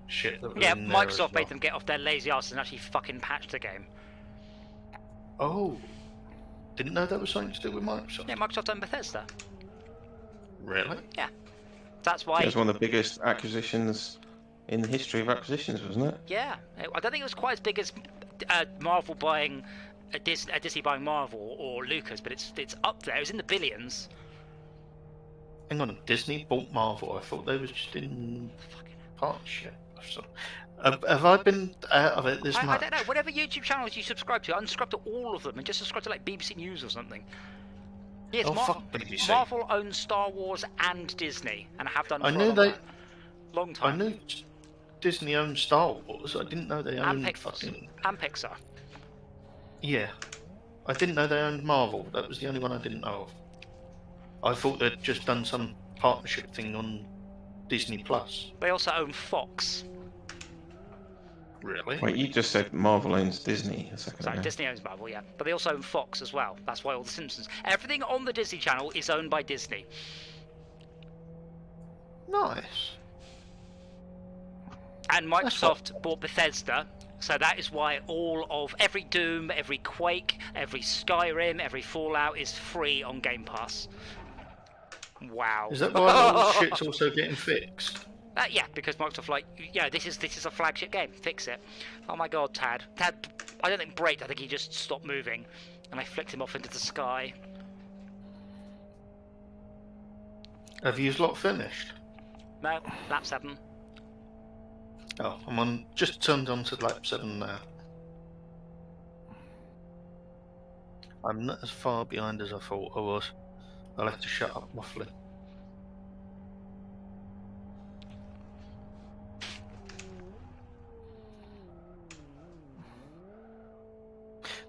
shit that was in there. Microsoft made them get off their lazy asses and actually fucking patch the game. Oh, didn't know that was something to do with Microsoft. Yeah, Microsoft owned Bethesda. Really? Yeah. That's why. It was one of the biggest acquisitions in the history of acquisitions, wasn't it? Yeah, I don't think it was quite as big as Marvel buying Disney buying Marvel or Lucas, but it's up there. It was in the billions. Hang on, Disney bought Marvel. I thought they was just in partnership. So, have I been out of it this much? I don't know. Whatever YouTube channels you subscribe to, unsubscribe to all of them and just subscribe to like BBC News or something. Yes, fuck BBC. Marvel owns Star Wars and Disney, and I have done for long time. I knew Disney owned Star Wars. I didn't know they owned fucking... And Pixar. Yeah. I didn't know they owned Marvel. That was the only one I didn't know of. I thought they'd just done some partnership thing on Disney Plus. They also own Fox. Really? Wait, you just said Marvel owns Disney a second Sorry, ago. Disney owns Marvel, yeah. But they also own Fox as well. That's why all the Simpsons... Everything on the Disney Channel is owned by Disney. Nice. And Microsoft bought Bethesda, so that is why all of... Every Doom, every Quake, every Skyrim, every Fallout is free on Game Pass. Wow. Is that why all shit's also getting fixed? Yeah, because Microsoft this is a flagship game. Fix it. Oh my god, Tad. Tad, I don't think braked. I think he just stopped moving, and I flicked him off into the sky. Have you lot finished? No, lap 7. Oh, I'm on. Just turned on to lap 7 now. I'm not as far behind as I thought I was. I'll have to shut up waffling.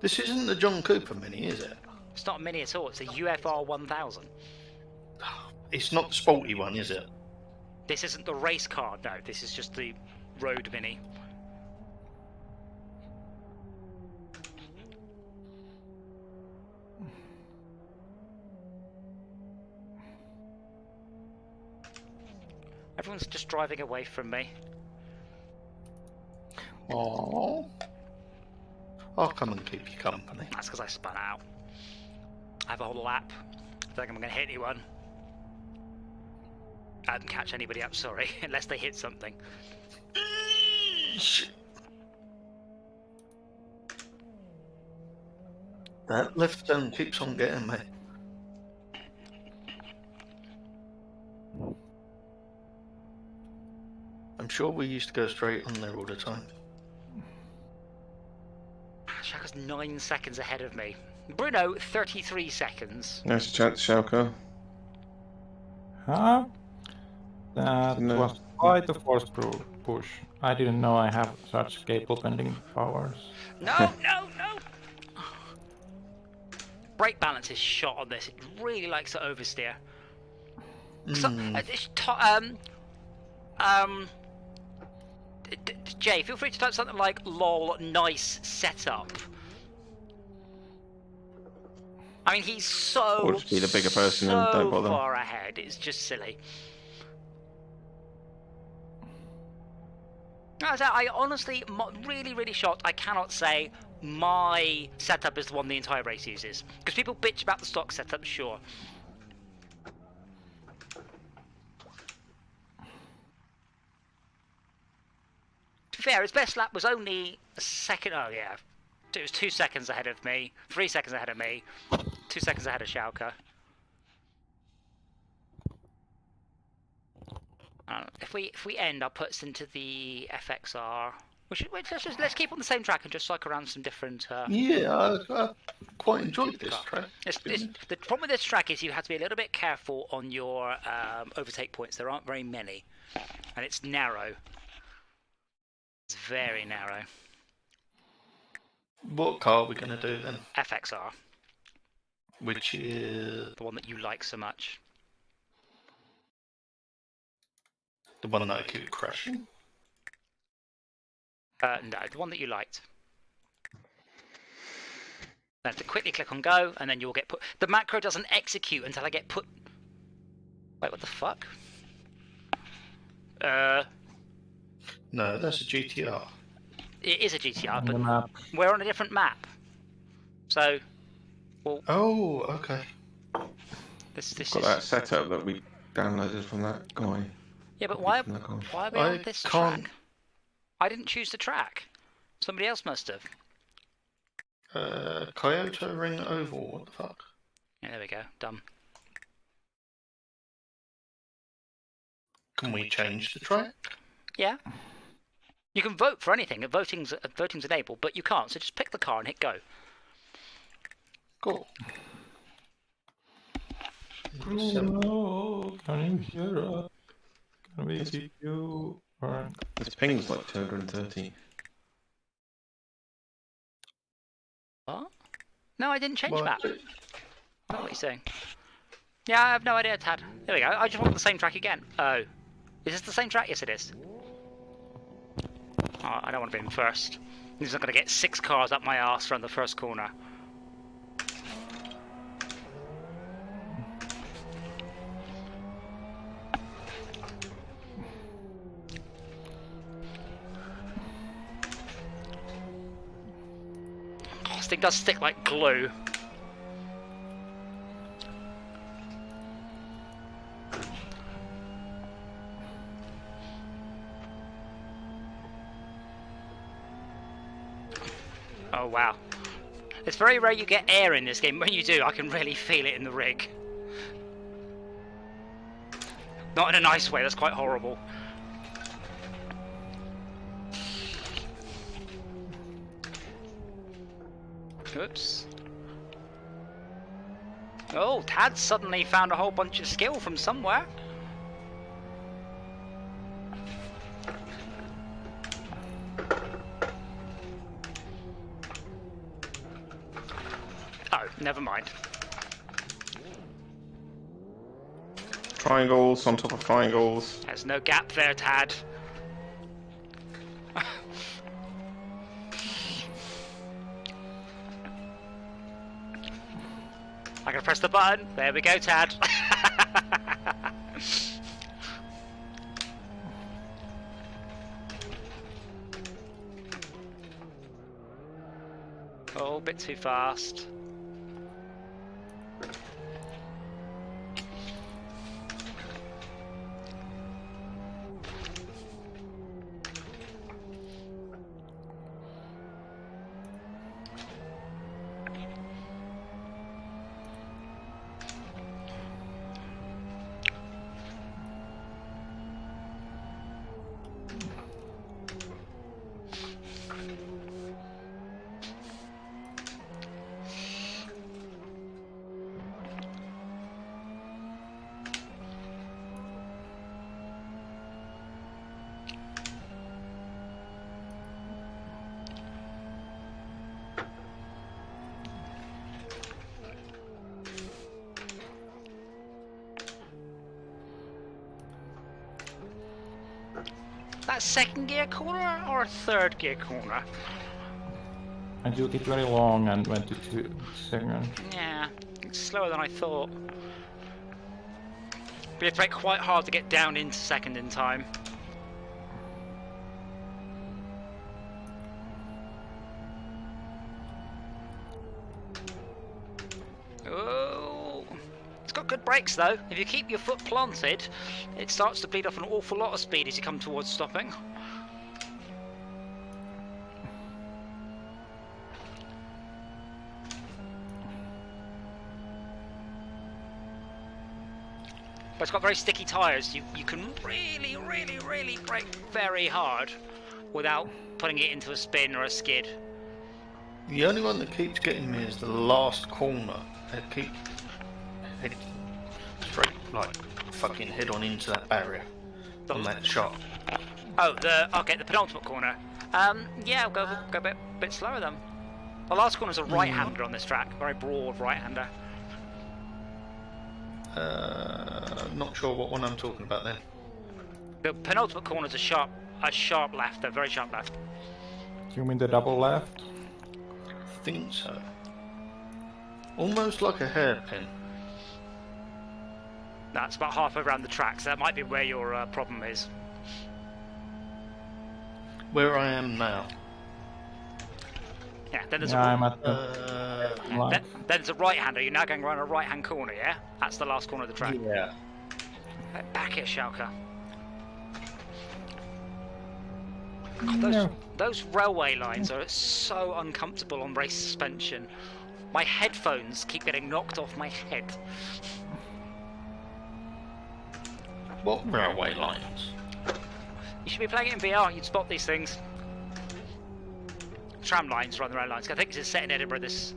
This isn't the John Cooper Mini, is it? It's not a Mini at all. It's a UFR 1000. It's not the sporty one, is it? This isn't the race car. No, this is just the road Mini. Everyone's just driving away from me. Oh, I'll come and keep you company. That's because I spun out. I have a whole lap. I don't think I'm going to hit anyone. I didn't catch anybody up, sorry, unless they hit something. That left turn keeps on getting me. I'm sure we used to go straight on there all the time. Shaka's 9 seconds ahead of me. Bruno, 33 seconds. Nice a chance, Schalke. Huh? That No. was quite a forced push. I didn't know I have such cable bending powers. No, no, no! Brake balance is shot on this. It really likes to oversteer. Jay, feel free to type something like "lol, nice setup." I mean, he's so Or just be the bigger person and don't bother. far ahead. It's just silly. I honestly, really, really shocked. I cannot say my setup is the one the entire race uses. Because people bitch about the stock setup, sure. To be fair, his best lap was only a second. Oh, yeah. It was 2 seconds ahead of me, 3 seconds ahead of me, 2 seconds ahead of Schalke. If we end, I'll put us into the FXR. Let's keep on the same track and just cycle around some different. Yeah, I quite enjoyed this track. The problem with this track is you have to be a little bit careful on your overtake points. There aren't very many, and it's narrow. It's very narrow. What car are we going to do then? FXR. Which is the one that you like so much. The one that I keep crashing? No, the one that you liked. Then to quickly click on go, and then you'll get put. The macro doesn't execute until I get put. Wait, what the fuck? No, that's a GTR. It is a GTR, but we're on a different map. So, well. Oh, okay. This Got is that setup that we downloaded from that guy. Yeah, but why are we on this track? I didn't choose the track. Somebody else must have. Kyoto Ring Oval, what the fuck? Yeah, there we go. Done. Can we change the track? Yeah. You can vote for anything. Voting's enabled, but you can't. So just pick the car and hit go. Cool. Bruno, can you hear us? Can we see you? This ping's like 230. What? No, I didn't change map. What are you saying? Yeah, I have no idea, Tad. There we go. I just want the same track again. Oh. Is this the same track? Yes, it is. Oh, I don't want to be in first. He's not going to get 6 cars up my arse around the first corner. Oh, this thing does stick like glue. Oh wow. It's very rare you get air in this game. When you do, I can really feel it in the rig. Not in a nice way, that's quite horrible. Oops. Oh, Tad suddenly found a whole bunch of skill from somewhere. Oh, never mind. Triangles on top of triangles. There's no gap there, Tad. I can press the button. There we go, Tad. Oh, a bit too fast. That second gear corner or a third gear corner? I took it very long and went to second. Yeah, it's slower than I thought. But you have to make quite hard to get down into second in time. Oh, it's got good brakes though. If you keep your foot planted, it starts to bleed off an awful lot of speed as you come towards stopping. But it's got very sticky tyres. You can really brake very hard without putting it into a spin or a skid. The only one that keeps getting me is the last corner. It keeps heading straight, like fucking head on into that barrier on that shot. Oh, the penultimate corner. Yeah, I'll go a bit slower then. The last corner's a right-hander on this track, very broad right-hander. Not sure what one I'm talking about then. The penultimate corner's a sharp left, a very sharp left. You mean the double left? I think so. Almost like a hairpin. That's about halfway around the track, so that might be where your problem is. Where I am now. Yeah, then there's I'm at the then there's a right-hander. You're now going around a right-hand corner, yeah? That's the last corner of the track. Yeah. Back here, Schalke. God, those railway lines are so uncomfortable on race suspension. My headphones keep getting knocked off my head. What railway lines? You should be playing it in VR, you'd spot these things. Tram lines rather than rail lines. I think this is set in Edinburgh, this...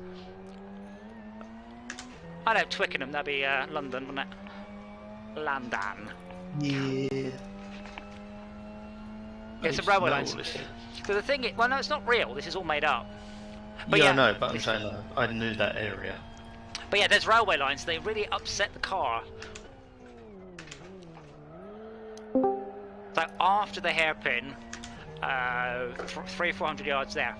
I know, Twickenham, that'd be London, wouldn't it? London. Yeah. It's a railway lines. So the thing is, well no, it's not real, this is all made up. But yeah, I know, but I'm saying I knew that area. But yeah, there's railway lines, they really upset the car. So after the hairpin, 300-400 yards there.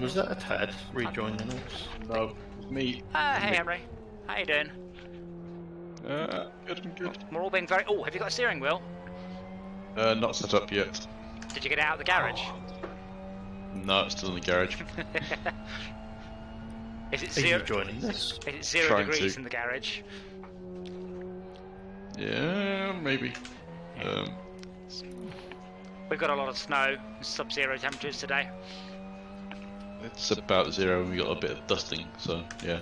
Was that a Tad rejoining us? No, me. Hey Henry, how you doing? Good. We're all being very... Oh, have you got a steering wheel? Not set up yet. Did you get it out of the garage? No, it's still in the garage. Is it Are zero? you joining this? Is it 0 Trying degrees to. in the garage? Yeah, maybe. We've got a lot of snow, sub-zero temperatures today. It's about 0 and we got a bit of dusting, so yeah.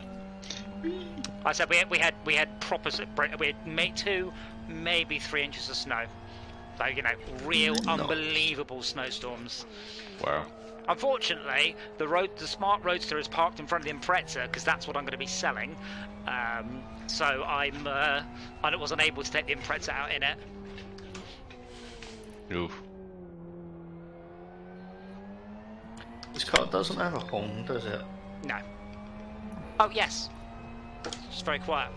I said we had proper, we had 2, maybe 3 inches of snow. So you know, real unbelievable snowstorms. Wow. Unfortunately, the smart roadster is parked in front of the Impreza because that's what I'm going to be selling. So I wasn't able to take the Impreza out in it. Oof. This car doesn't have a horn, does it? No. Oh yes. It's very quiet.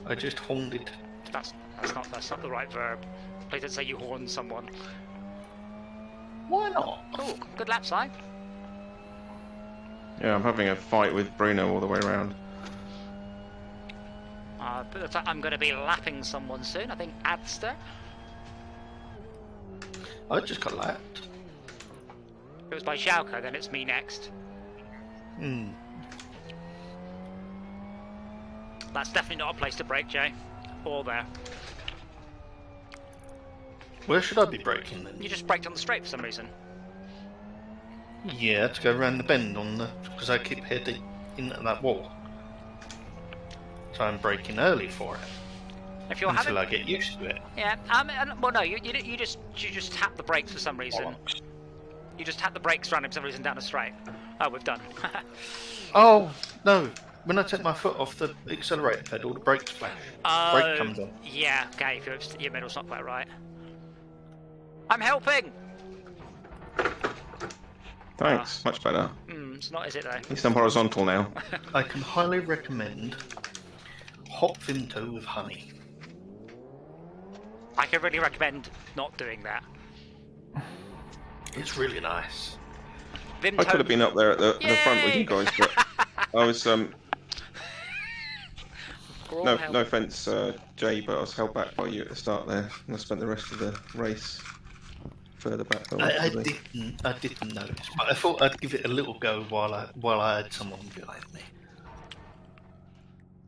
I just horned it. That's not the right verb. Please don't say you horned someone. Why not? Oh, good lap, Si. Yeah, I'm having a fight with Bruno all the way around. But I'm going to be lapping someone soon. I think Adster. I just got lapped. If it was by Xiaoko, then it's me next. Hmm. That's definitely not a place to brake, Jay. Or there. Where should I be braking then? You just braked on the straight for some reason. Yeah, to go around the bend on the because I keep heading into that wall. So I'm braking early for it. If you're until having... I get used to it. Yeah, well no, you just tap the brakes for some reason. Bollocks. You just tap the brakes for some reason down a straight. Oh, we've done. Oh no! When I take my foot off the accelerator pedal, the brakes flash. Brake comes on. Yeah, okay, if your middle's not quite right. I'm helping! Thanks, much better. It's not, is it though? At least I'm horizontal now. I can highly recommend hot Vimto with honey. I can really recommend not doing that. It's really nice. Vimto... I could have been up there at the front with you guys, but I was no offence, Jay, but I was held back by you at the start there, and I spent the rest of the race further back. I didn't notice, but I thought I'd give it a little go while I had someone behind me.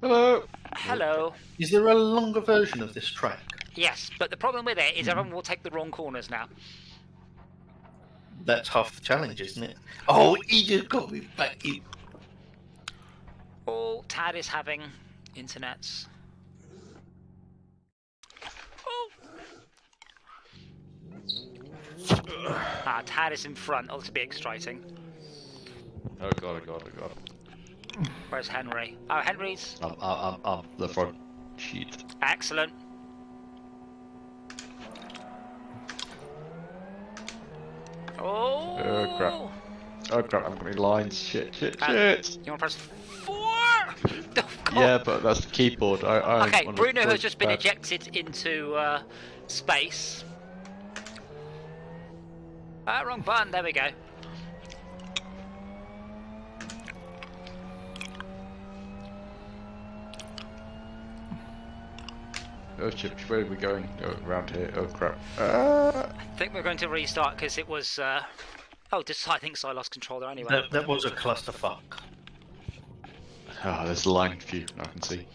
Hello. Hello. Is there a longer version of this track? Yes, but the problem with it is everyone will take the wrong corners now. That's half the challenge, isn't it? Oh, he just got me back in. Oh, Tad is having internets. Oh. Tad is in front. Oh, this will be exciting. Oh god, oh god, oh god. Where's Henry? Oh, Henry's... I'm the front sheet. Excellent. Oh! Oh crap. Oh crap, I'm gonna be lines. Shit. You want to press 4? Oh, Yeah, but that's the keyboard. okay, wanna Bruno has push just been that. ejected into space. Wrong button, there we go. Oh shit, where are we going? Oh, around here. Oh crap. I think we're going to restart because it was... Oh, I think so I lost control there anyway. That was a clusterfuck. Oh, there's a line view, I can see.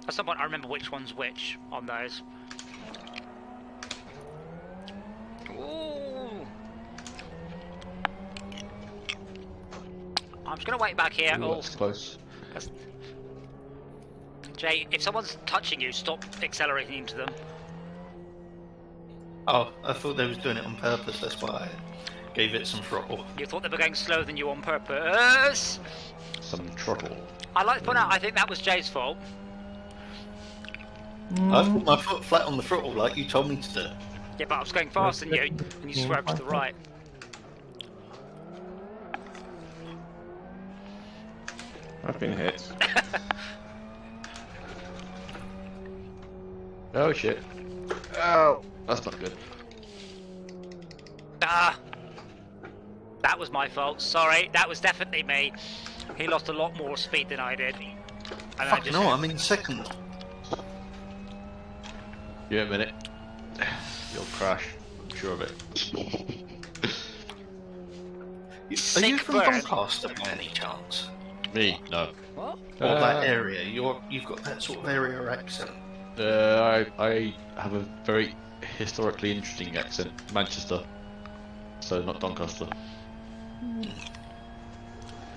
At some point I remember which one's which on those. Ooh. I'm just going to wait back here. Ooh, that's close. Jay, if someone's touching you, stop accelerating into them. Oh, I thought they was doing it on purpose, that's why I gave it some throttle. You thought they were going slower than you on purpose? Some throttle. I'd like to point out, I think that was Jay's fault. I put my foot flat on the throttle like you told me to do. Yeah, but I was going faster than you, and you swerved to the right. I've been hit. Oh shit. Oh, that's not good. Ah! That was my fault, sorry, that was definitely me. He lost a lot more speed than I did. And Fuck no, I'm in second. Yeah, a minute. You'll crash. I'm sure of it. Are you from bird. Doncaster by any chance? Me? No. What? Or that area? You've got that sort of area accent. I have a very historically interesting accent. Manchester. So not Doncaster.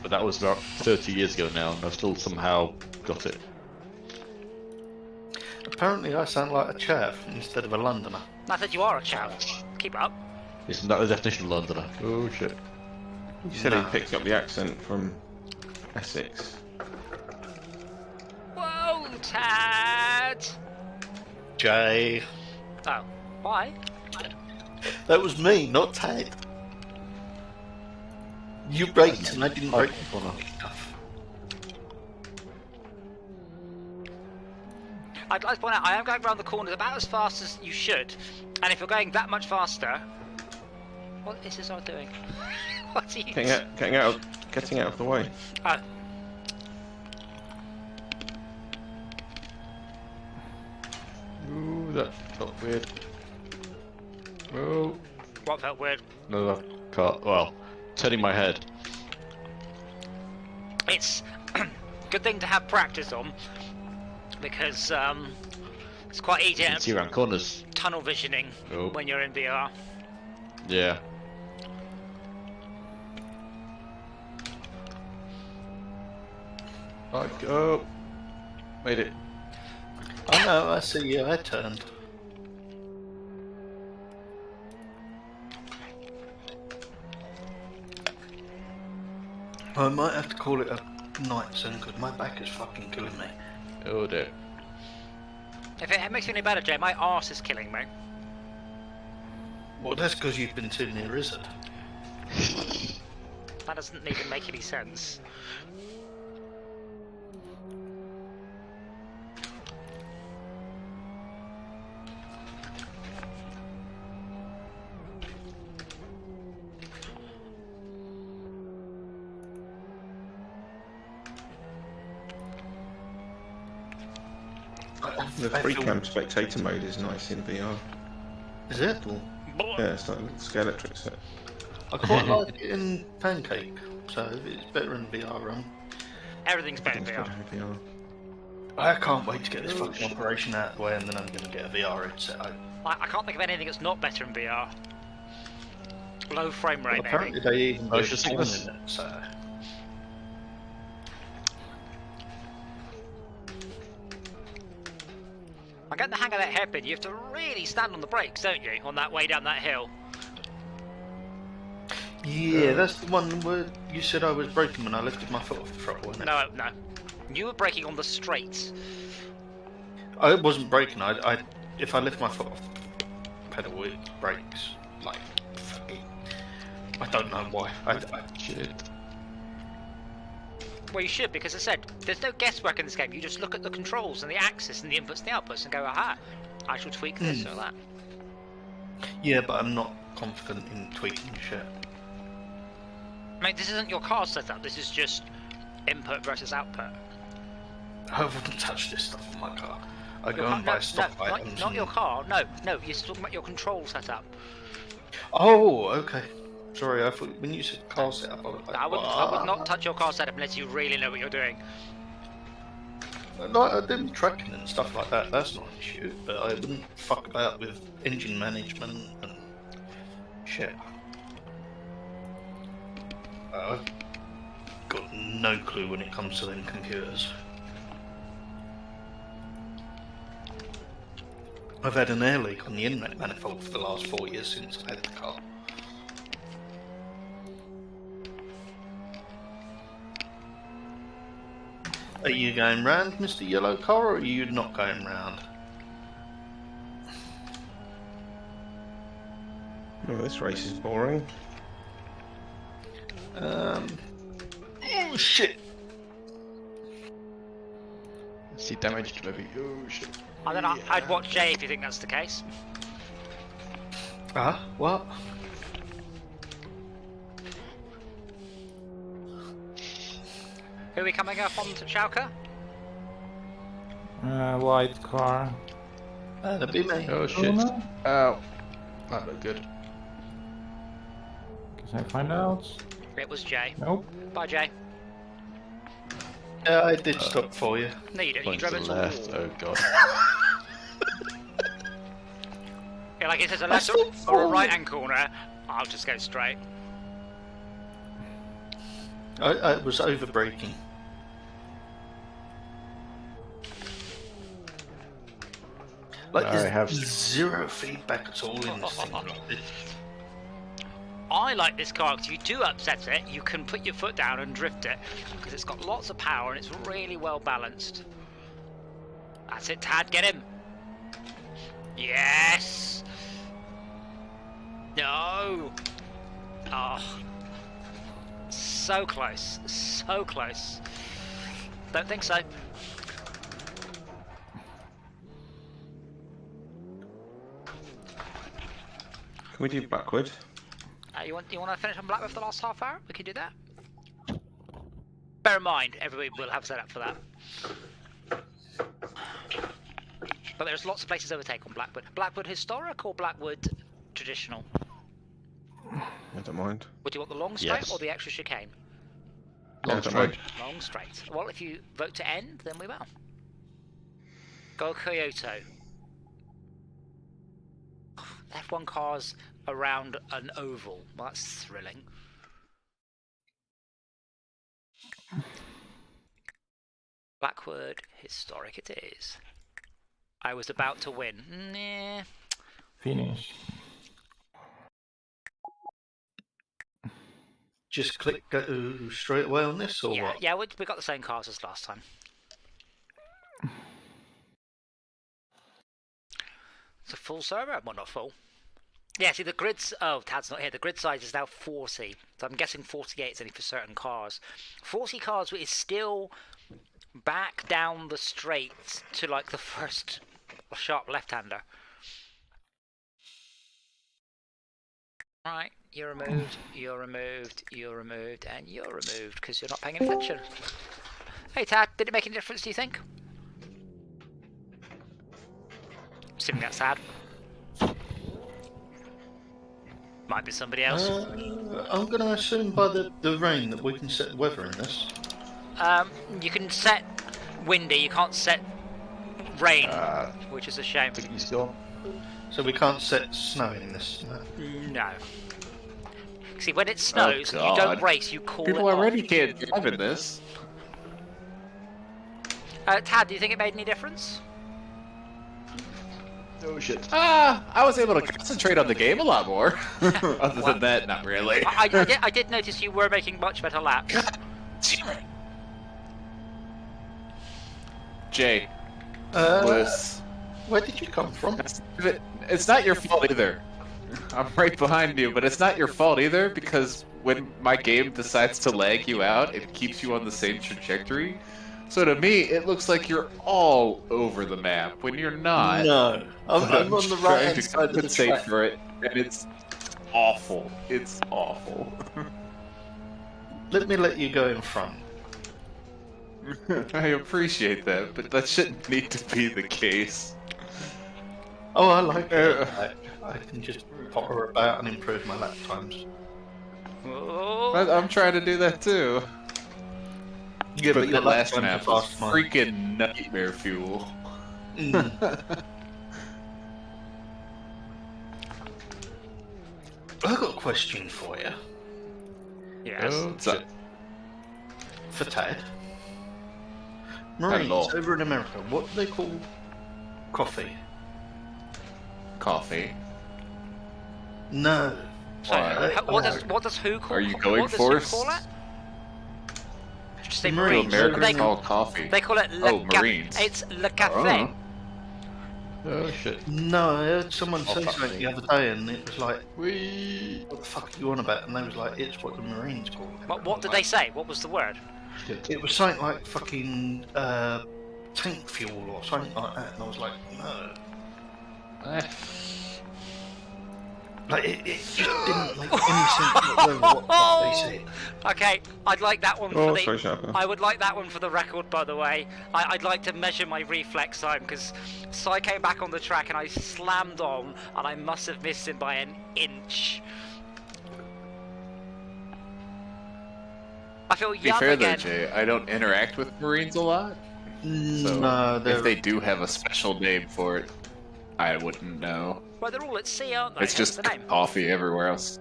But that was about 30 years ago now, and I've still somehow got it. Apparently I sound like a chav instead of a Londoner. I said you are a chav. Keep it up. Isn't that the definition of Londoner? Oh shit. You said he picked up the accent from Essex. Whoa, Tad! Jay. Oh, why? That was me, not Ted. You braked and I didn't brake enough. I'd like to point out, I am going around the corners about as fast as you should. And if you're going that much faster... What is this I doing? What are you Getting out of the way. Oh. That felt weird. Oh. What felt weird? Another car. Well, turning my head. It's a good thing to have practice on, because it's quite easy You can see around corners. tunnel visioning Oh. when you're in VR. Yeah. Oh. Made it. I know, I see you, I turned. I might have to call it a night soon, because my back is fucking killing me. Oh dear. If it makes you any better, Jay, my arse is killing me. Well, that's because you've been too near Izzard. That doesn't even make any sense. The free cam spectator mode is nice in VR. Is it? Yeah, it's like a Skeletrix set. I quite like it in Pancake, so it's better in VR run. Everything's better in It's VR. good in VR. I can't wait to get this fucking operation out of the way, and then I'm going to get a VR headset. I can't think of anything that's not better in VR. Low frame rate, Apparently maybe. they even do Motion porn sickness. in it, so... I get the hang of that hairpin. You have to really stand on the brakes, don't you, on that way down that hill? Yeah, that's the one where you said I was braking when I lifted my foot off the throttle, wasn't it? No, no. You were braking on the straight. I wasn't braking. If I lift my foot off the pedal, it brakes. Like, fucking... I don't know why. Shit. Well, you should, because I said, there's no guesswork in this game. You just look at the controls and the axis and the inputs and the outputs and go, aha, I shall tweak this or that. Yeah, but I'm not confident in tweaking shit. I mean, this isn't your car setup. This is just input versus output. I wouldn't touch this stuff in my car. I go Your and car- buy stock items. not and- your car. No, no. You're talking about your control setup. Oh, okay. Sorry, I thought when you said car setup, I was like, I would not touch your car setup unless you really know what you're doing. Like, I didn't tracking and stuff like that. That's not an issue. But I wouldn't fuck about with engine management and shit. I've got no clue when it comes to them computers. I've had an air leak on the inlet manifold for the last 4 years since I had the car. Are you going round, Mr. Yellow Car, or are you not going round? Oh, this race is boring. Oh shit! See damage maybe. Oh shit. I don't know. I'd watch Jay if you think that's the case. What? Who are we coming up on to Schalke? White car. That'd be me. Oh shit. no. Ow. That looked good. Can I find out? It was Jay. Nope. Bye, Jay. Yeah, I did stop for you. No, you didn't. You Point drove to into the a left. wall. Oh god. Yeah, like it says a left or a right-hand corner. I'll just go straight. I was over braking. Like, I there's have- zero feedback at all in this thing. Like this. I like this car because if you do upset it, you can put your foot down and drift it because it's got lots of power and it's really well balanced. That's it, Tad. Get him. Yes. No. Oh. So close. So close. Don't think so. Can we do backward? You want to finish on Black for the last half hour? We can do that. Bear in mind, everybody will have set up for that. But there's lots of places to overtake on Blackwood. Blackwood historic or Blackwood traditional? I don't mind. Would you want the long straight Yes. or the extra chicane? Yeah, I don't mind. Long straight. Well, if you vote to end, then we will. Go Kyoto. F1 cars around an oval. Well, that's thrilling. Blackwood historic it is. I was about to win. Nah. Finish. Just click go straight away on this, or Yeah, what? yeah, we got the same cars as last time. It's a full server? Well, not full. Yeah, see the grids. Oh, Tad's not here. The grid size is now 40. So I'm guessing 48 is only for certain cars. 40 cars is still back down the straight to like the first sharp left-hander. Right, you're removed, you're removed, you're removed, and you're removed because you're not paying attention. Hey Tad, did it make any difference, do you think? Assuming that's sad. Might be somebody else. I'm going to assume by the rain that we can set the weather in this. You can set windy, you can't set rain, which is a shame. You still? So we can't set snow in this. No. No. See, when it snows, Oh, you don't God. race, you call People it already off. can't drive in this. Tad, do you think it made any difference? Oh shit. I was able to concentrate on the game a lot more. Other than that, not really. I did notice you were making much better laps. Jay, Uh, Bliss, where did you come from? it's not your fault either. I'm right behind you, but it's not your fault either because when my game decides to lag you out, it keeps you on the same trajectory. So to me, it looks like you're all over the map when you're not. No, I'm on the right trying hand to side of the compensate track. for it, and it's awful. It's awful. Let me let you go in front. I appreciate that, but that shouldn't need to be the case. Oh, I like it. I can just potter about and improve my lap times. Oh. I'm trying to do that too. Yeah, But your the lap last times map are was fast, mine. freaking nightmare fuel. I've got a question for you. Yes. What's up? For Tad. Marines Hello. over in America, what do they call coffee? Coffee. No. So, what does who call? Are you going what does for who us? call it? Just say The To Marines. Americans They, call coffee. they call it Oh, Marines. It's le café. Oh shit. No, I heard someone say fuck something me. the other day and it was like, We. what the fuck are you on about? And they was like, it's what the Marines call it. What did they say? What was the word? Shit. It was something like fucking tank fuel or something like that. And I was like, no. Like, it just didn't make any sense whatsoever what the fuck they said. Okay, I'd like that one Oh, for sorry, the. Sharper. I would like that one for the record, by the way. I'd like to measure my reflex time because Sai came back on the track and I slammed on and I must have missed him by an inch. I feel To be young fair again. though, Jay, I don't interact with Marines a lot. So No, they're... if they do have a special name for it, I wouldn't know. Well, they're all at sea, aren't they? It's Hence just the name. coffee everywhere else.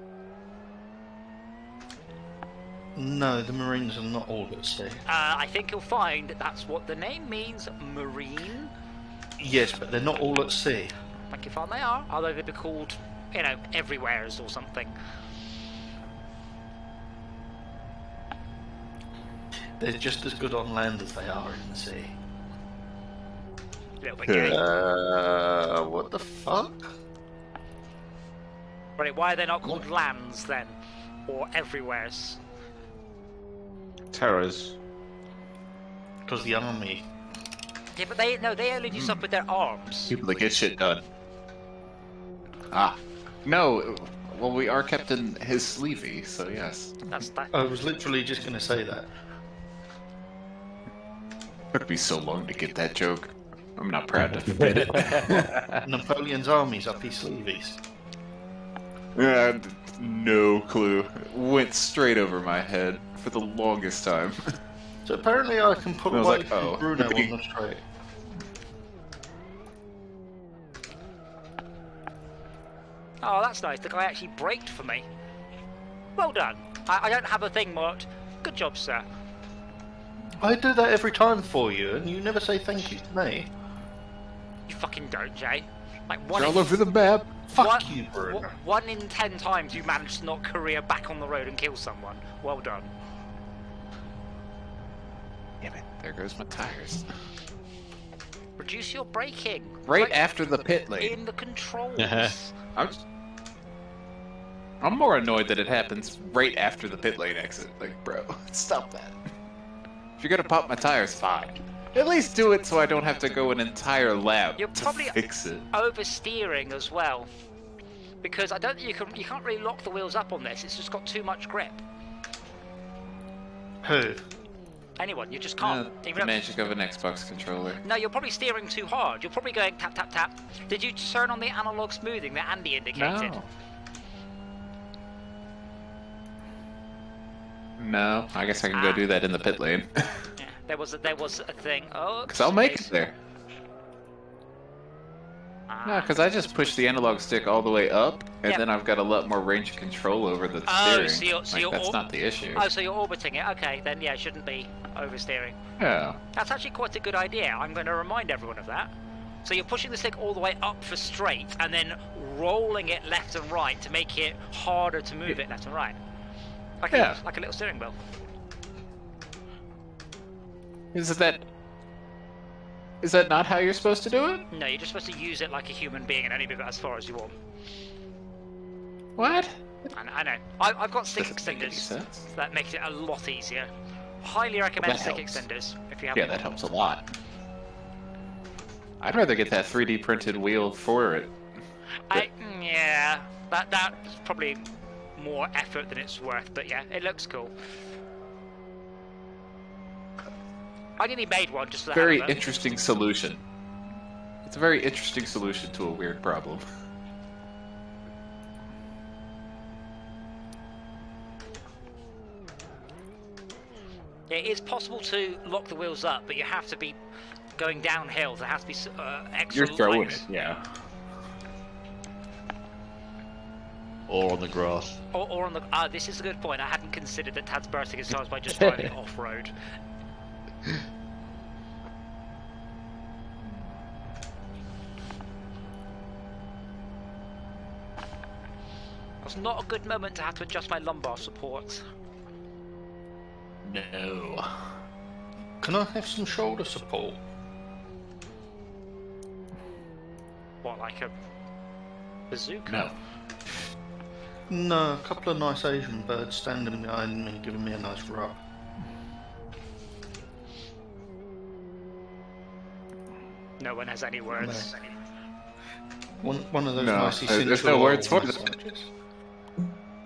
No, the Marines are not all at sea. I think you'll find that's what the name means, Marine. Yes, but they're not all at sea. I think you find they are, although they'd be called, you know, everywheres or something. They're just as good on land as they are in the sea. A little bit gay. What the fuck? Right, why are they not called lands then? Or everywheres? Terrors. Because the army. Yeah, but they only do stuff with their arms. People that get shit done. Ah. No, well, we are Captain His Sleevey, so yes. That's that. I was literally just going to say that. Took me so long to get that joke. I'm not proud to admit it. Napoleon's armies up his sleeves. No clue. Went straight over my head for the longest time. So apparently I can put I was away like, oh. Bruno on the straight. Oh, that's nice. The guy actually braked for me. Well done. I don't have a thing marked. Good job, sir. I do that every time for you, and you never say thank you to me. You fucking don't, Jay. Like It's all over the map. Fuck you, Bruno. 1 in 10 times you managed to knock Korea back on the road and kill someone. Well done. Damn it, there goes my tires. Reduce your braking. Right Like, after the pit lane. in the controls. I'm more annoyed that it happens right after the pit lane exit. Like, bro, stop that. If you're gonna pop my tires, fine. At least do it so I don't have to go an entire lap You're to probably fix it. oversteering as well, because I don't think you can't really lock the wheels up on this. It's just got too much grip. Who? Anyone, you just can't. The magic of an Xbox controller. No, you're probably steering too hard. You're probably going tap tap tap. Did you turn on the analog smoothing that Andy indicated? No, I guess I can go do that in the pit lane. Yeah, there was a thing. Oh, Because I'll make it there. No, because I just push the analog stick all the way up, and then I've got a lot more range of control over the steering. That's not the issue. Oh, so you're orbiting it. Okay, then yeah, it shouldn't be oversteering. Yeah. That's actually quite a good idea. I'm going to remind everyone of that. So you're pushing the stick all the way up for straight, and then rolling it left and right to make it harder to move it left and right. Like a little steering wheel. Is that not how you're supposed to do it? No, you're just supposed to use it like a human being and only move it as far as you want. What? I know. I've got stick Doesn't make any extenders. sense. So that makes it a lot easier. Highly recommend That stick helps. extenders if you have Yeah, one. that helps a lot. I'd rather get that 3D printed wheel for it. Yeah, that's probably more effort than it's worth, but yeah, it looks cool. I nearly made one just for the Very hell of it. interesting solution. It's a very interesting solution to a weird problem. Yeah, it is possible to lock the wheels up, but you have to be going downhill. There has to be extra You're throwing lights. it, yeah. Or on the grass. Or on the... this is a good point. I hadn't considered that Tad's bursting his tires by just driving off-road. It's not a good moment to have to adjust my lumbar support. No. Can I have some shoulder support? What, like a bazooka? No. No, a couple of nice Asian birds standing behind me, giving me a nice rub. No one has any words. One of those No, nice there's no words for that. massages.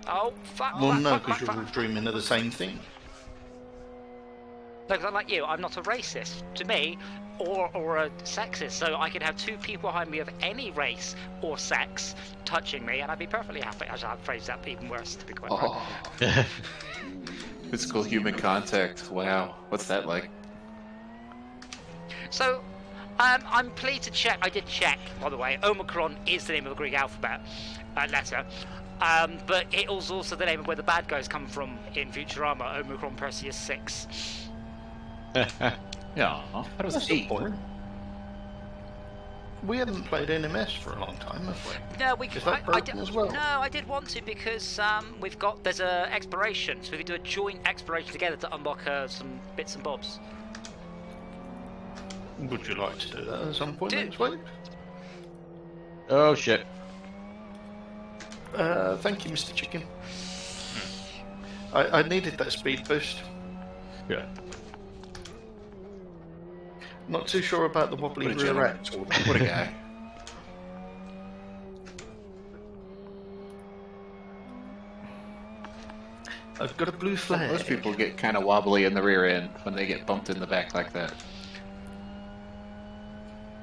Oh, fuck. Well, fuck, no, fuck, because fuck, you're all fuck. dreaming of the same thing. No, 'cause I'm like you, I'm not a racist. To me, or a sexist, so I could have two people behind me of any race or sex touching me, and I'd be perfectly happy. Actually, I'd phrase that even worse, to be quite frank. Oh. Physical human contact. Wow. What's that like? So, I'm pleased to check. I did check, by the way. Omicron is the name of the Greek alphabet letter, but it was also the name of where the bad guys come from in Futurama. Omicron Perseus 6. Yeah. That was That's 8. the point. We haven't played NMS for a long time, have we? No, we Is that broken as well? No, I did want to because there's a exploration, so we could do a joint exploration together to unlock some bits and bobs. Would you like to do that at some point Do- next week? Oh shit. Thank you, Mr. Chicken. I needed that speed boost. Yeah. Not too sure about the wobbly What a rear gentleman. axle. What a guy. I've got a blue flag. Most people get kind of wobbly in the rear end when they get bumped in the back like that.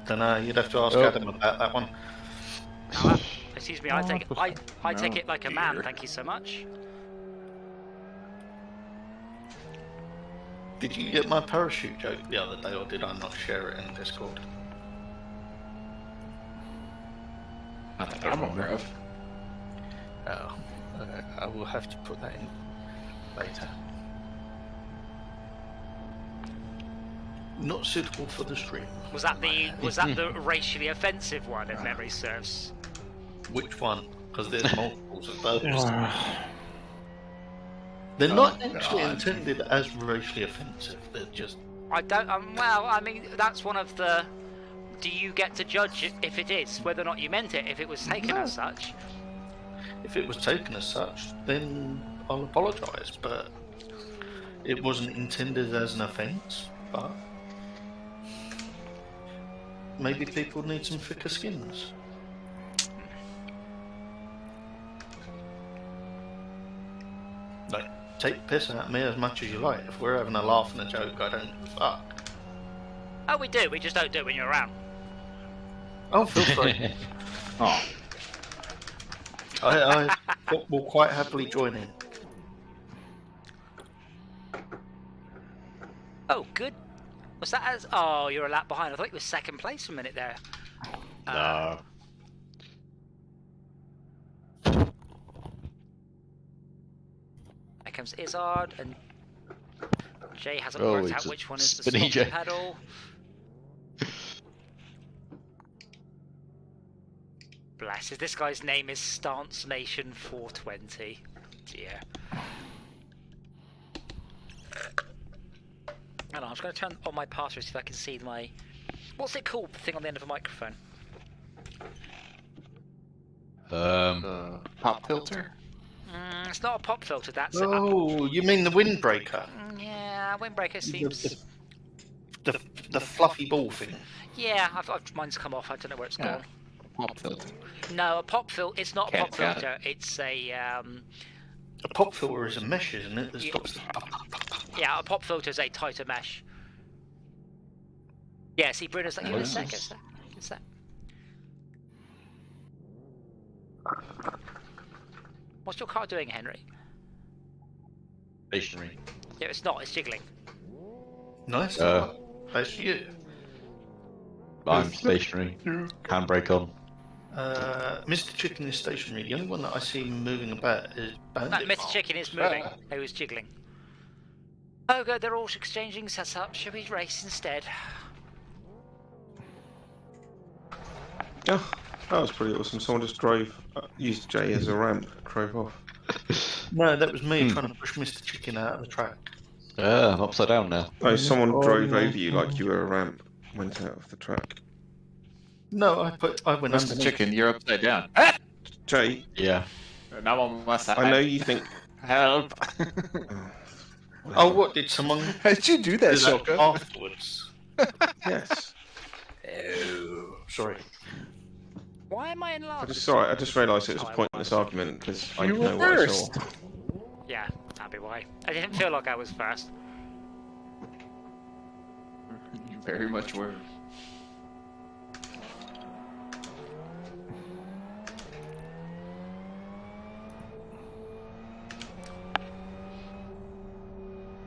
Don't know. You'd have to ask Adam about that one. Excuse me, I take it. I take it like a man. Thank you so much. Did you get my parachute joke the other day, or did I not share it in Discord? I think I'm aware of. Oh, okay. I will have to put that in later. Not suitable for the stream. Was that the racially offensive one, if memory serves? Which one? Because there's multiples of those. They're not actually intended as racially offensive. They're just. I don't. Well, I mean, that's one of the. Do you get to judge it if it is, whether or not you meant it, if it was taken as such? If it was taken as such, then I'll apologise, but it wasn't intended as an offence, but maybe people need some thicker skins. Like, take the piss out of me as much as you like. If we're having a laugh and a joke, I don't give a fuck. Oh, we do, we just don't do it when you're around. Oh, feel free. Oh. I will quite happily join in. Oh, good. Was that as... Oh, you're a lap behind. I thought you were second place for a minute there. No. There comes Izzard, and Jay hasn't worked out which one is the spinny stop Jay. pedal. Bless it. This guy's name is Stance Nation 420. Dear. Hold on, I'm just going to turn on my pass-through so if I can see my... What's it called, the thing on the end of a microphone? Pop filter? It's not a pop filter, that's Oh, you mean the windbreaker? Yeah, windbreaker seems... The fluffy ball thing. Yeah, mine's come off, I don't know where it's gone. Pop filter. No, a pop filter, it's not a pop Got it. filter, it's a... A pop filter is a mesh, isn't it? That stops the... Yeah, a pop filter is a tighter mesh. Yeah, see, Bruno's like, give me a sec, it's that. What's your car doing, Henry? Stationary. Yeah, it's not, it's jiggling. Nice. That's you. I'm stationary. Handbrake on. Mr. Chicken is stationary. The only one that I see moving about is Bandit. No, Mr. Chicken is moving. He was jiggling. Oh, good, they're all exchanging setup. Should we race instead? Oh, that was pretty awesome. Someone just used Jay as a ramp, drove off. No, that was me trying to push Mr. Chicken out of the track. Yeah, I'm upside down now. Oh, someone drove over you like you were a ramp, went out of the track. No, I went Mr. underneath. Chicken, you're upside down. Jay, Yeah. Now on my side. I know you think... Help. Oh, what did someone How did you do that, do that Shulka? afterwards? Yes. Oh, sorry. Why am I in last? I just realised it was a pointless argument because I You know were what I first. saw. Yeah, that'd be why. I didn't feel like I was first. You very much were.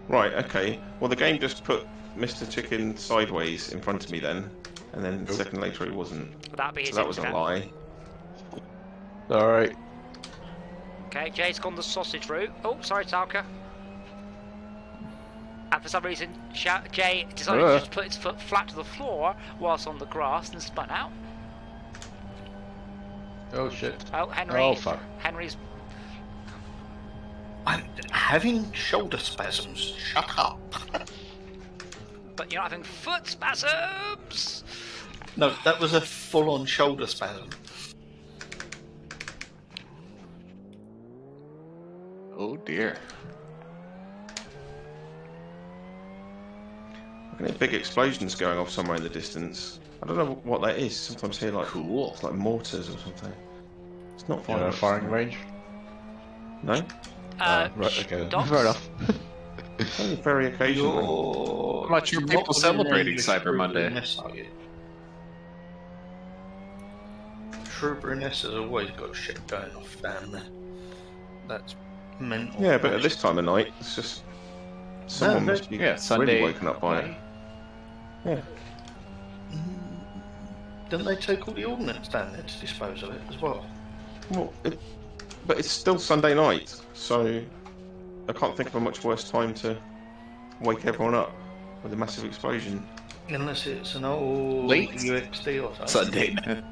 Right, okay. Well, the game just put Mr. Chicken sideways in front of me then, and then a second later he wasn't. Would that be his So that was a internet? lie. Alright. Okay, Jay's gone the sausage route. Oh, sorry, Talca. And for some reason, Jay decided to just put his foot flat to the floor whilst on the grass and spun out. Oh shit. Oh, Henry. Oh fuck. Henry's. I'm having shoulder spasms. Shut up. But you're not having foot spasms! No, that was a full-on shoulder spasm. Oh dear. I can hear big explosions going off somewhere in the distance. I don't know what that is. Sometimes I hear like Cool. it's like mortars or something. It's not Fire firing. firing range? No? Right, okay. Docs? Fair enough. Only very occasionally. How much your people celebrating Cyber Monday? Trooper Ness has always got shit going off down there. That's mental. Yeah, but at this time of night, it's just someone must be Sunday really woken up by it. Yeah. Didn't they take all the ordnance down there to dispose of it as well? Well, but it's still Sunday night, so I can't think of a much worse time to wake everyone up with a massive explosion. Unless it's an old Late UXD or something. Sunday.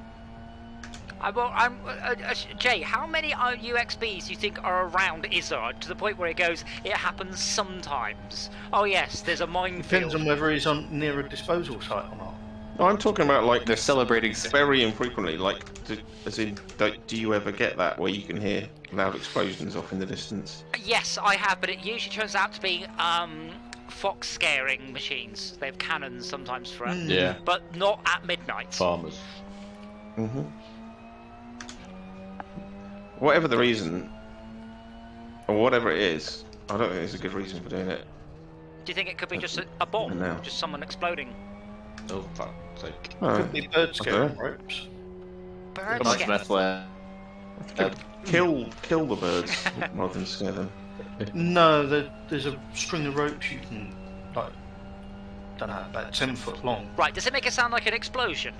Jay, how many UXBs do you think are around Izzard to the point where it goes, it happens sometimes? Oh yes, there's a minefield. Depends on whether he's on near a disposal site or not. No, I'm talking about like They're celebrating. very infrequently, like as in, do you ever get that where you can hear loud explosions off in the distance? Yes, I have, but it usually turns out to be fox scaring machines. They have cannons sometimes for it, Yeah. but not at midnight. Farmers. Mm-hmm. Whatever the reason, or whatever it is, I don't think there's a good reason for doing it. Do you think it could be just a bomb, No. just someone exploding? Oh, fuck's sake. Could be bird scaring Okay. ropes. Bird Much scare. meth lab. Kill the birds rather than scare them. No, there's a string of ropes you can, like, don't know, about 10 foot long. Right, does it make it sound like an explosion?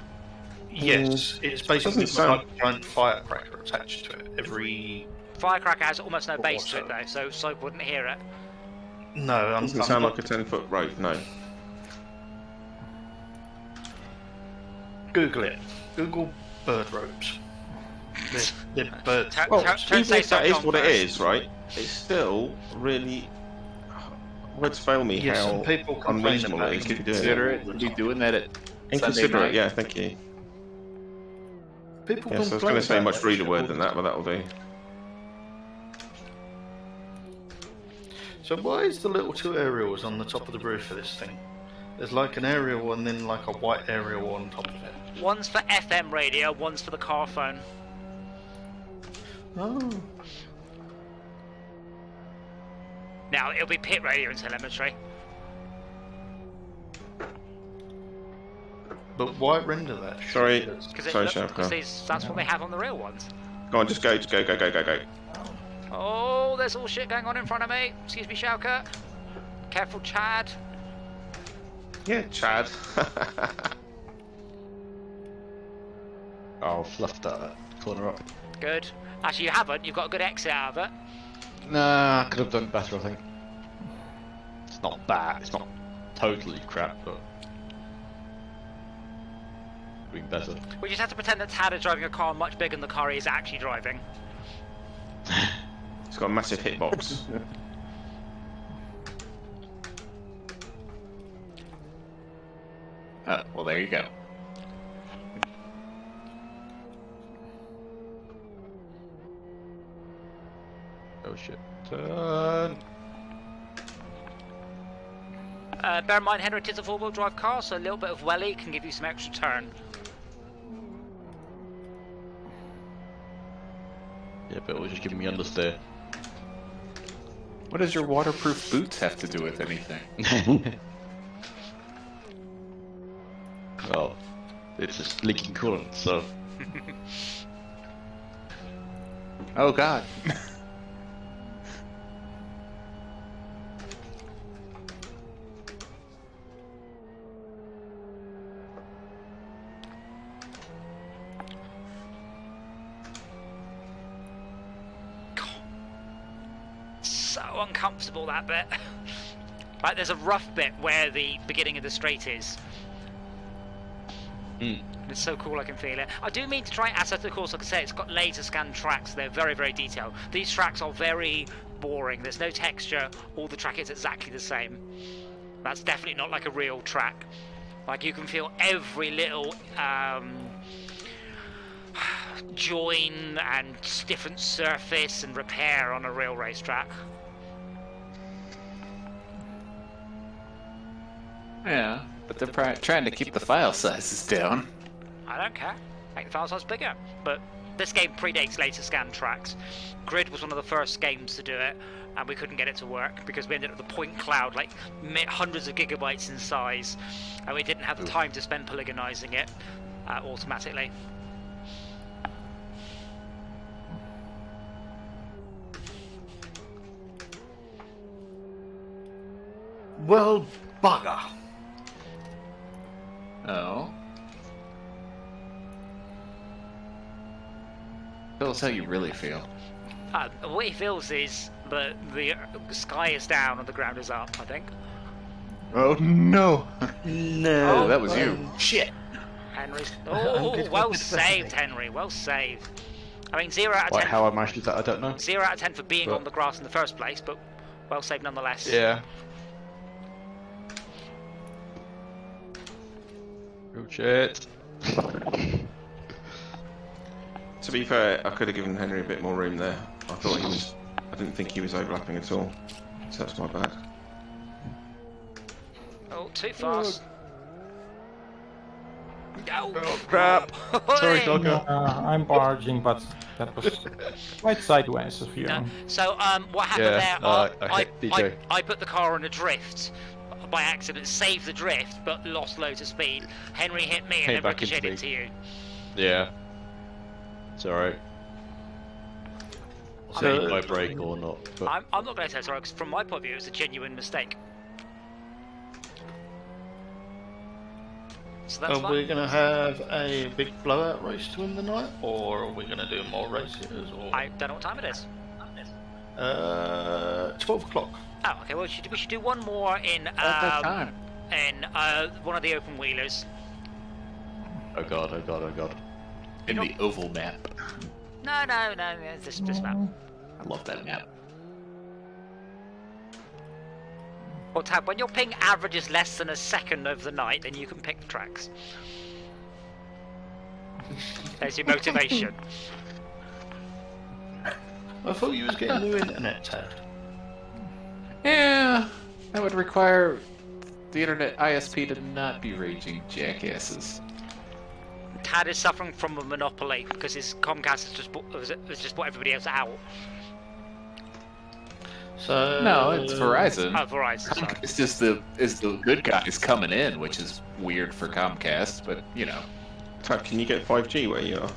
Yes, it's basically Doesn't sound- like a giant firecracker attached to it. Every Firecracker has almost no Or bass to it so. though, so Soap wouldn't hear it. no, Doesn't sound like a 10-foot rope, no. Google it. Google bird ropes. They're bird Turn- Well, turn- turn even if that Soap is on what it first. is, right, it's still really... Words fail me Yes, how and people complain unreasonable about it is to be doing Consider it. it. Would be doing that at Sunday Inconsiderate, night. yeah, thank you. People Yes, I was complain going to say a about much that ruder shit word all than the that, but that'll do. So why is the little two aerials on the top of the roof of this thing? There's like an aerial and then like a white aerial on top of it. One's for FM radio, one's for the car phone. Oh. Now, it'll be pit radio and telemetry. But why render that? shit? Sorry. That's- Sorry, Because Shavka. that's what they have on the real ones. Go on, just go. Oh, there's all shit going on in front of me. Excuse me, Shauka. Careful, Chad. Yeah, Chad. Oh, fluffed that corner up. Good. Actually, you haven't. You've got a good exit out of it. Nah, could have done better, I think. It's not bad, it's not totally crap, but... Been better. We just have to pretend that Tad is driving a car much bigger than the car he is actually driving. It's got a massive hitbox. Well, there you go. Oh shit. Turn! Bear in mind, Henry, it is a four-wheel drive car, so a little bit of welly can give you some extra turn. Yeah, but it was just giving me understeer. What does your waterproof boots have to do with anything? Well, it's just leaking coolant, so... Oh God. So uncomfortable, that bit. Right, there's a rough bit where the beginning of the straight is. It's so cool, I can feel it. I do mean to try and add the course, like I say, it's got laser scan tracks, they're very, very detailed. These tracks are very boring, there's no texture, all the track is exactly the same. That's definitely not like a real track. Like, you can feel every little join and different surface and repair on a real racetrack. Yeah, but they're trying to keep the file sizes down. I don't care. Make the file size bigger. But this game predates laser scan tracks. Grid was one of the first games to do it, and we couldn't get it to work because we ended up with a point cloud, like hundreds of gigabytes in size, and we didn't have the time to spend polygonizing it automatically. Well, bugger. Oh. Tell us how you really feel. What he feels is that the sky is down and the ground is up, I think. Oh no! No. Oh, that was you. Shit. Henry's. Oh, well saved, Henry. Well saved. I mean, 0 out of 10. Like how I managed that, I don't know. 0 out of 10 for being on the grass in the first place, but well saved nonetheless. Yeah. Oh shit. To be fair, I could have given Henry a bit more room there. I thought he was. I didn't think he was overlapping at all. So that's my bad. Oh, too fast. Oh crap! Sorry, Doggo. I'm barging, but that was quite sideways of you. No. So, what happened Yeah, there? I hit DJ. I put the car on a drift by accident, saved the drift, but lost loads of speed. Henry hit me and Came then back into ricocheted me. into you. Yeah. It's alright. So- my break or not. But I'm not going to say sorry, because from my point of view, it was a genuine mistake. So that's Are fine. we going to have a big blowout race to win the night, or are we going to do more races? Or I don't know what time it is. 12 o'clock. Oh, okay. Well, we should do one more in time. one of the open wheelers. oh god, oh god, oh god. In the oval map. No, this map. I love that map. Well, Tab, when your ping averages less than a second over the night, then you can pick the tracks. There's your motivation. I thought you was getting new internet, Tad. Yeah, that would require the internet ISP to not be raging jackasses. Tad is suffering from a monopoly because his Comcast has just bought everybody else out. So No, it's Verizon. Oh, Verizon, sorry. It's just the good guys coming in, which is weird for Comcast, but you know, Tab, can you get 5G where you are?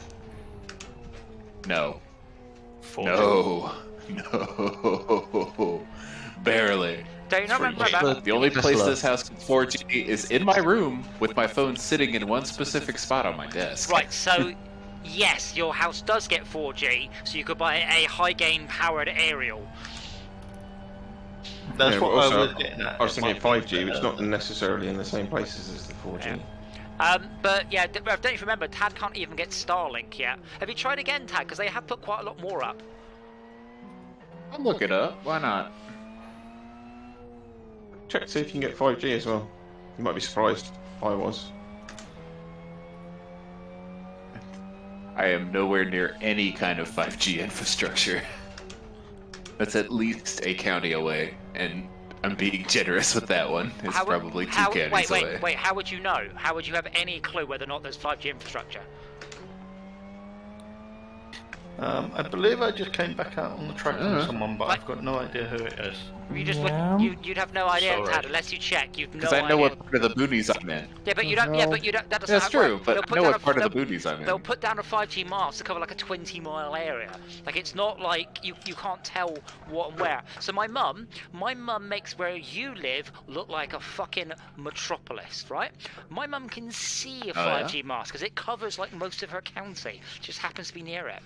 no, 4G. no, barely. Don't you not remember about... The only place Tesla. this house gets 4G is in my room with my phone sitting in one specific spot on my desk. Right, so yes, your house does get 4G, so you could buy a high-gain powered aerial. That's Yeah, what but I also, was getting at. I was thinking It might be 5G, which is not better. necessarily in the same places as the 4G. But yeah, don't you remember, Tad can't even get Starlink yet. Have you tried again, Tad? Because they have put quite a lot more up. I'll look it up. Why not? Check to see if you can get 5G as well. You might be surprised. I was. I am nowhere near any kind of 5G infrastructure. That's at least a county away, and I'm being generous with that one. It's probably two counties away. Wait, how would you know? How would you have any clue whether or not there's 5G infrastructure? I believe I just came back out on the track from someone, but I've got no idea who it is. You just Yeah. you'd have no idea, Sorry. Tad, unless you check. You've no Because idea. I know what part of the boonies I'm in. Yeah, but you don't. Yeah, but you don't. That doesn't. That's how it true, works. but They'll I put know down what a- part of the they'll- boonies I'm They'll in. put down a 5G mast to cover like a 20-mile area. Like it's not like you can't tell what and where. So my mum makes where you live look like a fucking metropolis, right? My mum can see a Oh, yeah? 5G mast because it covers like most of her county. Just happens to be near it.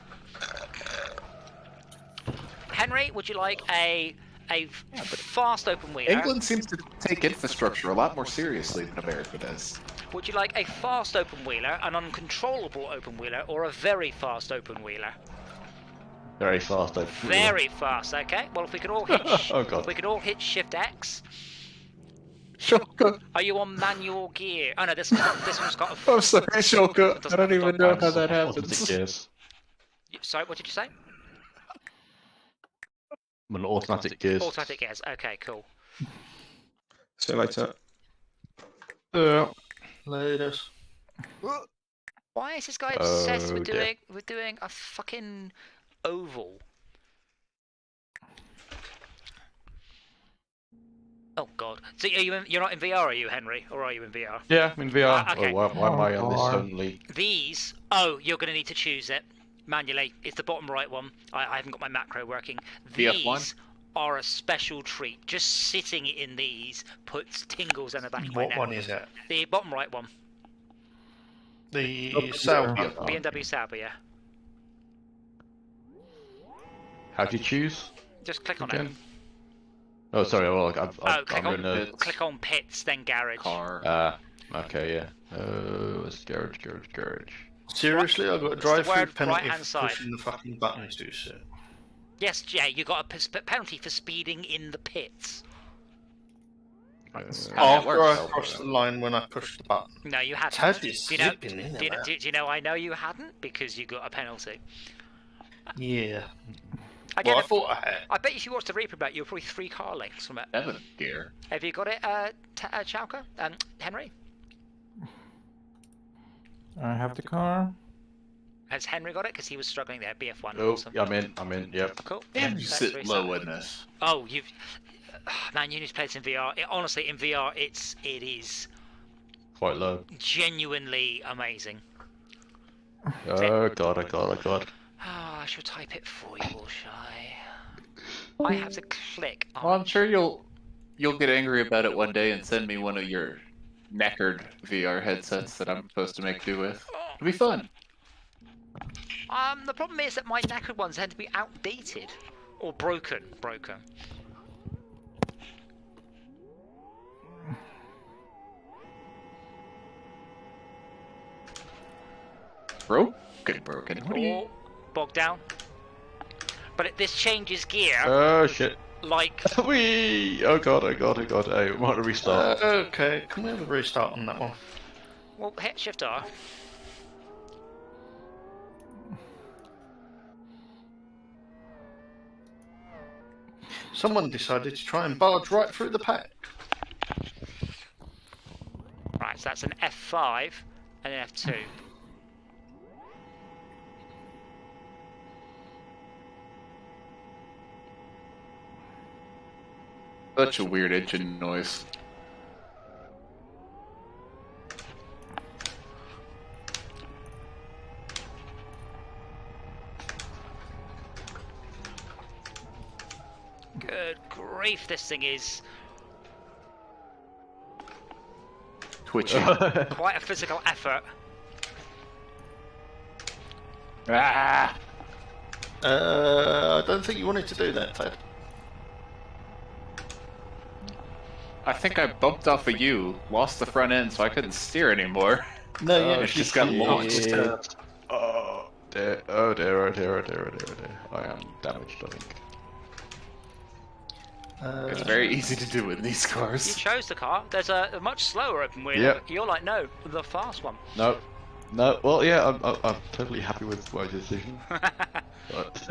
Henry, would you like a fast open wheeler? England seems to take infrastructure a lot more seriously than America does. Would you like a fast open wheeler, an uncontrollable open wheeler, or a very fast open wheeler? very fast. Very fast. Okay. Well, if we could all hit, Oh, God. if we could all hit Shift X. Shulka. Are you on manual gear? Oh no, this one's got a. I'm sorry, Shulka. Doesn't have a dog. how that happens. Gears. Sorry, what did you say? I'm an automatic gears. Automatic gears. Okay, cool. See you later. Latest. Why is this guy obsessed Oh, with dear. doing a fucking oval? Oh god. So you're not in VR, are you, Henry? Or are you in VR? Yeah, I'm in VR. Okay. Oh, why am I on this Oh, only? These. Oh, you're going to need to choose it manually. It's the bottom right one. I haven't got my macro working. VF1? These are a special treat. Just sitting in these puts tingles down the back of my What neck. one is that? The bottom right one. The Sauber. BMW Sauber, yeah. How do you choose? Just click on it. Again? Oh, sorry. Well, Click on pits, then garage. Car. Okay, yeah. It's garage. Seriously, I got a the drive-through word penalty right-hand for side? pushing the fucking buttons too soon. Yes, yeah, you got a penalty for speeding in the pits. After I crossed the line when I pushed the button. No, you hadn't. Tad is Do you know? slipping in Do there. you know? I know you hadn't because you got a penalty. Yeah. Again, Well, I thought I had. I bet if you watched the replay back, you're probably 3 car lengths from it. 7 gear. Have you got it, Chowka? Henry? I have the car. Has Henry got it? Because he was struggling there. BF1. Oh, Awesome. I'm in. Yep. Cool. Damn, Yeah, you that's sit very low sad. in this. Oh, you've. Man, you need to play this in VR. Honestly, in VR, it is Quite low. genuinely amazing. Oh god. Oh, I should type it for you, or shall I? I have to click. Well, I'm sure you'll get angry about it one day and send me one of your knackered VR headsets that I'm supposed to make do with. It'll be fun. The problem is that my knackered ones tend to be outdated or broken. Broken. What are you? Or bogged down. But this changes gear Oh shit. like. Wee! Oh god. Hey, we might have to restart. Okay, can we have a restart on that one? Well, hit Shift R. Someone decided to try and barge right through the pack. Right, so that's an F5 and an F2. Such a weird engine noise. Good grief, this thing is Twitchy. quite a physical effort. Ah! I don't think you wanted to do that, Ted. I think I bumped off of you, lost the front end, so I couldn't steer anymore. No, yeah, it just got launched. Oh dear. Oh dear. I am damaged, I think. It's very easy to do in these You cars. chose the car. There's a much slower open wheel. Yep. You're like, no, the fast one. No. Well, yeah, I'm totally happy with my decision. But,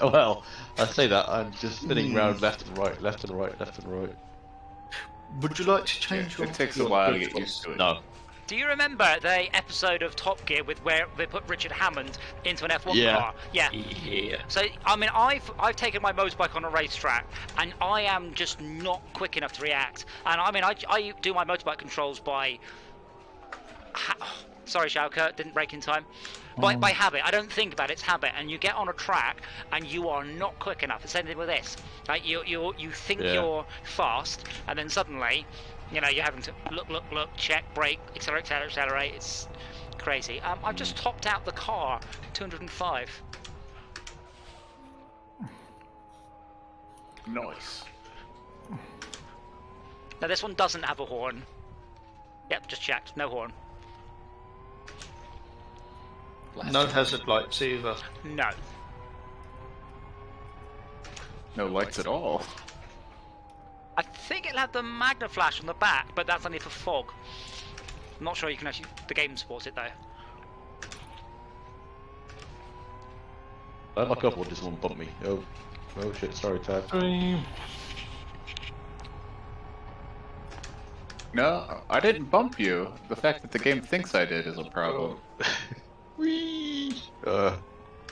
well, I say that I'm just spinning around left and right. Would you like to change your... It takes a while to get used to it. No. Do you remember the episode of Top Gear with where they put Richard Hammond into an F1 Yeah. car? Yeah. Yeah. So I mean, I've taken my motorbike on a racetrack, and I am just not quick enough to react. And I mean, I do my motorbike controls by. Sorry, Shauka, didn't break in time. By habit, I don't think about it, it's habit. And you get on a track, and you are not quick enough. The same thing with this. Like you think Yeah. you're fast, and then suddenly, you know, you're having to look, check, brake, accelerate. It's crazy. I've just topped out the car, 205. Nice. Now this one doesn't have a horn. Yep, just checked, no horn. No hazard lights either. No. No lights at all. I think it'll have the Magna Flash on the back, but that's only for fog. I'm not sure you can actually. The game supports it though. I look up or just one bump me. Oh shit, sorry, Tad. No, I didn't bump you. The fact that the game thinks I did is a problem. Whee!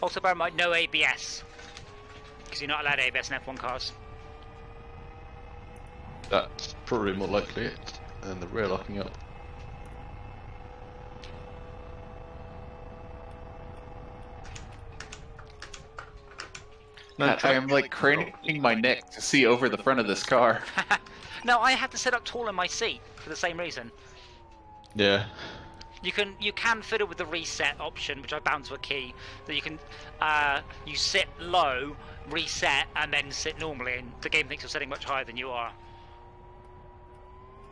Also, bear in mind, no ABS. Because you're not allowed ABS in F1 cars. That's probably more likely it. And the rear locking up. No, I am like craning my neck to see over the front of this car. No, I had to sit up tall in my seat for the same reason. Yeah. You can fiddle with the reset option, which I bound to a key. That you can you sit low, reset, and then sit normally, and the game thinks you're sitting much higher than you are.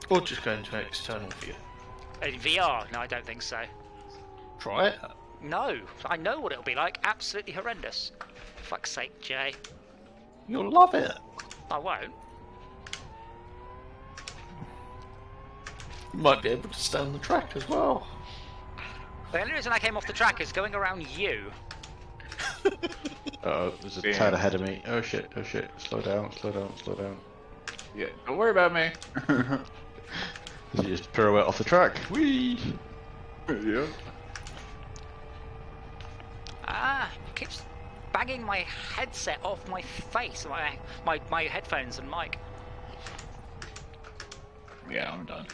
Or just go into external view. In VR, no, I don't think so. Try it. No, I know what it'll be like. Absolutely horrendous. Fuck's sake, Jay. You'll love it. I won't. You might be able to stay on the track as well. The only reason I came off the track is going around you. Uh-oh, there's a tad ahead of me. Oh shit, oh shit. Slow down, slow down, slow down. Yeah, don't worry about me. You just pirouette off the track. Whee! Yeah. Keeps banging my headset off my face, my headphones and mic. Yeah, I'm done.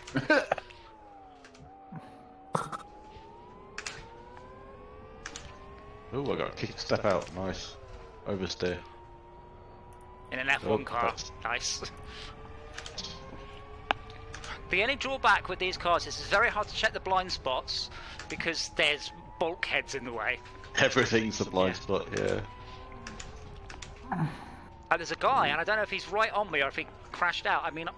Oh, I got a kick step out. Nice. Oversteer. In an F1 car. Nice. The only drawback with these cars is it's very hard to check the blind spots because there's bulkheads in the way. Everything's a blind spot, yeah. And there's a guy, and I don't know if he's right on me or if he crashed out. I mean,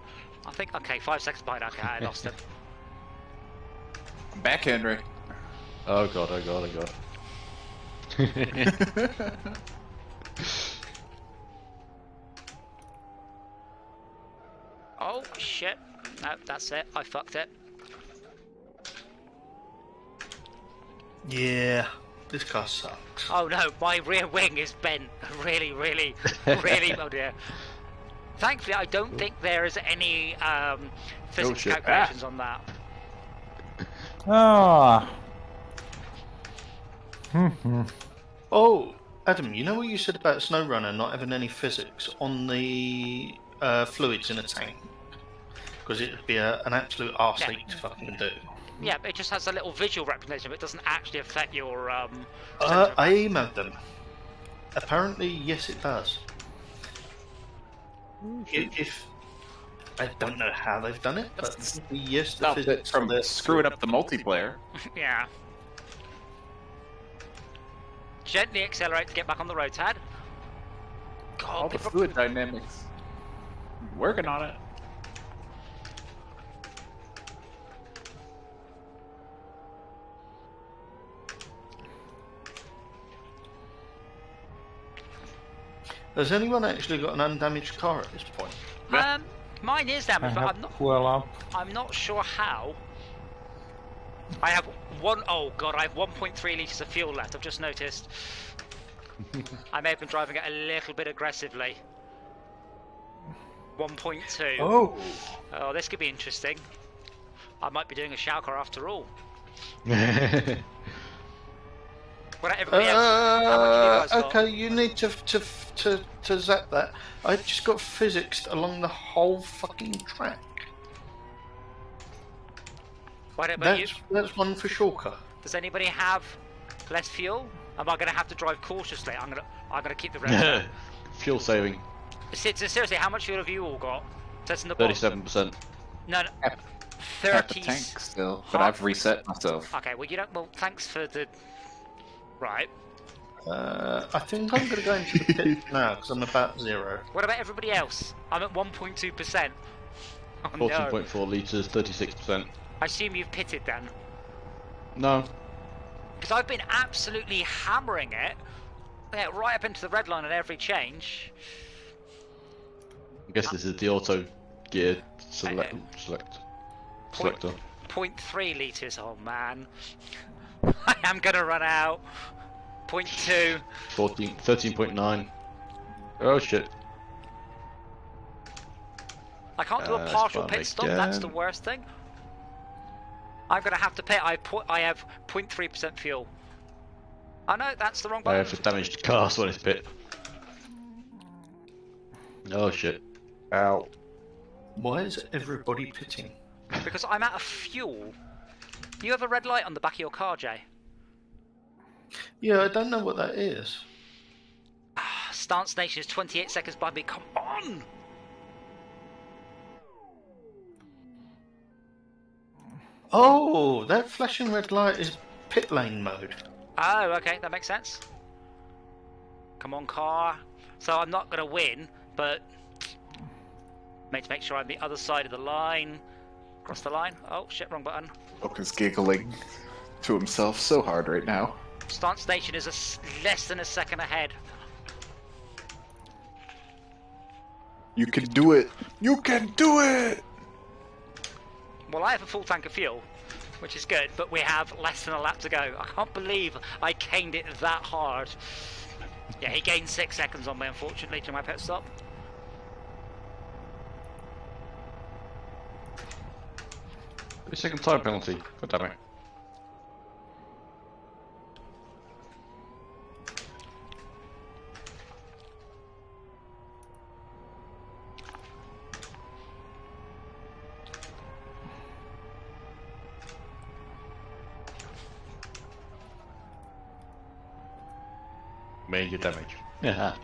I think, okay, 5 seconds behind. Okay, I lost him. I'm back, Henry. Oh god, oh god, oh god. Oh, shit. No, that's it. I fucked it. Yeah, this car sucks. Oh no, my rear wing is bent. Really, really, really, oh dear. Thankfully, I don't think there is any physics shit. calculations on that. Ah. Oh, Adam, you know what you said about SnowRunner not having any physics on the fluids in a tank? Because it would be an absolute arse leak to fucking do. Yeah, but it just has a little visual representation, but it doesn't actually affect your I emailed them. Apparently, yes, it does. If I don't know how they've done it, but yes, the Stop physics it from the screwing up the multiplayer. Yeah. Gently accelerate to get back on the road, Tad. All God, the fluid dynamics. Working on it. Has anyone actually got an undamaged car at this point? mine is damaged, but I'm not. Fuel up. I'm not sure how. I have one. Oh god, I have 1.3 liters of fuel left. I've just noticed. I may have been driving it a little bit aggressively. 1.2. Oh. Oh, this could be interesting. I might be doing a shower car after all. What about everybody else? How much have you guys got? Okay, you need to zap that. I just got physics along the whole fucking track. What about you? That's one for Shulker. Does anybody have less fuel? Am I going to have to drive cautiously? I'm gonna keep the rest up. Fuel saving. Seriously, how much fuel have you all got? That's in the bottom. 37%. No, Half the 30. tank still, but I've reset myself. Okay, well you don't. Well, thanks for the. Right. I think I'm going to go into the pit now because I'm about 0. What about everybody else? I'm at 1.2%. Oh no. 14.4 litres, 36%. I assume you've pitted then. No. Because I've been absolutely hammering it. Yeah, right up into the red line at every change. I guess this is the auto gear selector. 0.3 litres, oh man. I am gonna run out. 0.2. 13.9. Oh shit. I can't do a partial spawn pit stop, that's the again. worst thing. I'm gonna have to pit, I have 0.3% fuel. Oh no, that's the wrong I button. have a damaged car, so it's pit. Oh shit. Ow. Why is everybody pitting? Because I'm out of fuel. You have a red light on the back of your car, Jay. Yeah, I don't know what that is. Stance Nation is 28 seconds behind me. Come on! Oh, that flashing red light is pit lane mode. Oh, okay, that makes sense. Come on, car. So I'm not going to win, but need to make sure I'm the other side of the line. Cross the line. Oh, shit, wrong button. Oaken's giggling to himself so hard right now. Stance Nation is less than a second ahead. You can do it! You can do it! Well, I have a full tank of fuel, which is good, but we have less than a lap to go. I can't believe I caned it that hard. Yeah, he gained 6 seconds on me, unfortunately, to my pit stop. A second time penalty. God damn it. Major damage. Yeah.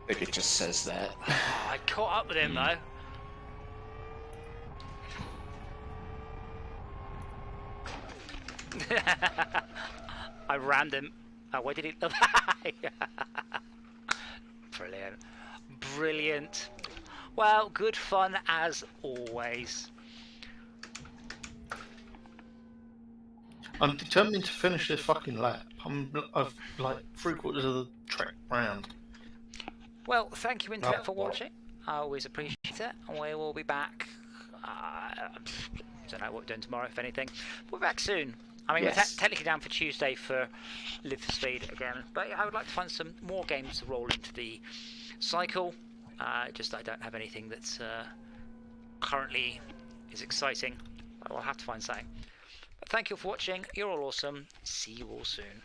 I think it just says that. I caught up with him, though. I rammed him. Oh, where did he... Brilliant. Brilliant. Well, good fun as always. I'm determined to finish this fucking lap. I've like 3/4 of the track round. Well, thank you, Internet, for watching. I always appreciate it. We will be back. Don't know what we're doing tomorrow, if anything. We'll be back soon. I mean, Yes. we're technically down for Tuesday for Live for Speed again, but I would like to find some more games to roll into the cycle. Just I don't have anything that's currently is exciting. I'll have to find something. But thank you for watching. You're all awesome. See you all soon.